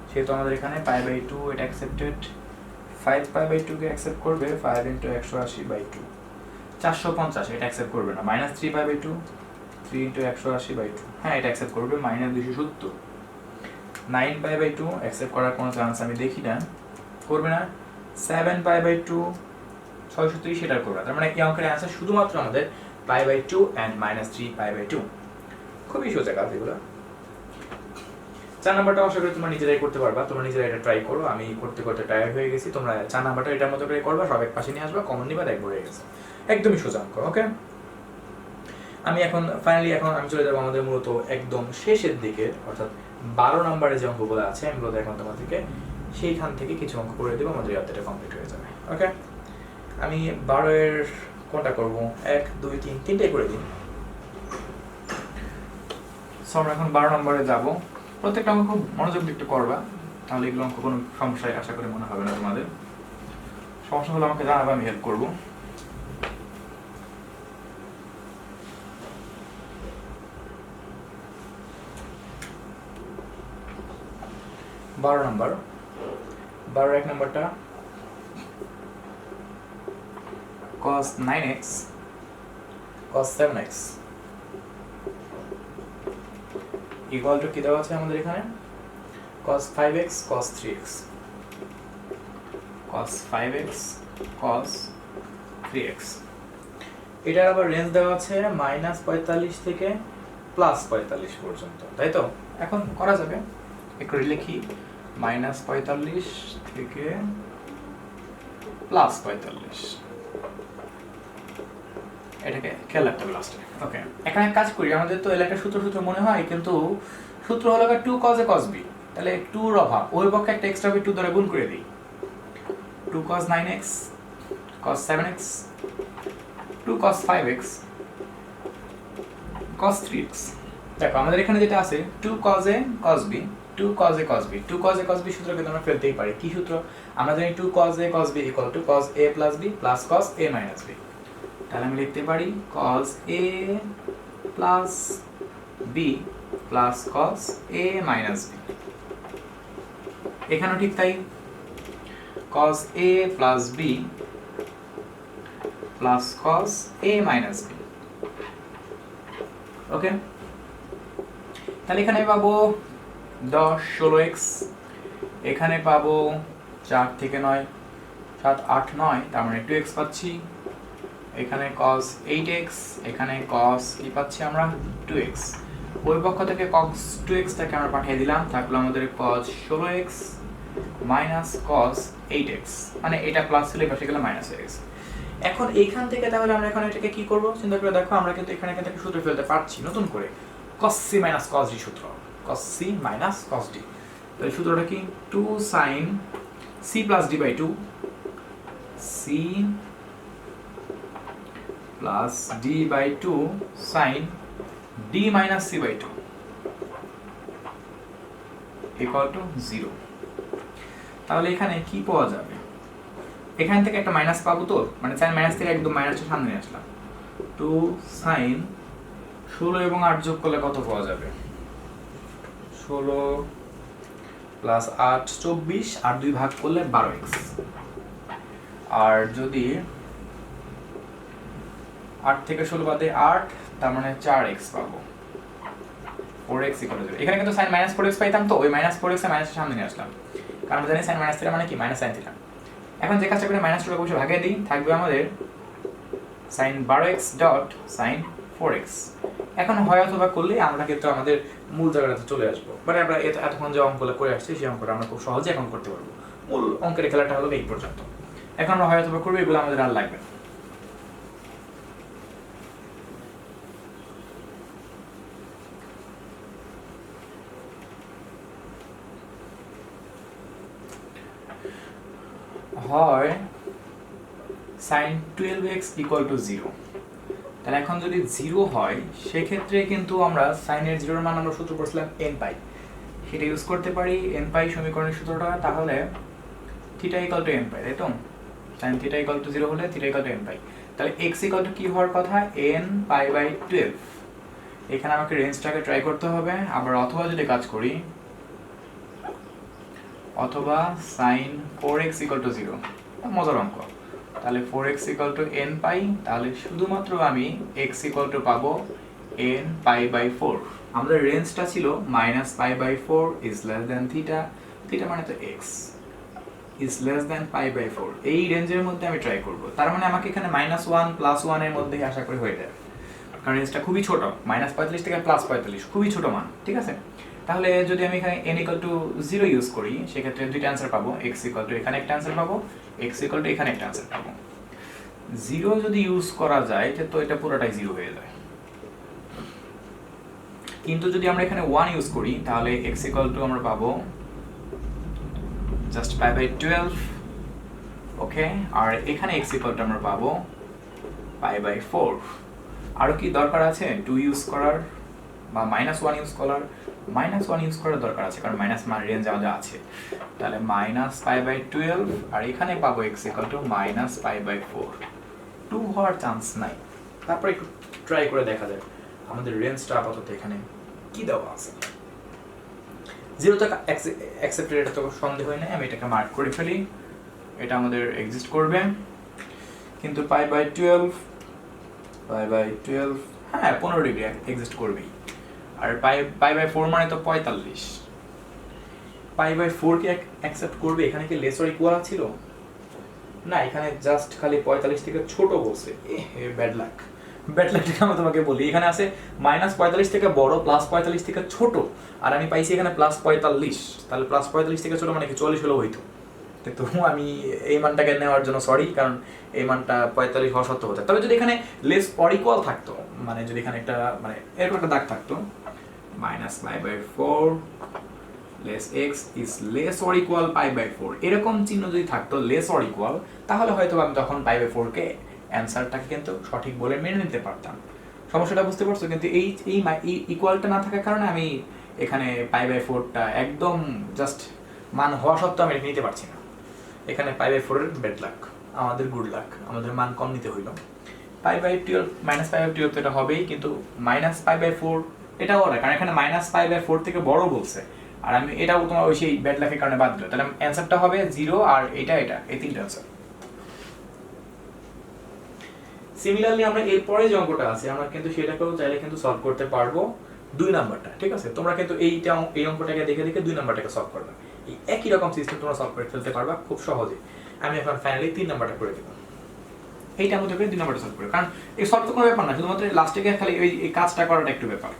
A: সেহেতু আমাদের এখানে π/2 এটা অ্যাকসেপ্টেড। 5π/2 কে অ্যাকসেপ্ট করবে, 5 × 180/2, 450 এটা অ্যাকসেপ্ট করবে না। -3π/2, 3 × 180/2, হ্যাঁ এটা অ্যাকসেপ্ট করবে। -270, 9π/2 অ্যাকসেপ্ট করার কোনো চান্স আমি দেখি না, করবে না। 7π/2, 630 সেটা করবে। তার মানে এই অঙ্কের অ্যান্সার শুধুমাত্র আমাদের π/2 and -3π/2। খুবই সোজা কাজ এগুলো। 4 নাম্বারটা আশা করি তোমরা নিজেরাই করতে পারবা, তোমরা নিজেরা এটা ট্রাই করো। আমি করতে করতে টায়ার্ড হয়ে গেছি। তোমরা 4 নাম্বারটা এটার মতো করে করবা, সব এক পাশে নিয়ে আসবা, কমন নিবা, দেখবো হয়ে গেছে। একদমই সোজা অঙ্ক। ওকে, আমি এখন ফাইনালি আমি চলে যাবো আমাদের মূলত একদম শেষের দিকে, অর্থাৎ 12 নাম্বারে যে অঙ্কগুলো আছে আমি বলতে এখন তোমাদেরকে সেইখান থেকে কিছু অঙ্ক করে দেবো, আমাদের ইয়ারটা কমপ্লিট হয়ে যাবে। ওকে, আমি 12 এর কোনটা করবো? 1 2 3 তিনটাই করে দিই। সো আমরা এখন 12 নম্বরে যাব। প্রত্যেকটা অঙ্ক খুব মনোযোগ দিয়ে একটু করবা, তাহলে এগুলো অঙ্ক কোনো সমস্যায় আশা করি মনে হবে না তোমাদের। সমস্যা হলে আমাকে জানাবে, আমি হেল্প করবো। বারো নম্বর, 12 এক নম্বরটা cos 9x cos 7x equal to কি দেওয়া আছে আমাদের এখানে cos 5x cos 3x cos 5x cos 3x। এটার আবার রেঞ্জ দেওয়া আছে -45 থেকে +45 পর্যন্ত, তাই তো? এখন করা যাবে, একটু লিখি -45 থেকে +45, এটাকে খেয়াল রাখতে হবে লাস্টে। ওকে, এখানে কাজ করি, আমাদের তো এর একটা সূত্র মনে হয়, কিন্তু সূত্র হলো 2 cos a cos b, তাহলে 2 এর অভাব, ওই পক্ষে একটা এক্সট্রা বি 2 দ্বারা গুণ করে দিই। 2 cos 9x cos 7x 2 cos 5x cos 3x। দেখো আমাদের এখানে যেটা আছে 2 cos a cos b 2 cos a cos b 2 cos a cos b সূত্র কিন্তু আমরা ফেলতেই পারি। কি সূত্র? আমরা জানি 2 cos a cos b equal to cos a plus b plus cos a minus b। তাহলে আমি লিখতে পারি cos a plus b plus cos a minus b। এখানেও ঠিক তাই, cos a plus b plus cos a minus b। ওকে, তাহলে এখানে পাবো 10 16x, এখানে পাবো 4 থেকে 9 7 8 9, তার মানে 2x পাচ্ছি। এখানে cos 8x, এখানে cos কি পাচ্ছি আমরা 2x। ওই পক্ষ থেকে cos 2x টাকে আমরা পাঠিয়ে দিলাম, থাকলো আমাদের cos 16x minus cos 8x, মানে এটা প্লাস ছিল এই পাশে গেলে মাইনাস হয়ে গেছে। এখন এইখান থেকে তাহলে আমরা এখন এটাকে কি করব চিন্তা করে দেখো, আমরা কিন্তু এখানে থেকে সূত্র ফেলতে পারছি নতুন করে, cos c minus cos d সূত্র, cos c minus cos d। তাহলে সূত্রটা কি 2 sin c plus d by 2 c plus d by 2 sin d minus c by 2 equal to 0। তাহলে এখানে কি পাওয়া যাবে? এখান থেকে একটা মাইনাস পাবো, তো মানে sin মাইনাস থেকে একদম মাইনাসটা সামনে নিয়ে আসলাম। 2 sin 16 এবং 8 যোগ করলে কত পাওয়া যাবে? 16 প্লাস 8 24, আর 2 ভাগ করলে 12x। আর যদি 8 থেকে 16 বাদে 8, তার মানে 4x পাবো, 4x ইকুয়াল টু 0। এখানে কিন্তু sin মাইনাস 4x পাইতাম, তো ওই মাইনাস 4x এর মাইনাসের সামনে নিয়ে আসলাম, কারণ আমরা জানি sin মাইনাস থিটা মানে কি মাইনাস sin থিটা। এখন যে কাজটা করে মাইনাস 2 কে বসে ভাগিয়ে দিই, থাকবে আমাদের sin 12x dot sin 4x। এখন হয় অথবা করলে আমরা কিন্তু আমাদের মূল জায়গাটাতে চলে আসবো, মানে আমরা এতক্ষণ যে অঙ্কগুলো করে আসছি সেই অঙ্কটা আমরা খুব সহজে এখন করতে পারবো। মূল অঙ্কের খেলাটা হলো এই পর্যন্ত। এখন আমরা হয় অথবা করবো, এগুলো আমাদের আর লাগবে না। হয় sin 12x equal to 0। তাহলে এখন যদি 0 হয় সেক্ষেত্রে কিন্তু আমরা sin এর 0 এর মান আমরা সূত্র পড়ছিলাম n পাই, সেটা ইউজ করতে পারি n পাই সমীকরণের সূত্রটা। তাহলে theta equal to n pi, তাই তো? sin থিটা ইকুয়াল টু 0 হলে theta equal to n pi. তাহলে x ইকুয়াল টু কি হওয়ার কথা? n pi by 12। এখানে আমাকে রেঞ্জটাকে ট্রাই করতে হবে। আবার অথবা যদি কাজ করি, অথবা sin 4x equal to 0, মজার অঙ্ক। তাহলে 4x equal to n pi, তাহলে শুধুমাত্র আমি x equal to পাবো n পাই বাই 4। আমাদের রেঞ্জটা ছিল minus pi by 4 is less than theta, theta মানে তো x is less than pi by 4। এই রেঞ্জের মধ্যে আমি ট্রাই করব। তার মানে আমাকে এখানে -1 +1 এর মধ্যে আশা করি হয়ে যাবে, কারণ রেঞ্জটা খুবই ছোট, -45 থেকে +45, খুবই ছোট মান, ঠিক আছে? তাহলে যদি আমি এখানে n equal to 0 ইউজ করি, সেক্ষেত্রে দুইটা অ্যান্সার পাবো, x equal to এখানে একটা অ্যান্সার পাবো, x equal to এখানে একটা অ্যান্সার পাবো। 0 যদি ইউজ করা যায় তো এটা পুরোটাই 0 হয়ে যায়। কিন্তু যদি আমরা এখানে 1 ইউজ করি, তাহলে x equal to আমরা পাবো জাস্ট পাই বাই 12, ওকে? আর এখানে x equal to আমরা পাবো পাই বাই 4। আরো কি দরকার আছে 2 ইউজ করার?
B: বা -1 ইউজ করার -1 ইউজ করার দরকার আছে, কারণ মাইনাস মান রেঞ্জ আমাদের আছে। তাহলে -π/12 আর এখানে পাবো x = -π/4। 2 হওয়ার চান্স নাই।
A: তারপর একটু ট্রাই করে দেখা যায় আমাদের রেঞ্জটা আপাতত এখানে কি দেওয়া আছে। 0 থেকে অ্যাকসেপ্টেড, এটা তো সন্দেহ হয় না, আমি এটাকে মার্ক করে ফেলি,
B: এটা আমাদের এক্সিস্ট করবে। কিন্তু π/12 হ্যাঁ 15 ডিগ্রি এক্সিস্ট করবেই। আর π/4 মানে তো 45।
A: π/4 কে অ্যাকসেপ্ট করবে? এখানে কি লেস অর ইকুয়াল ছিল না, এখানে জাস্ট খালি 45 থেকে ছোট বলছে। ব্যাড লাক, ব্যাড লাক আমি তোমাকে বলি। এখানে আছে -45 থেকে বড়, +45 থেকে ছোট, আর আমি পাইছি এখানে +45। তাহলে +45 থেকে ছোট মানে কি 40 হলেও হইতো, কিন্তু আমি এই মানটাকে নেওয়ার জন্য সরি, কারণ এই মানটা 45 হওয়া সত্ত্বেও হতো। তবে যদি এখানে লেস অর ইকুয়াল থাকতো, মানে যদি এখানে একটা মানে এরকম একটা দাগ থাকতো,
B: -π/4 less x is less or equal π/4, এরকম চিহ্ন যদি থাকতো লেস অর ইকুয়াল, তাহলে হয়তো আমি তখন π/4 কে অ্যান্সারটাকে কিন্তু সঠিক বলে মেনে নিতে পারতাম। সমস্যাটা বুঝতে পারছো? কিন্তু এই ইকুয়ালটা না থাকার কারণে আমি এখানে π/4টা একদম জাস্ট মান হওয়া সত্ত্বেও আমি নিতে পারছি না।
A: এখানে π/4 এর ব্যাড লাক, আমাদের গুড লাক, আমাদের মান কম নিতে হইল।
B: π/12 -π/12 তো এটা হবেই, কিন্তু -π/4 এটাও না, কারণ এখানে -π/4 থেকে বড় বলছে, আর আমি এটাও তোমার ওই সেই ব্যাড লাকের কারণে বাদ দিল। তাহলে অ্যান্সারটা হবে 0 আর এটা এই তিনটা অ্যান্সার।
A: সিমিলারলি আমরা এরপরে যে অঙ্কটা আছে আমরা কিন্তু সেটাকেও চাইলে কিন্তু সলভ করতে পারবো 2 নাম্বারটা, ঠিক আছে? তোমরা কিন্তু এই অঙ্কটাকে দেখে দেখে 2 নাম্বারটাকে সলভ করবে। এই একই রকম সিস্টেম তোমরা সলভ করে ফেলতে পারবা খুব সহজে। আমি এখন ফাইনালি 3 নাম্বারটা করে দেব।
B: এইটা মধ্যে করে 2 নাম্বারটা সলভ করবে, কারণ এই সলভ তো কোনো ব্যাপার না, শুধুমাত্র লাস্টে গিয়ে খালি এই কাজটা করাটা একটু ব্যাপার।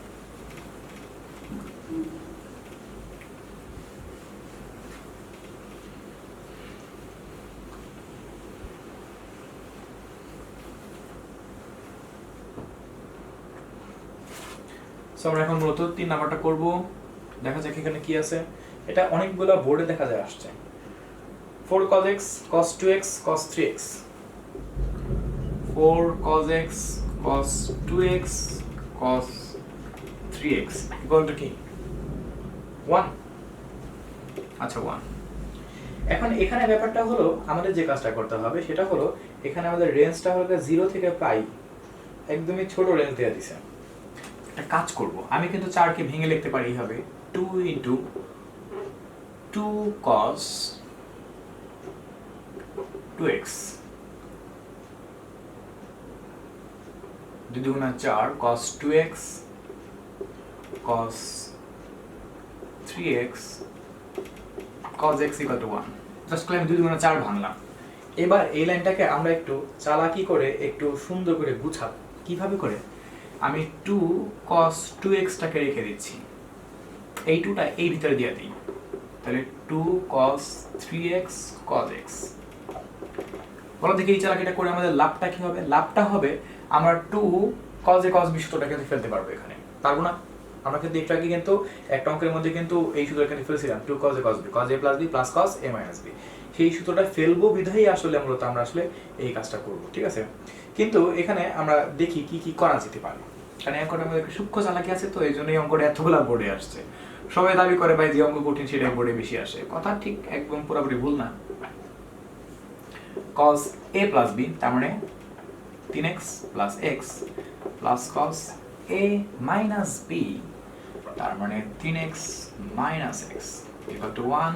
A: সো আমরা এখন মূলত 3 নাম্বারটা করব। দেখা যাক এখানে কি আছে। এটা অনেকগুলো বোর্ডে দেখা যায় আসছে। 4 cos x cos 2x cos 3x,
B: 4 cos x cos 2x cos 3x
A: equal to কি 1।
B: আচ্ছা 1।
A: এখন এখানে ব্যাপারটা হলো আমাদের যে কাজটা করতে হবে সেটা হলো এখানে আমাদের রেঞ্জটা হলো 0 থেকে পাই, একদমই ছোট রেঞ্জ দেয়া দিছে।
B: একটা কাজ করব, আমি কিন্তু 4 কে ভেঙে লিখতে পারি এইভাবে, 2 * 2 cos 2x 2 × 4 cos 2x cos 3x cos x = 1। Just আমি 2 × 4 ভাঙলাম।
A: এবার এই লাইনটাকে আমরা একটু চালাকি করে একটু সুন্দর করে গুছাবো। কিভাবে করে?
B: আমি 2 cos 2x টাকে রেখে দিচ্ছি, এই 2টা এই ভিতরে দিয়ে দিই, তাহলে 2 cos 3x cos x। বলো দেখি এই চালাকিটা করে আমাদের লাভটা কি হবে? লাভটা হবে আমরা 2 cos a cos b সূত্রটা কিন্তু ফেলতে পারবো এখানে,
A: পারবো না? আমরা কিন্তু একটু আগে কিন্তু একটা অঙ্কের মধ্যে কিন্তু এই সূত্রটা কিন্তু ফেলছিলাম, 2 cos a cos b cos a plus b plus cos a minus b। সেই সূত্রটা ফেলবো বিধায়ী আসলে মূলত আমরা আসলে এই কাজটা করব, ঠিক আছে? কিন্তু এখানে আমরা দেখি কি কি করা যেতে পারে,
B: কারণ এই অঙ্কটার মধ্যে সূক্ষ্ম চালাকি আছে, তো এই জন্য এই অঙ্কটা এতগুলা বোর্ডে আসছে। সবাই দাবি করে ভাই যে অঙ্ক কঠিন সেটাই বোর্ডে বেশি আসে, কথা ঠিক একদম পুরোপুরি ভুল না। cos a plus b তার মানে 3x plus x plus cos a minus b তার মানে 3x minus x equal to 1।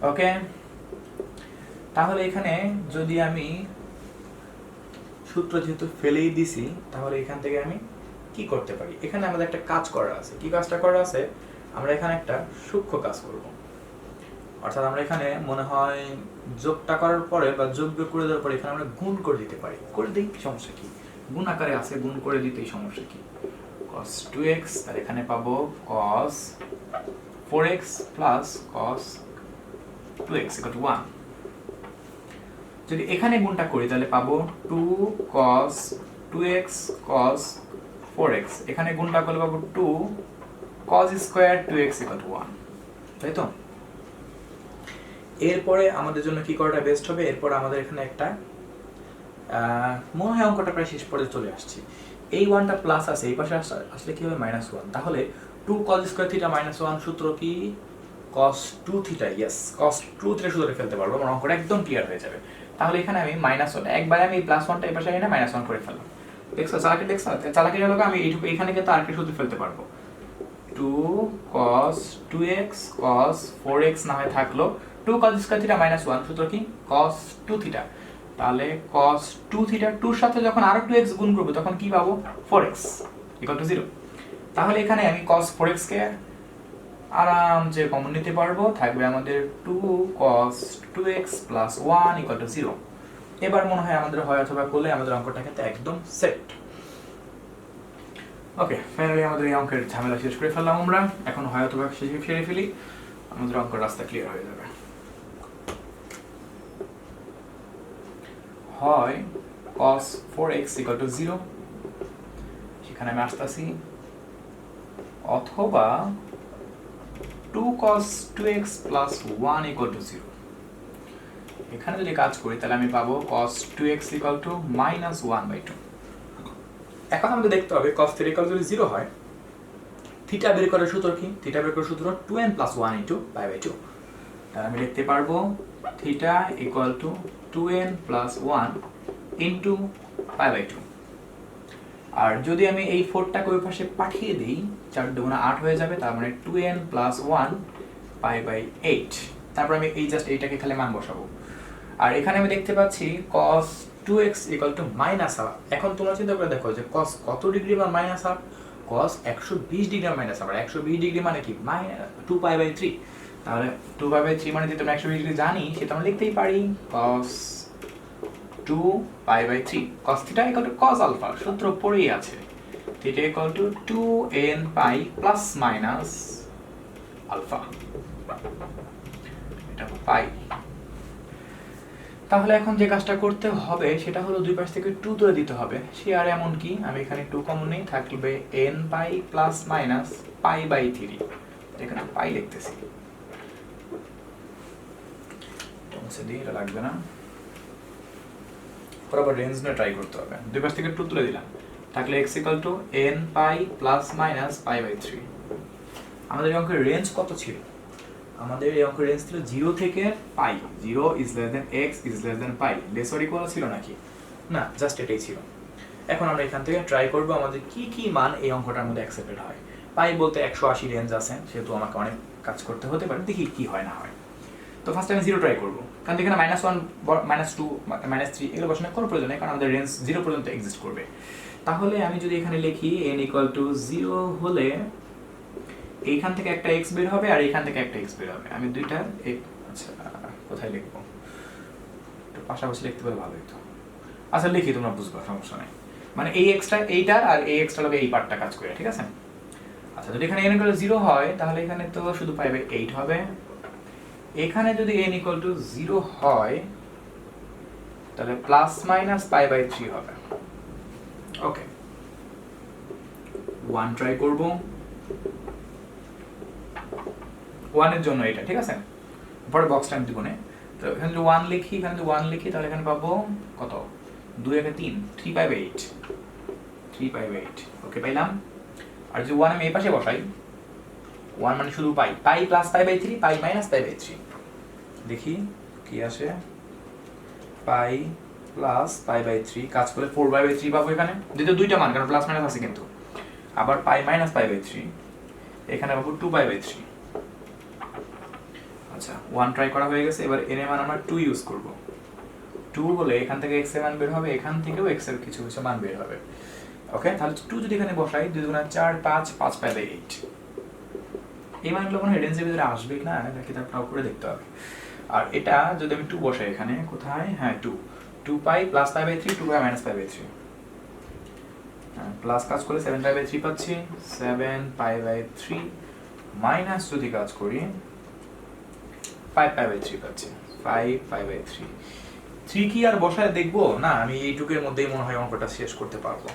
B: ওকে, তাহলে এখানে যদি আমি
A: সূত্র যেহেতু ফেলেই দিছি তাহলে এখান থেকে আমি কি করতে পারি? এখানে আমাদের একটা কাজ করা আছে। কি কাজটা করা আছে? আমরা এখানে একটা সূক্ষ্ম কাজ করব। অর্থাৎ আমরা এখানে মনে হয় যোগটা করার পরে বা যোগ বিয়োগ করে দেওয়ার পরে এখানে আমরা গুণ করে দিতে পারি। করে দিই, সমস্যা কি?
B: গুণ আকারে আছে, গুণ করে দিতেই সমস্যা কি? cos 2x তার এখানে পাবো cos 4x plus cos 2x equal to 1। যদি এখানে গুণটা করি তাহলে পাবো 2 cos 2x cos 4x, এখানে গুণটা করলে পাবো 2 cos square 2x equal to 1, তাই তো?
A: এরপরে আমাদের জন্য কি করাটা বেস্ট হবে? এরপর আমাদের এখানে একটা
B: মনে হয় অঙ্কটা প্রায় শেষ পর্যায়ে চলে আসছি। এই ওয়ানটা প্লাস আছে, এই পাশে আসলে কি হবে -1, তাহলে 2 cos স্কয়ার থিটা -1 সূত্র কি cos 2 theta, yes cos 2 theta সূত্রে ফেলতে পারবো, আমার অঙ্কটা একদম ক্লিয়ার হয়ে যাবে। তাহলে এখানে আমি -1 একবারে আমি +1টা এই পাশে এনে -1 করে ফেললাম। দেখছো চালাকি, দেখছো চালাকি হলো আমি এইটুকু এখানে কিন্তু আরেকটা সূত্র ফেলতে পারবো, 2 cos 2x cos 4x না হয় থাকলো, 2 cos স্কয়ার থিটা -1 সূত্র কি cos 2 থিটা, তাহলে cos 2 থিটা 2 এর সাথে যখন আরো 2x গুণ করব তখন কি পাবো 4x = 0। তাহলে এখানে আমি cos 4x কে আরামসে কমন নিতে পারবো, থাকবে আমাদের 2 cos 2x + 1 = 0। এবার মনে হয় আমাদের হয় অথবা করলে আমাদের অঙ্কটা কিন্তু একদম সেট। ওকে, ফাইনালি আমাদের এই অঙ্কের ঝামেলা শেষ করে ফেললাম আমরা। এখন হয় অথবা সেরে ফেলি, আমাদের অঙ্কের রাস্তা ক্লিয়ার হয়ে যাবে। হয় cos 4x = 0, সেখানে আমি আসতেছি, অথবা 2 cos 2x + 1 = 0। এখানে যদি কাজ করি তাহলে আমি পাবো cos 2x = -1/2। এখন আমাদের দেখতে হবে cos θ যদি 0 হয়, থিটা বের করার সূত্র কি? থিটা বের করার সূত্র 2n + 1 × π/2। তাহলে আমি লিখতে পারবো θ = 2n + 1 × π/2। আর যদি আমি এই 4টাকে ওই পাশে পাঠিয়ে দিই, 4 × 2 = 8 হয়ে যাবে, তার মানে 2n + 1 π/8। তারপর আমি এই জাস্ট এইটাকে খালি মান বসাবো। আর এখানে আমি দেখতে পাচ্ছি cos 2x = -1/2। এখন তোমরা চিন্তা করে দেখো যে cos কত ডিগ্রি মান -1/2? cos 120 ডিগ্রি মান -1/2। 120 ডিগ্রি মানে কি 2π/3। তাহলে 2π/3 মানে যে তোমরা 120 ডিগ্রি জানি সেটা আমরা লিখতেই পারি cos 2π/3। cos θ = cos আলফা, সূত্র পড়েই আছে, θ = 2n π ± আলফা, এটা পাই। তাহলে এখন যে কাজটা করতে হবে সেটা হলো দুই পাশ থেকে 2 তুলে দিতে হবে। সে আর এমন কি, আমি এখানে 2 কমন নেই, থাকবে n π ± π/3। এখানে পাই লিখতেছি, মুছে দিই, এটা লাগবে না। বরাবর রেঞ্জ নিয়ে ট্রাই করতে হবে। দুই পাশ থেকে 2 তুলে দিলাম, থাকলে x = n π ± π/3। আমাদের এই অঙ্কের রেঞ্জ কত ছিল? আমাদের এই অঙ্কের রেঞ্জ ছিল 0 থেকে পাই। 0 > x π, লেস অর ইকুয়াল ছিল নাকি? না, জাস্ট এটাই ছিল। এখন আমরা এখান থেকে ট্রাই করব আমাদের কি কি মান এই অঙ্কটার মধ্যে অ্যাকসেপ্টেড হয়। পাই বলতে 180 রেঞ্জ আছে, সেহেতু আমাকে অনেক কাজ করতে হতে পারে, দেখি কি হয় না হয়। তো ফার্স্ট আমি 0 ট্রাই করব, কারণ এখানে -1 -2 -3 এগুলো বসানোর কোনো প্রয়োজন নেই, কারণ আমাদের রেঞ্জ 0 পর্যন্ত এক্সিস্ট করবে। তাহলে আমি যদি এখানে লিখি n = 0 হলে এইখান থেকে একটা x বের হবে আর এইখান থেকে একটা x বের হবে। আমি দুইটা আচ্ছা কোথায় লিখবো, একটু পাশাপাশি লিখতে পারলে ভালো হতো। আচ্ছা লিখি, তোমরা বুঝবা, সমস্যা নাই। মানে এই এক্সট্রা এইটার আর এই এক্সট্রা লগে এই পার্টটা কাজ করে, ঠিক আছে? আচ্ছা, যদি এখানে n = 0 হয় তাহলে এখানে তো শুধু π/8 হবে। এখানে যদি n = 0 হয় তাহলে ± π/3 হবে। ওকে, 1 ট্রাই করব, 1 এর জন্য এটা, ঠিক আছে? পরে বক্স টাইম দিব না। তো এখানে যদি 1 লিখি, এখানে যদি 1 লিখি তাহলে এখানে পাবো কত, 2 × 3 3π/8। 3π/8, ওকে পাইলাম। আর যদি 1 আমি এই পাশে বসাই, 1 মানে শুধু পাই, পাই প্লাস π/3, পাই মাইনাস π/3, দেখি কি আসে। পাই প্লাস π/3 কাজ করলে 4π/3 পাবো এখানে, যেহেতু দুইটা মান, কারণ প্লাস মাইনাস আছে কিন্তু। আবার পাই মাইনাস π/3, এখানে পাবো 2π/3। আচ্ছা, 1 ট্রাই করা হয়ে গেছে। এবার n এর মান আমরা 2 ইউজ করব। 2 হলে এখান থেকে x এর মান বের হবে, এখান থেকেও x এর কিছু কিছু মান বের হবে। ওকে, তাহলে 2 যদি এখানে বসাই, 2 × 4 5 5π/8। এই মানগুলো মনে হয় রেঞ্জের ভিতরে আসবে না, নাকি তা ট্রাই করে দেখতে হবে। আর এটা যদি আমি 2 বসাই এখানে, কোথায়, হ্যাঁ 2π প্লাস π/3 2π মাইনাস π/3, প্লাস কাজ করলে 7π/3 পাচ্ছি, 7π/3 মাইনাস যদি কাজ করি 5π/3 পাচ্ছি, 5π/3। 3 কি আর বসায় দেখবো না, আমি এইটুকের মধ্যেই মনে হয় অঙ্কটা শেষ করতে পারবো।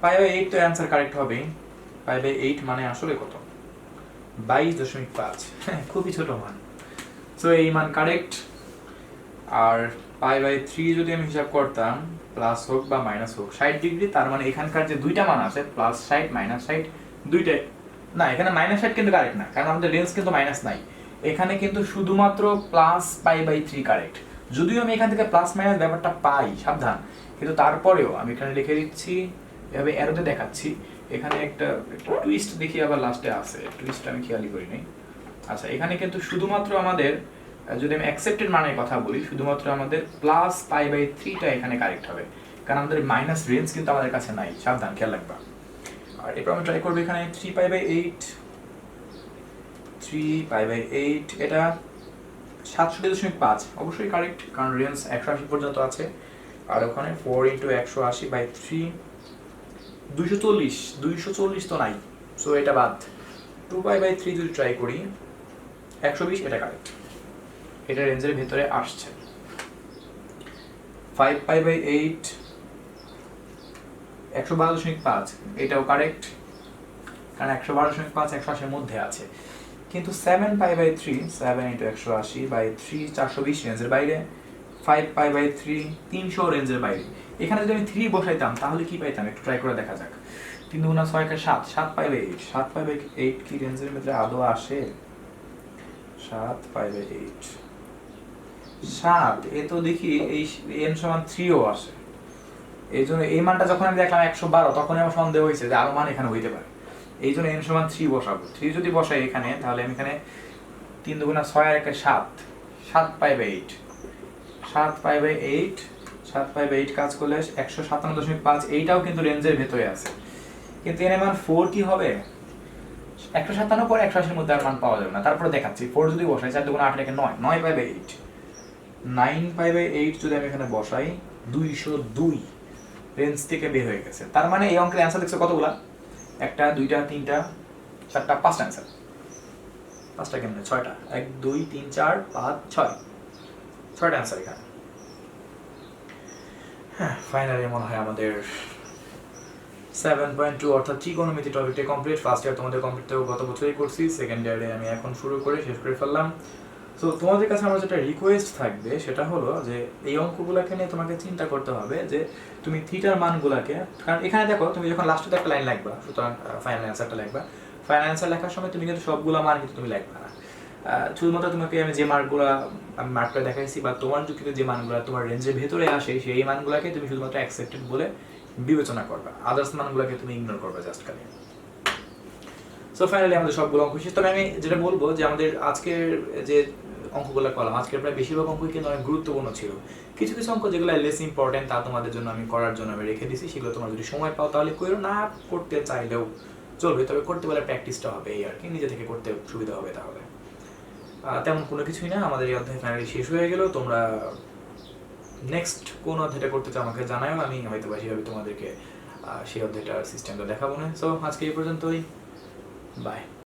B: π/8 তো অ্যান্সার কারেক্ট হবে। π/8 মানে আসলে কত, 22.5, খুবই ছোট মান। সো এই মান কারেক্ট। আর পাই বাই 3 যদি আমি হিসাব করতাম প্লাস হোক বা মাইনাস হোক 60 ডিগ্রি, তার মানে এখানকার যে দুইটা মান আছে প্লাস 60 মাইনাস 60 দুইটাই না, এখানে মাইনাস 60 কিন্তু কারেক্ট না, কারণ আমাদের রেঞ্জ কিন্তু মাইনাস নাই, এখানে কিন্তু শুধুমাত্র প্লাস পাই বাই 3 কারেক্ট। যদিও আমি এখান থেকে প্লাস মাইনাস ব্যাপারটা পাই, সাবধান, কিন্তু তারপরেও আমি এখানে লিখে দিচ্ছি, এভাবে অ্যারোতে দেখাচ্ছি। এখানে একটা টুইস্ট দেখি আবার লাস্টে আছে, টুইস্ট আমি খেয়ালই করিনি। আচ্ছা, এখানে কিন্তু শুধুমাত্র আমাদের, যদি আমি অ্যাকসেপ্টেড মানের কথা বলি, শুধুমাত্র আমাদের প্লাস পাই বাই 3টা এখানে কারেক্ট হবে, কারণ আমাদের মাইনাস রেঞ্জ কিন্তু আমাদের কাছে নাই, সাবধান, খেয়াল রাখবা। আর এরপর আমি ট্রাই করবো এখানে 3 পাই বাই 8, 3 পাই বাই 8, এটা 67.5 অবশ্যই কারেক্ট, কারণ রেঞ্জ 180 পর্যন্ত আছে। আর ওখানে 4 ইন্টু 180 বাই 3 240 তো নাই, সো এটা বাদ। 2 পাই বাই 3 যদি ট্রাই করি 120, এটা কারেক্ট, এটা রেঞ্জের ভেতরে আসছে। 5 পাই বাই 8 112.5, এটাও কারেক্ট, কারণ 112.5 180 মধ্যে আছে। কিন্তু 7 পাই বাই 3, 7 ইন্টু 180 বাই 3 420 রেঞ্জের বাইরে। 5 পাই বাই 3 300 রেঞ্জের বাইরে। এখানে যদি আমি 3 বসাইতাম তাহলে কি পাইতাম, একটু ট্রাই করে দেখা যাক। 3 গুণা 6 কে 7, 7 পাই বাই 8, 7 পাই বাই 8 কি রেঞ্জের মধ্যে আদৌ আসে? 7 পাই বাই 8, 7, এ তো দেখি এই n সমান 3ও আসে। এই জন্য এই মানটা যখন আমি দেখলাম 112, তখন আমার সন্দেহ হয়েছে যে আরো মান এখানে হইতে পারে, এই জন্য n সমান 3 বসাবো। 3 যদি বসাই এখানে, তাহলে আমি এখানে 3 দুগুণা 6 আর 1 7, 7 pi by 8, 7 pi by 8, 7 pi by 8 কাজ করলে 157.5, এইটাও কিন্তু রেঞ্জের ভেতরে আছে। কিন্তু এর মান 4 কি হবে? 157 পর 180 মধ্যে আর মান পাওয়া যাবে না। তারপরে দেখাচ্ছি 4 যদি বসাই 4 দুগুণা 8 9, 9 পাই বাই 8, 9 পাই বাই 8 যদি আমি এখানে বসাই 202 রেঞ্জ থেকে বের হয়ে গেছে। তার মানে এই অঙ্কের অ্যান্সার দেখছো কতগুলা? 1 2 3 4 5টা অ্যান্সার। 5টা কেমনে? 6টা, 1 2 3 4 5 6, 6টা অ্যান্সার এখানে। হ্যাঁ, ফাইনালি মনে হয় আমাদের 7.2 অর্থাৎ ত্রিকোণমিতি টপিকটা কমপ্লিট। ফার্স্ট ইয়ার তোমাদের কমপ্লিট তো গত বছরই করছি, সেকেন্ড ইয়ারে আমি এখন শুরু করে শেষ করে ফেললাম। সো তোমাদের কাছে আমার যেটা রিকোয়েস্ট থাকবে সেটা হলো যে এই অঙ্কগুলোকে নিয়ে তোমাকে চিন্তা করতে হবে যে তুমি থিটার মানগুলোকে, কারণ এখানে দেখো তুমি যখন লাস্টে একটা লাইন লিখবা, সুতরাং ফাইনাল অ্যান্সারটা লিখবা, ফাইনাল অ্যান্সার লেখার সময় তুমি কিন্তু সবগুলো মান কিন্তু তুমি লিখবা না, শুধুমাত্র তোমাকে আমি যে মার্কগুলো আমি মার্ক করে দেখাইছি বা তোমার যুক্তিতে যে মানগুলো তোমার রেঞ্জের ভেতরে আসে সেই মানগুলোকে তুমি শুধুমাত্র অ্যাকসেপ্টেড বলে বিবেচনা করবা, আদার্স মানগুলোকে তুমি ইগনোর করবা জাস্ট খালি। সো ফাইনালি আমাদের সবগুলো অঙ্ক শেষ। তবে আমি যেটা বলবো যে আমাদের আজকের যে অঙ্কগুলো করলাম, আজকের প্রায় বেশিরভাগ অঙ্কই কিন্তু অনেক গুরুত্বপূর্ণ ছিল। কিছু কিছু অঙ্ক যেগুলো লেস ইম্পর্টেন্ট তা তোমাদের জন্য আমি করার জন্য আমি রেখে দিছি, সেগুলো তোমরা যদি সময় পাও তাহলে করো, না করতে চাইলেও চলবে, তবে করতে পারলে প্র্যাকটিসটা হবে, এই আর কি, নিজে থেকে করতে সুবিধা হবে। তাহলে তেমন কোনো কিছুই না, আমাদের এই অধ্যায় ফাইনালি শেষ হয়ে গেল। তোমরা নেক্সট কোন অধ্যায়টা করতে চাও আমাকে জানাও, আমি হয়তো বা সেভাবে তোমাদেরকে সেই অধ্যায়টার সিস্টেমটা দেখাবো না। সো আজকে এই পর্যন্তই, বাই।